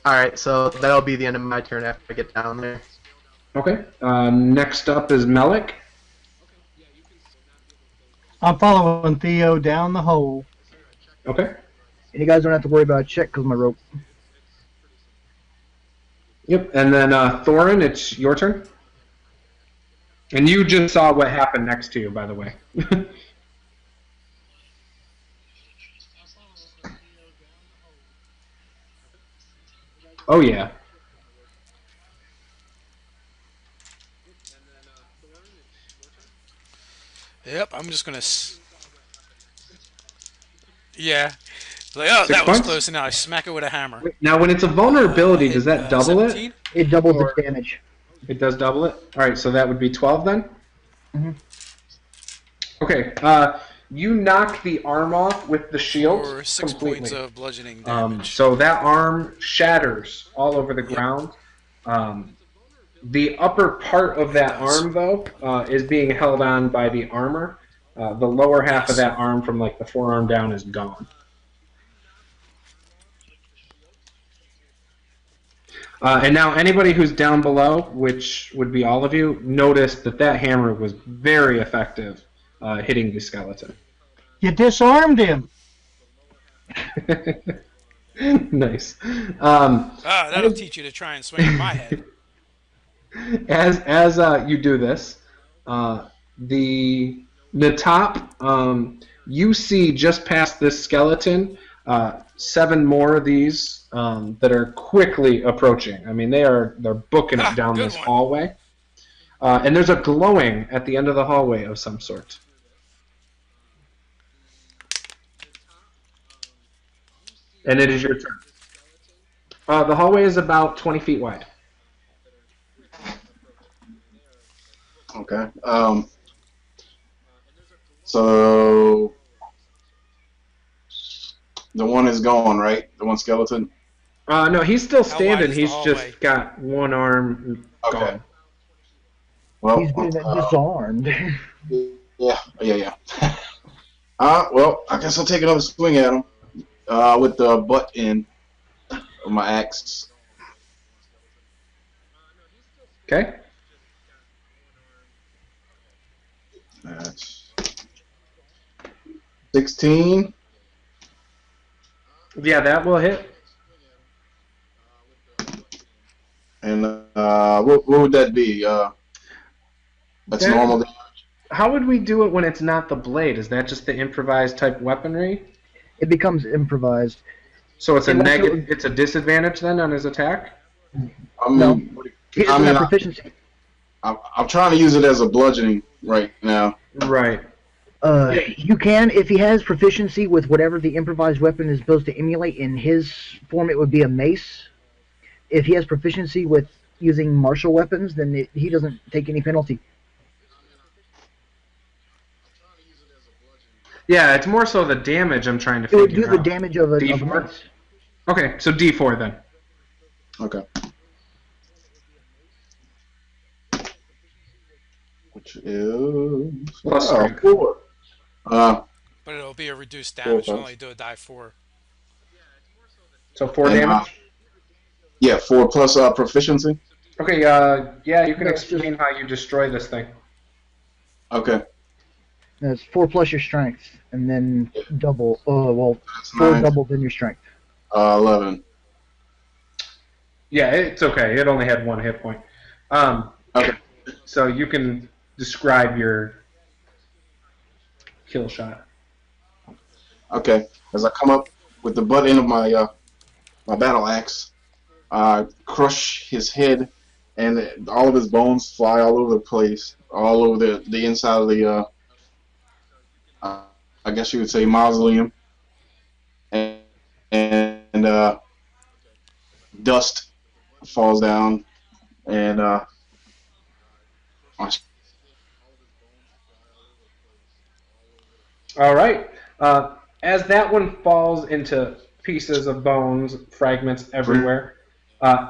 All right, so that'll be the end of my turn after I get down there. Okay. Next up is Melik. I'm following Theo down the hole. Okay. And you guys don't have to worry about a check because my rope. Yep. And then Thorin, it's your turn. And you just saw what happened next to you, by the way. Oh, yeah. Yep, I'm just gonna. Yeah. Like, oh, 6 that was points? close, and now I smack it with a hammer. Now, when it's a vulnerability, does Hit that double it? 17. It doubles Or- its damage. It does double it? Alright, so that would be 12 then? Mhm. Okay, you knock the arm off with the shield For 6 completely. points of bludgeoning damage. So that arm shatters all over the ground. The upper part of that does. arm, though, is being held on by the armor. The lower half of Yes. that arm, from like the forearm down, is gone. And now anybody who's down below, which would be all of you, notice that that hammer was very effective hitting the skeleton. You disarmed him. Nice. That'll teach you to try and swing at my head. As you do this, the top, you see just past this skeleton 7 more of these that are quickly approaching. I mean, they're booking it down good this one. hallway, and there's a glowing at the end of the hallway of some sort. And it is your turn. The hallway is about 20 feet wide. Okay. So the one is gone, right? The one skeleton. No, he's still How wide standing. is the He's hallway? just got one arm Okay. gone. Well, He's been disarmed. yeah. Well, I guess I'll take another swing at him with the butt end of my axe. Okay. That's 16. Yeah, that will hit. And what would that be? That's That- normal. How would we do it when it's not the blade? Is that just the improvised type weaponry? It becomes improvised. So it's a It also- negative. It's a disadvantage then on his attack. I mean, No. He doesn't have I- proficiency. I'm trying to use it as a bludgeoning right now. Right. You can, if he has proficiency with whatever the improvised weapon is supposed to emulate. In his form, it would be a mace. If he has proficiency with using martial weapons, then he doesn't take any penalty. Yeah, it's more so the damage I'm trying to It would figure do the out. damage of a D4? mace. Okay, so D4 then. Okay. Which is Plus strength. 4. But it'll be a reduced damage. Cool. You'll only do a die 4. So 4 And, damage. yeah, 4 plus proficiency. Okay. Yeah, you can No, it's explain how you destroy this thing. Okay. That's 4 plus your strength, and then double. Oh well, That's 4 9. double than your strength. 11. Yeah, it's okay. It only had 1 hit point. Okay. So you can describe your kill shot. Okay. As I come up with the butt end of my my battle axe, I crush his head, and all of his bones fly all over the place, all over the inside of the I guess you would say mausoleum, and dust falls down, and All right. As that one falls into pieces of bones, fragments everywhere,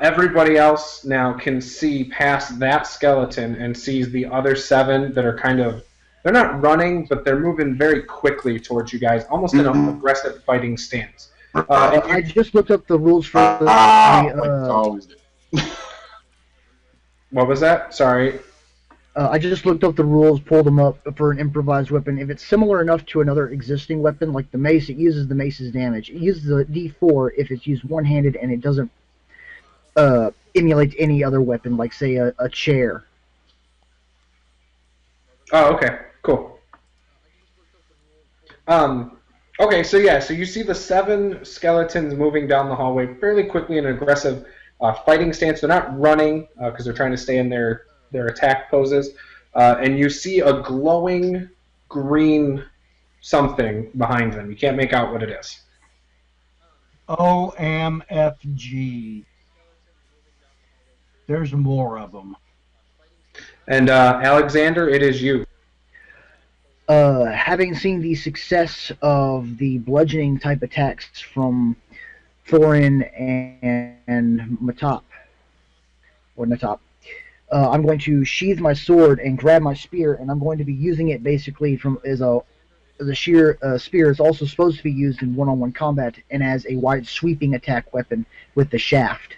everybody else now can see past that skeleton and sees the other 7 that are kind of, they're not running, but they're moving very quickly towards you guys, almost in an aggressive fighting stance. And I just looked up the rules for like the. always do. What was that? Sorry. I just looked up the rules, pulled them up for an improvised weapon. If it's similar enough to another existing weapon, like the mace, it uses the mace's damage. It uses the D4 if it's used one-handed and it doesn't emulate any other weapon, like, say, a chair. Oh, okay, cool. Um, okay, so yeah, so you see the 7 skeletons moving down the hallway fairly quickly in an aggressive fighting stance. They're not running because they're trying to stay in their attack poses. And you see a glowing green something behind them. You can't make out what it is. OMFG. There's more of them. And Alexander, it is you. Having seen the success of the bludgeoning type attacks from Thorin and Matop, or Natop, I'm going to sheathe my sword and grab my spear, and I'm going to be using it basically as a spear is also supposed to be used in one-on-one combat and as a wide sweeping attack weapon with the shaft.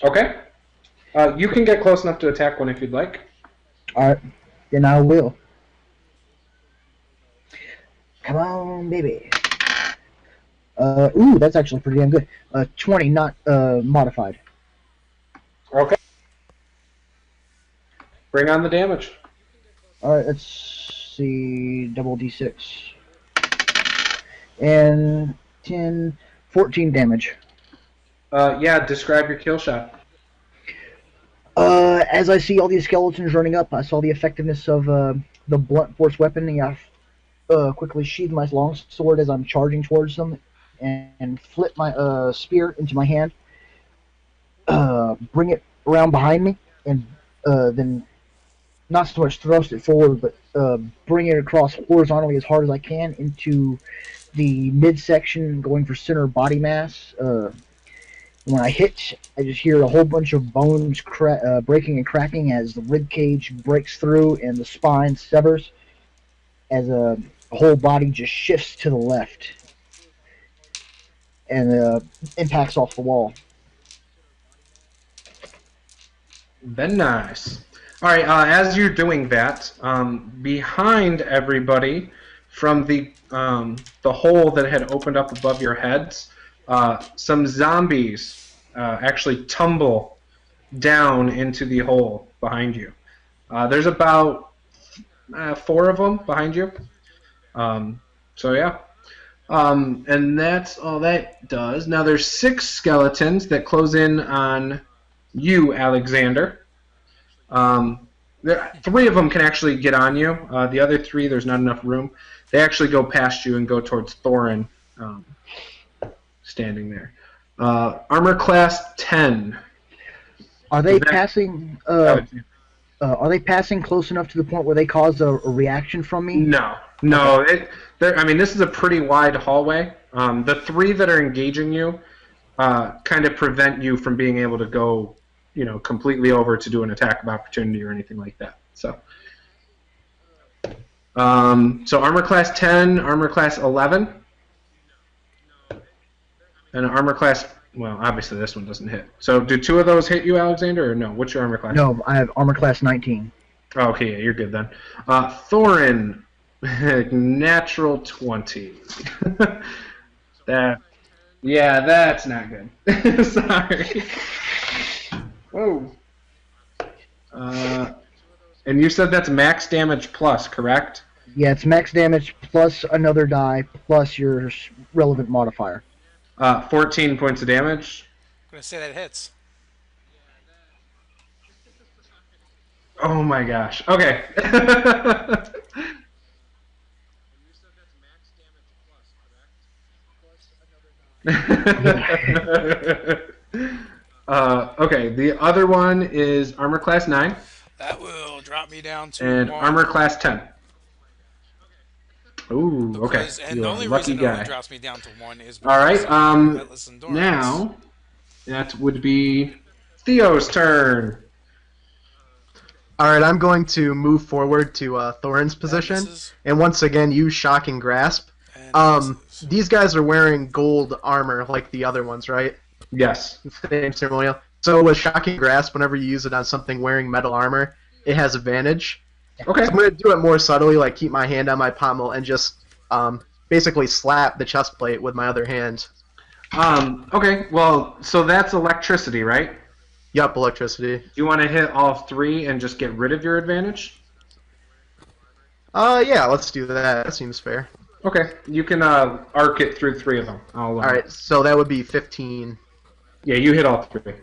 Okay. You can get close enough to attack one if you'd like. Alright, then I will. Come on, baby. Ooh, that's actually pretty damn good. 20, not modified. Okay. Bring on the damage. Alright, let's see. Double d6. And 10, 14 damage. Yeah, describe your kill shot. As I see all these skeletons running up, I saw the effectiveness of the blunt force weapon, and I quickly sheathe my long sword as I'm charging towards them, and flip my spear into my hand, bring it around behind me, and then not so much thrust it forward, but bring it across horizontally as hard as I can into the midsection, going for center body mass. When I hit, I just hear a whole bunch of bones breaking and cracking as the rib cage breaks through and the spine severs as the whole body just shifts to the left and impacts off the wall. Very nice. All right, as you're doing that, behind everybody from the hole that had opened up above your heads, some zombies actually tumble down into the hole behind you. There's about 4 of them behind you. So yeah. And that's all that does. Now there's 6 skeletons that close in on you, Alexander. 3 of them can actually get on you. The other 3, there's not enough room. They actually go past you and go towards Thorin. Standing there. Armor class 10. Are they passing? Are they passing close enough to the point where they cause a reaction from me? No. Okay. I mean, this is a pretty wide hallway. The 3 that are engaging you kind of prevent you from being able to go, completely over to do an attack of opportunity or anything like that. So armor class 10, armor class 11. And armor class, well, obviously this one doesn't hit. So do 2 of those hit you, Alexander, or no? What's your armor class? No, I have armor class 19. Oh, okay, yeah, you're good then. Thorin, natural 20. That's not good. Sorry. Whoa. And you said that's max damage plus, correct? Yeah, it's max damage plus another die plus your relevant modifier. 14 points of damage. I'm going to say that hits. Oh my gosh. Okay. Okay, the other one is armor class 9. That will drop me down to and 1. armor class 10. Ooh, okay. And the You're a only lucky reason it guy. only drops me down to 1 is All right. because Now that would be Theo's turn. Alright, I'm going to move forward to Thorin's position, and once again use Shocking Grasp. These guys are wearing gold armor like the other ones, right? Yes. Same ceremonial. So with Shocking Grasp, whenever you use it on something wearing metal armor, it has advantage. Okay. So I'm going to do it more subtly, like keep my hand on my pommel and just basically slap the chest plate with my other hand. Okay, well, so that's electricity, right? Yup, electricity. Do you want to hit all 3 and just get rid of your advantage? Yeah, let's do that. That seems fair. Okay, you can arc it through 3 of them. Alright, so that would be 15. Yeah, you hit all 3.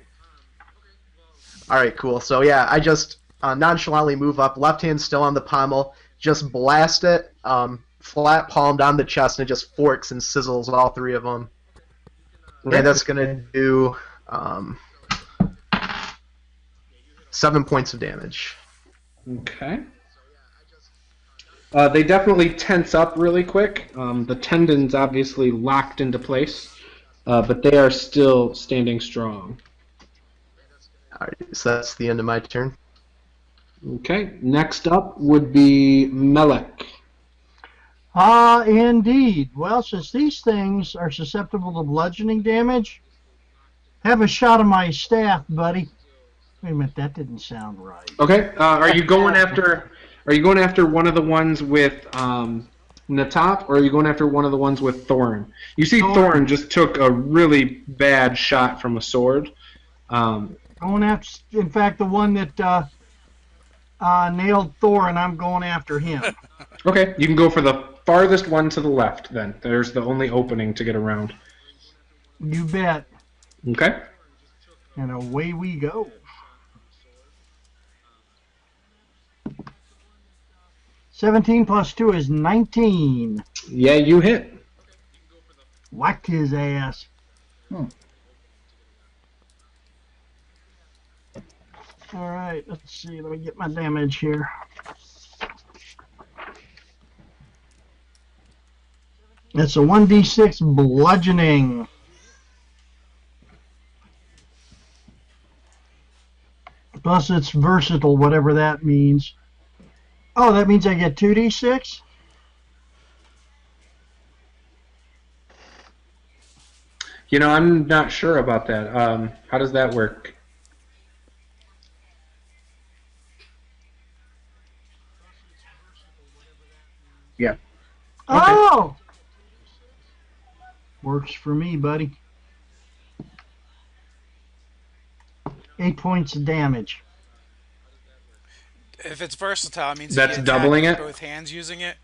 Alright, cool. So yeah, I just nonchalantly move up, left hand still on the pommel, just blast it, flat palmed on the chest, and it just forks and sizzles all 3 of them. Okay. And that's gonna do 7 points of damage. Okay. They definitely tense up really quick. The tendons obviously locked into place, but they are still standing strong. Alright, so that's the end of my turn. Okay, next up would be Melek. Indeed. Well, since these things are susceptible to bludgeoning damage, have a shot of my staff, buddy. Wait a minute, that didn't sound right. Okay, are you going after one of the ones with Natop, or are you going after one of the ones with Thorin? You see Thorin just took a really bad shot from a sword. Going after, in fact, the one that nailed Thor, and I'm going after him. Okay, you can go for the farthest one to the left, then. There's the only opening to get around. You bet. Okay. And away we go. (17 + 2 is 19. Yeah, you hit. Whacked his ass. All right, let's see. Let me get my damage here. It's a 1d6 bludgeoning. Plus it's versatile, whatever that means. Oh, that means I get 2d6? You know, I'm not sure about that. How does that work? Yeah. Oh! Works for me, buddy. 8 points of damage. If it's versatile, it means That's if you doubling attack it? with both hands using it,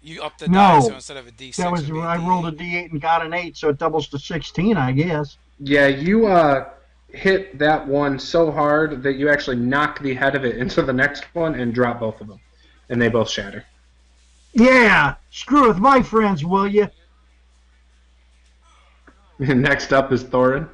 you up the No. die, so instead of a d6, That was it'd be a I rolled a d8. d8 and got an 8, so it doubles to 16, I guess. Yeah, you hit that one so hard that you actually knock the head of it into the next one and drop both of them. And they both shatter. Yeah! Screw with my friends, will you? Next up is Thorin.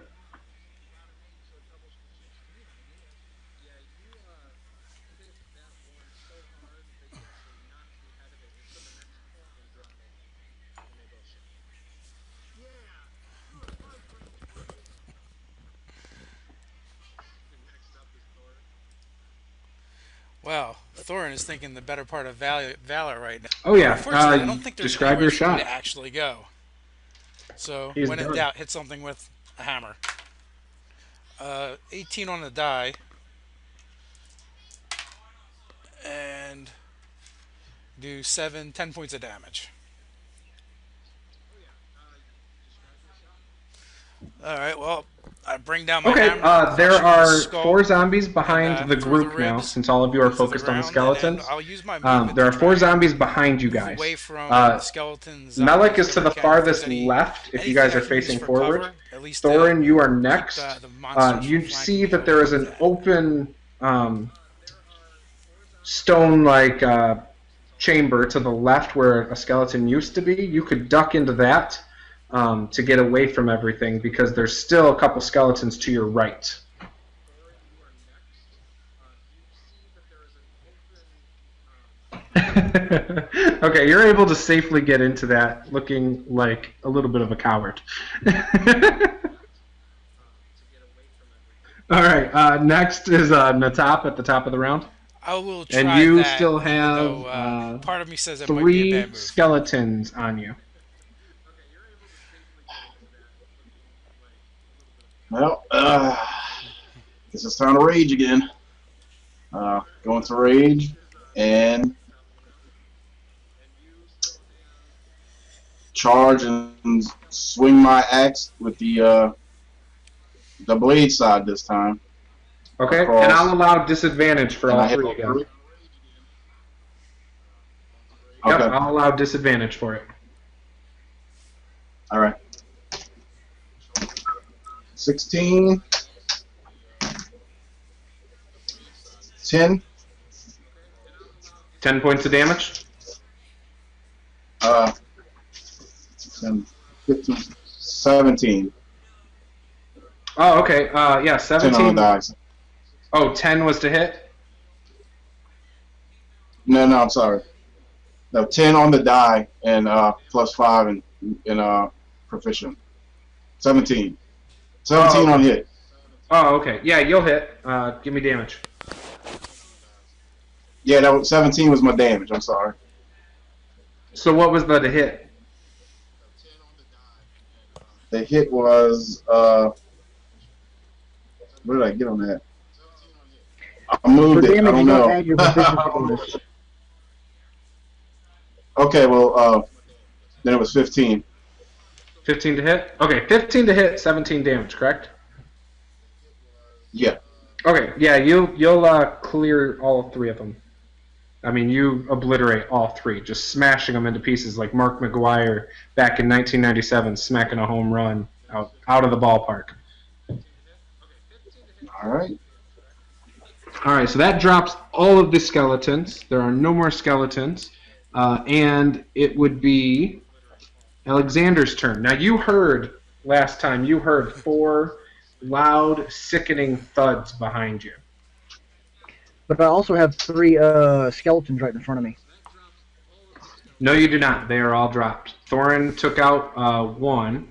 Wow, Thorin is thinking the better part of Valor right now. Oh yeah. Unfortunately, I don't think there's describe anywhere your for me shot. to actually go. So, He's when in done. doubt, hit something with a hammer. 18 on the die. And do 10 points of damage. Alright, well, I bring down my Okay, hammer. there crush him in are the skull, 4 zombies behind and, the through group now, ribs, since all of you are into the focused on the ground, skeletons. and I'll use my movement There to are 4 try zombies behind you and move guys. away from the skeletons. Melek is to the If there's farthest any- left if you anything guys I are can use facing for forward. cover, at least, Thorin, you are keep next. the monsters You from see flanking that me. there is I'll an do that. open stone-like chamber to the left where a skeleton used to be. You could duck into that to get away from everything because there's still a couple skeletons to your right. Okay, you're able to safely get into that looking like a little bit of a coward. Alright, next is Natop at the top of the round. I will try And you that, still even have though, part of me says it might be a 3 bad move. skeletons on you. Well, guess it's time to rage again. Going to rage and charge and swing my axe with the blade side this time. Okay, across, and I'll allow disadvantage for and all I hit three all again. three. Yep, Okay. I'll allow disadvantage for it. All right. 16, 10, 10 points of damage. 10, 15, 17. Oh, okay. Yeah, 10 on the 17. dice. Oh, 10 was to hit? No, I'm sorry. No, 10 on the die and plus 5 in proficient. 17. 17 okay. on hit. Oh, okay. Yeah, you'll hit. Give me damage. Yeah, that was 17 was my damage. I'm sorry. So what was the to hit? The hit was what did I get on that? I moved For it. I damage, don't you don't know. add your proficiency bonus. Okay, well, then it was 15. 15 to hit? Okay, 15 to hit, 17 damage, correct? Yeah. Okay, yeah, you'll clear all three of them. I mean, you obliterate all three, just smashing them into pieces like Mark McGuire back in 1997, smacking a home run out of the ballpark. All right. All right, so that drops all of the skeletons. There are no more skeletons, and it would be Alexander's turn. Now, you heard last time, you heard 4 loud, sickening thuds behind you. But I also have 3 skeletons right in front of me. No, you do not. They are all dropped. Thorin took out 1,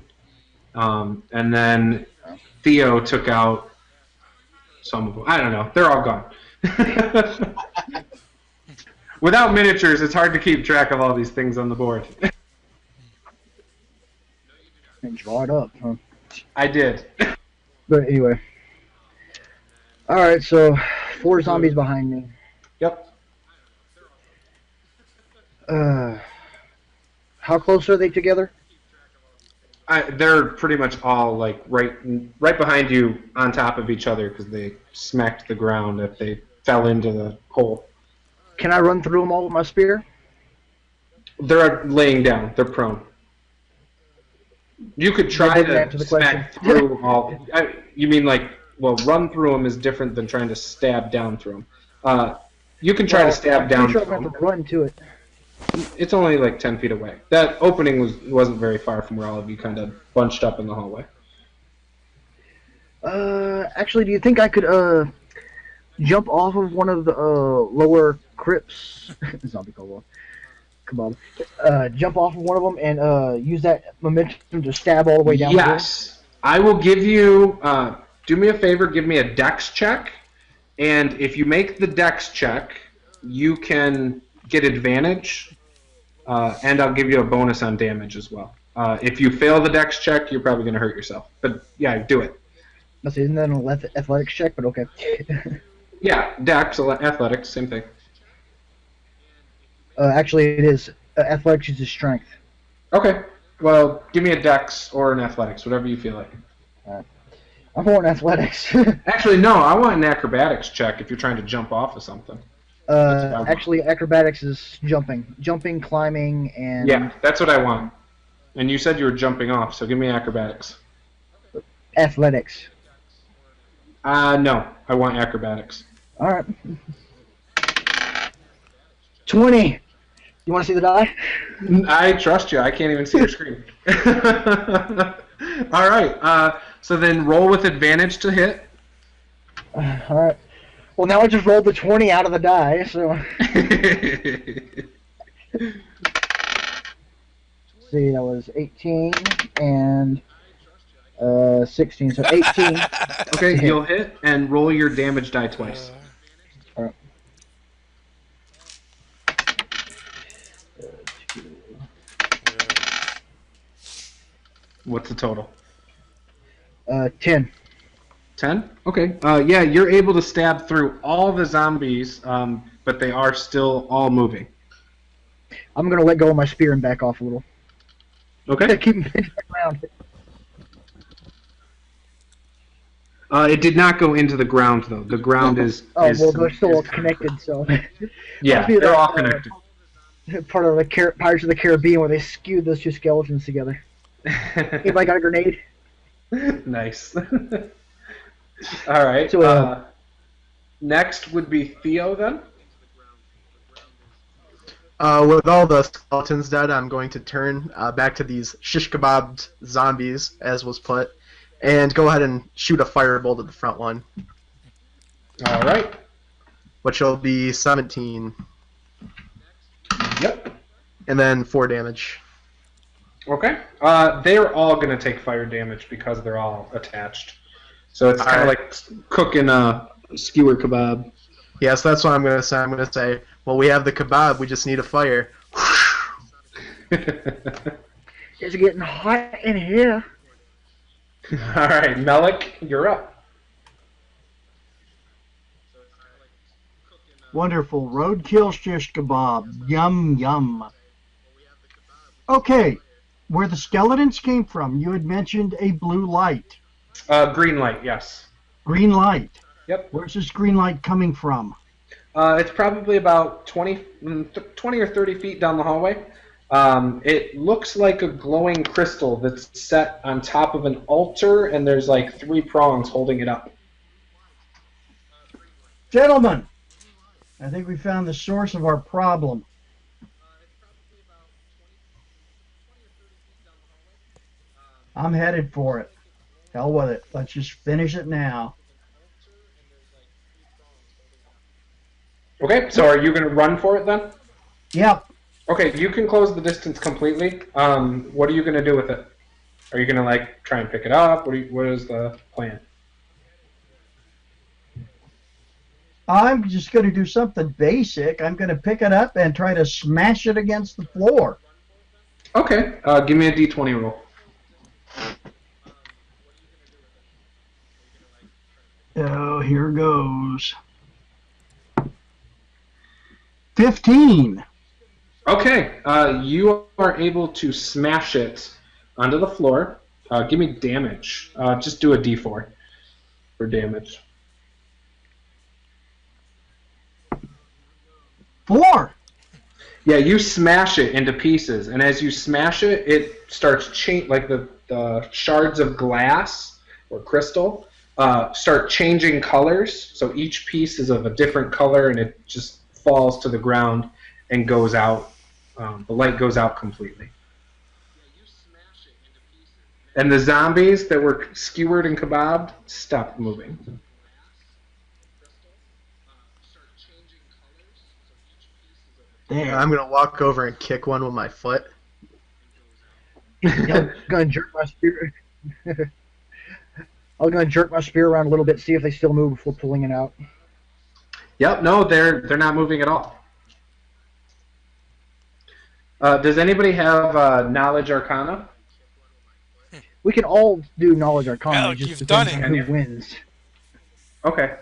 and then Theo took out some of them. I don't know. They're all gone. Without miniatures, it's hard to keep track of all these things on the board. And draw it up, huh? I did. But anyway. Alright, so 4 zombies behind me. Yep. How close are they together? They're pretty much all like right behind you, on top of each other, because they smacked the ground if they fell into the hole. Can I run through them all with my spear? They're laying down. They're prone. You could try That doesn't to answer the smack question. through all. You mean like, well, run through them is different than trying to stab down through them. You can try to stab down I'm through sure I'm them. going to run to it. It's only like 10 feet away. That opening wasn't very far from where all of you kind of bunched up in the hallway. Actually, do you think I could jump off of one of the lower crypts? Zombie cobalt. Come on. Jump off of one of them and use that momentum to stab all the way down. Yes. I will give you, do me a favor, give me a dex check. And if you make the dex check, you can get advantage. And I'll give you a bonus on damage as well. If you fail the dex check, you're probably going to hurt yourself. But yeah, do it. Isn't that an athletics check? But okay. Yeah, dex, athletics, same thing. Actually, it is. Athletics is strength. Okay. Well, give me a dex or an athletics, whatever you feel like. I'm going athletics. Actually, no, I want an acrobatics check if you're trying to jump off of something. Actually, acrobatics is jumping, climbing, and Yeah, that's what I want. And you said you were jumping off, so give me acrobatics. athletics. No, I want acrobatics. All right. 20. You want to see the die? I trust you. I can't even see your screen. All right. So then roll with advantage to hit. All right. Well, now I just rolled the 20 out of the die, so. See, that was 18 and 16, so 18. Okay, you'll hit and roll your damage die twice. All right. What's the total? 10. 10? Okay. Yeah, you're able to stab through all the zombies, but they are still all moving. I'm gonna let go of my spear and back off a little. Okay. Keep him pinned back around. It did not go into the ground though. The ground is. Oh, is well, they're still all is connected, so. Yeah, Must be they're that, all connected. Part of the Pirates of the Caribbean where they skewed those two skeletons together. Anybody got a grenade? Nice. All right. So, next would be Theo then. With all the skeletons dead, I'm going to turn back to these shish kebabbed zombies, as was put, and go ahead and shoot a firebolt at the front one, All right. which will be 17, Yep. and then 4 damage. Okay. They're all going to take fire damage because they're all attached. So it's kind of like cooking a skewer kebab. Yeah, so that's what I'm going to say. I'm going to say, well, we have the kebab, we just need a fire. it's getting hot in here. All right, Melik, you're up. Wonderful. Roadkill shish kebab. Yum, yum. Okay. Where the skeletons came from, you had mentioned a blue light. Green light, yes. Green light. Yep. Where's this green light coming from? It's probably about 20 or 30 feet down the hallway. It looks like a glowing crystal that's set on top of an altar, and there's like 3 prongs holding it up. Gentlemen, I think we found the source of our problem. I'm headed for it. Hell with it. Let's just finish it now. Okay, so are you going to run for it then? Yep. Okay, you can close the distance completely. What are you going to do with it? Are you going to like try and pick it up? What is the plan? I'm just going to do something basic. I'm going to pick it up and try to smash it against the floor. Okay, give me a d20 roll. Oh, here goes. 15. Okay, you are able to smash it onto the floor. Give me damage. Just do a d4 for damage. 4. Yeah, you smash it into pieces, and as you smash it, it starts like the shards of glass or crystal start changing colors. So each piece is of a different color, and it just falls to the ground and goes out. The light goes out completely. And the zombies that were skewered and kebabbed stopped moving. There. I'm going to walk over and kick one with my foot. I'm gonna jerk my spear. I'm gonna jerk my spear around a little bit, see if they still move before pulling it out. Yep, no, they're not moving at all. Does anybody have Knowledge Arcana? We can all do knowledge arcana. Alec, It just you've depends done on it. who wins. Okay.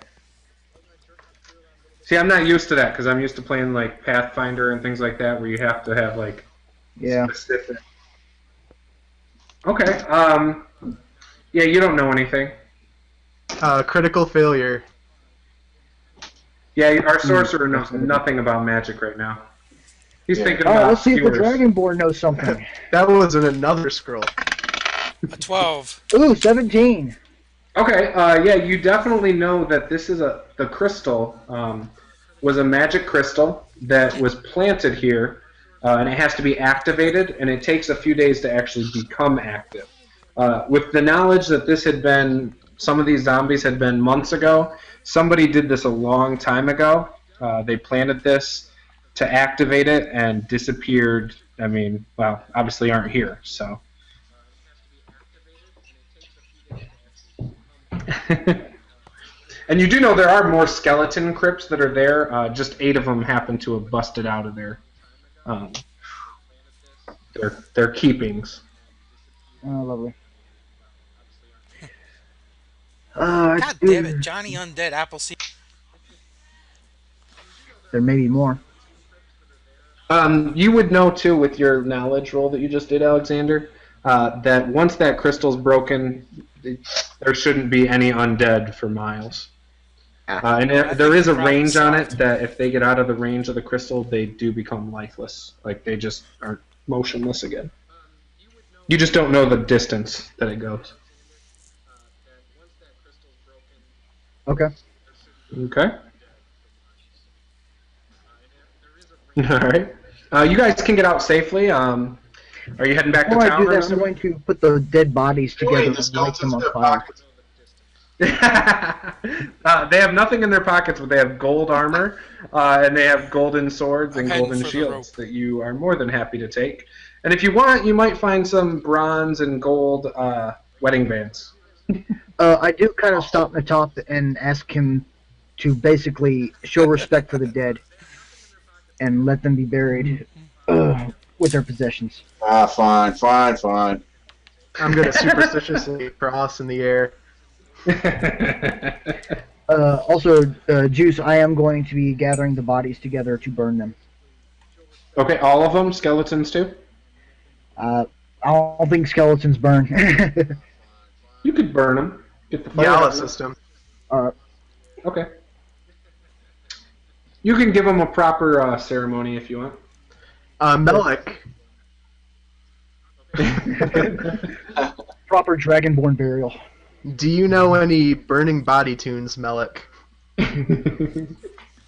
See, I'm not used to that because I'm used to playing like Pathfinder and things like that, where you have to have like Yeah. specific. Okay. Yeah, you don't know anything. Critical failure. Yeah, our sorcerer knows nothing about magic right now. He's thinking All right, about let's see if the skewers. dragonborn knows something. That was in another scroll. A 12. Ooh, 17. Okay, yeah, you definitely know that this is the crystal was a magic crystal that was planted here, and it has to be activated, and it takes a few days to actually become active. With the knowledge that this had been, some of these zombies had been months ago, somebody did this a long time ago. They planted this to activate it and disappeared. I mean, well, obviously aren't here, so. And you do know there are more skeleton crypts that are there. Just 8 of them happen to have busted out of their keepings. Oh, lovely. God damn it, Johnny Undead Appleseed. There may be more. You would know too with your knowledge roll that you just did, Alexander. that once that crystal's broken, there shouldn't be any undead for miles. And I there think is you a probably range on solved it that if they get out of the range of the crystal, they do become lifeless. Like they just are motionless again. You just don't know the distance that it goes. Okay. Okay. All right. You guys can get out safely. Are you heading back to Before I town? do that, I'm going to put the dead bodies together Wait, the and light them skeletons on have fire. pockets. They have nothing in their pockets, but they have gold armor, and they have golden swords I'm and heading golden for the rope. shields that you are more than happy to take. And if you want, you might find some bronze and gold wedding bands. I do kind of stop Natop and ask him to basically show respect for the dead and let them be buried with their possessions. Ah, fine. I'm gonna superstitiously cross in the air. Also, Juice, I am going to be gathering the bodies together to burn them. Okay, all of them? Skeletons too? I don't think skeletons burn. You could burn them. Get the fire Yeah, I'll out. assist him. Okay. You can give them a proper ceremony if you want. Melik, Proper dragonborn burial. do you know any burning body tunes, Melik?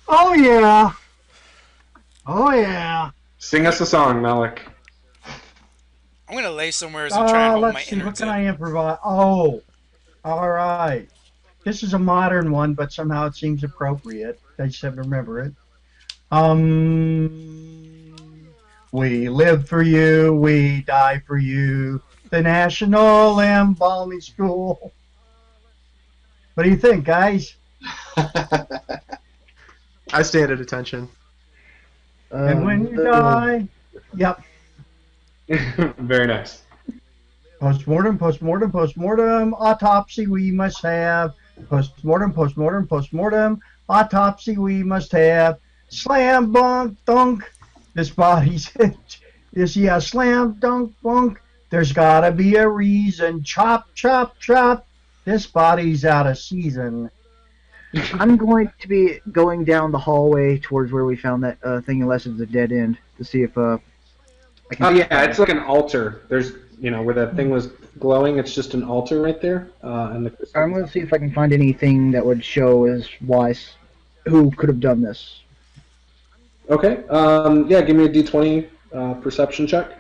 Oh yeah. Oh yeah. Sing us a song, Malik. I'm gonna lay somewhere as I'm trying to hold Let's my see. What innards can in. I improvise? Oh, all right. This is a modern one, but somehow it seems appropriate. I just have to remember it. We live for you, we die for you. The National Embalming School. What do you think, guys? I stand at attention. And when you die, yep. Very nice. Postmortem, postmortem, postmortem, autopsy we must have. Postmortem, postmortem, postmortem, autopsy we must have. Slam, bunk, dunk. This body's, slam, dunk, bunk. There's gotta be a reason. Chop, chop, chop. This body's out of season. I'm going to be going down the hallway towards where we found that thing, unless it's a dead end, to see if I can. Oh yeah, it's like an altar. There's, where that thing was glowing. It's just an altar right there. And I'm going to see if I can find anything that would show as wise who could have done this. Okay. Yeah, give me a D20 perception check.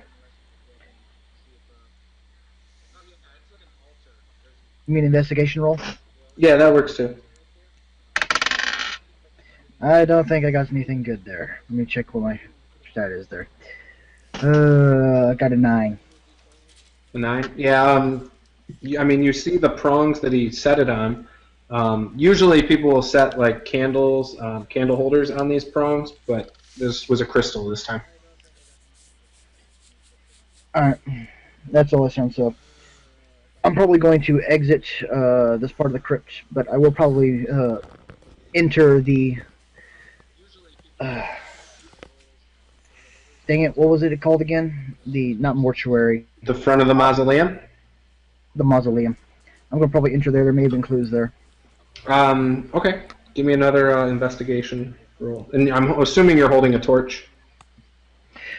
You mean investigation roll? Yeah, that works too. I don't think I got anything good there. Let me check what my stat is there. I got a 9. A 9. Yeah. You see the prongs that he set it on. Usually people will set like candles, candle holders on these prongs, but this was a crystal this time. Alright, that's all that sounds so. I'm probably going to exit this part of the crypt, but I will probably enter the... dang it, what was it called again? Not mortuary. The front of the mausoleum? The mausoleum. I'm going to probably enter there. There may have been clues there. Okay. Give me another investigation roll. And I'm assuming you're holding a torch.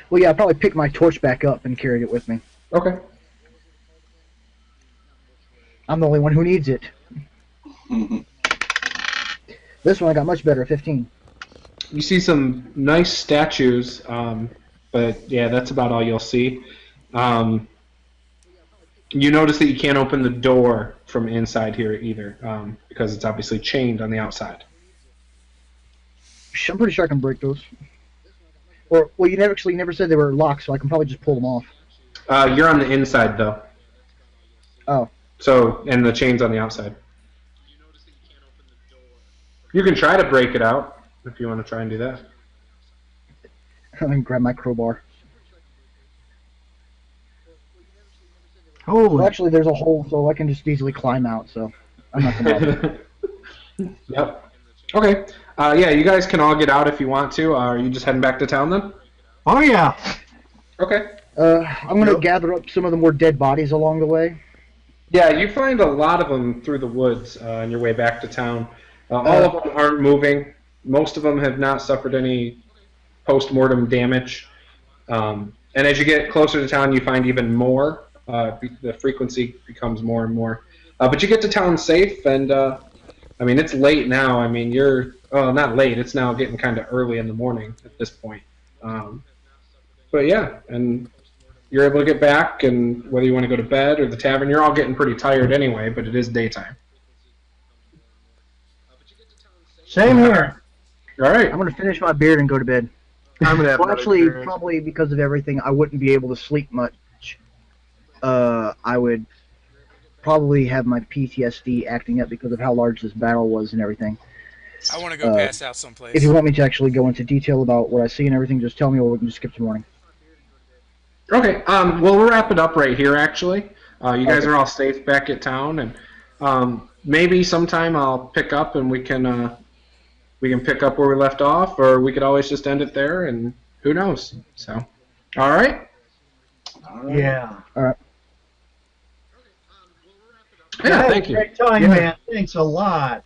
Well, yeah, I'll probably pick my torch back up and carry it with me. Okay. I'm the only one who needs it. This one I got much better, 15. You see some nice statues, but yeah, that's about all you'll see. You notice that you can't open the door from inside here either, because it's obviously chained on the outside. I'm pretty sure I can break those. Or, well, you never said they were locked, so I can probably just pull them off. You're on the inside, though. Oh. So, and the chain's on the outside. You can try to break it out, if you want to try and do that. I'm going to grab my crowbar. Oh, Well, actually, there's a hole, so I can just easily climb out, so I'm not going to bother. Yep. Okay. Yeah, you guys can all get out if you want to. Are you just heading back to town then? oh yeah. Okay. I'm going to gather up some of the more dead bodies along the way. Yeah, you find a lot of them through the woods on your way back to town. All of them aren't moving. Most of them have not suffered any post-mortem damage. And as you get closer to town, you find even more. The frequency becomes more and more. But you get to town safe, and I mean, it's late now. I mean, not late. It's now getting kind of early in the morning at this point. But yeah, and you're able to get back, and whether you want to go to bed or the tavern, you're all getting pretty tired anyway, but it is daytime. Same here. All right. I'm going to finish my beer and go to bed. I'm gonna have Well, another actually, drink. probably because of everything, I wouldn't be able to sleep much. I would probably have my PTSD acting up because of how large this battle was and everything. I want to go pass out someplace. If you want me to actually go into detail about what I see and everything, just tell me, or we can just skip to morning. Okay. Well, we'll wrap it up right here. Actually, you guys are all safe back at town, and maybe sometime I'll pick up and we can pick up where we left off, or we could always just end it there, and who knows? So, all right. Yeah. All right. Yeah. Thank you. Great time, man. Thanks a lot.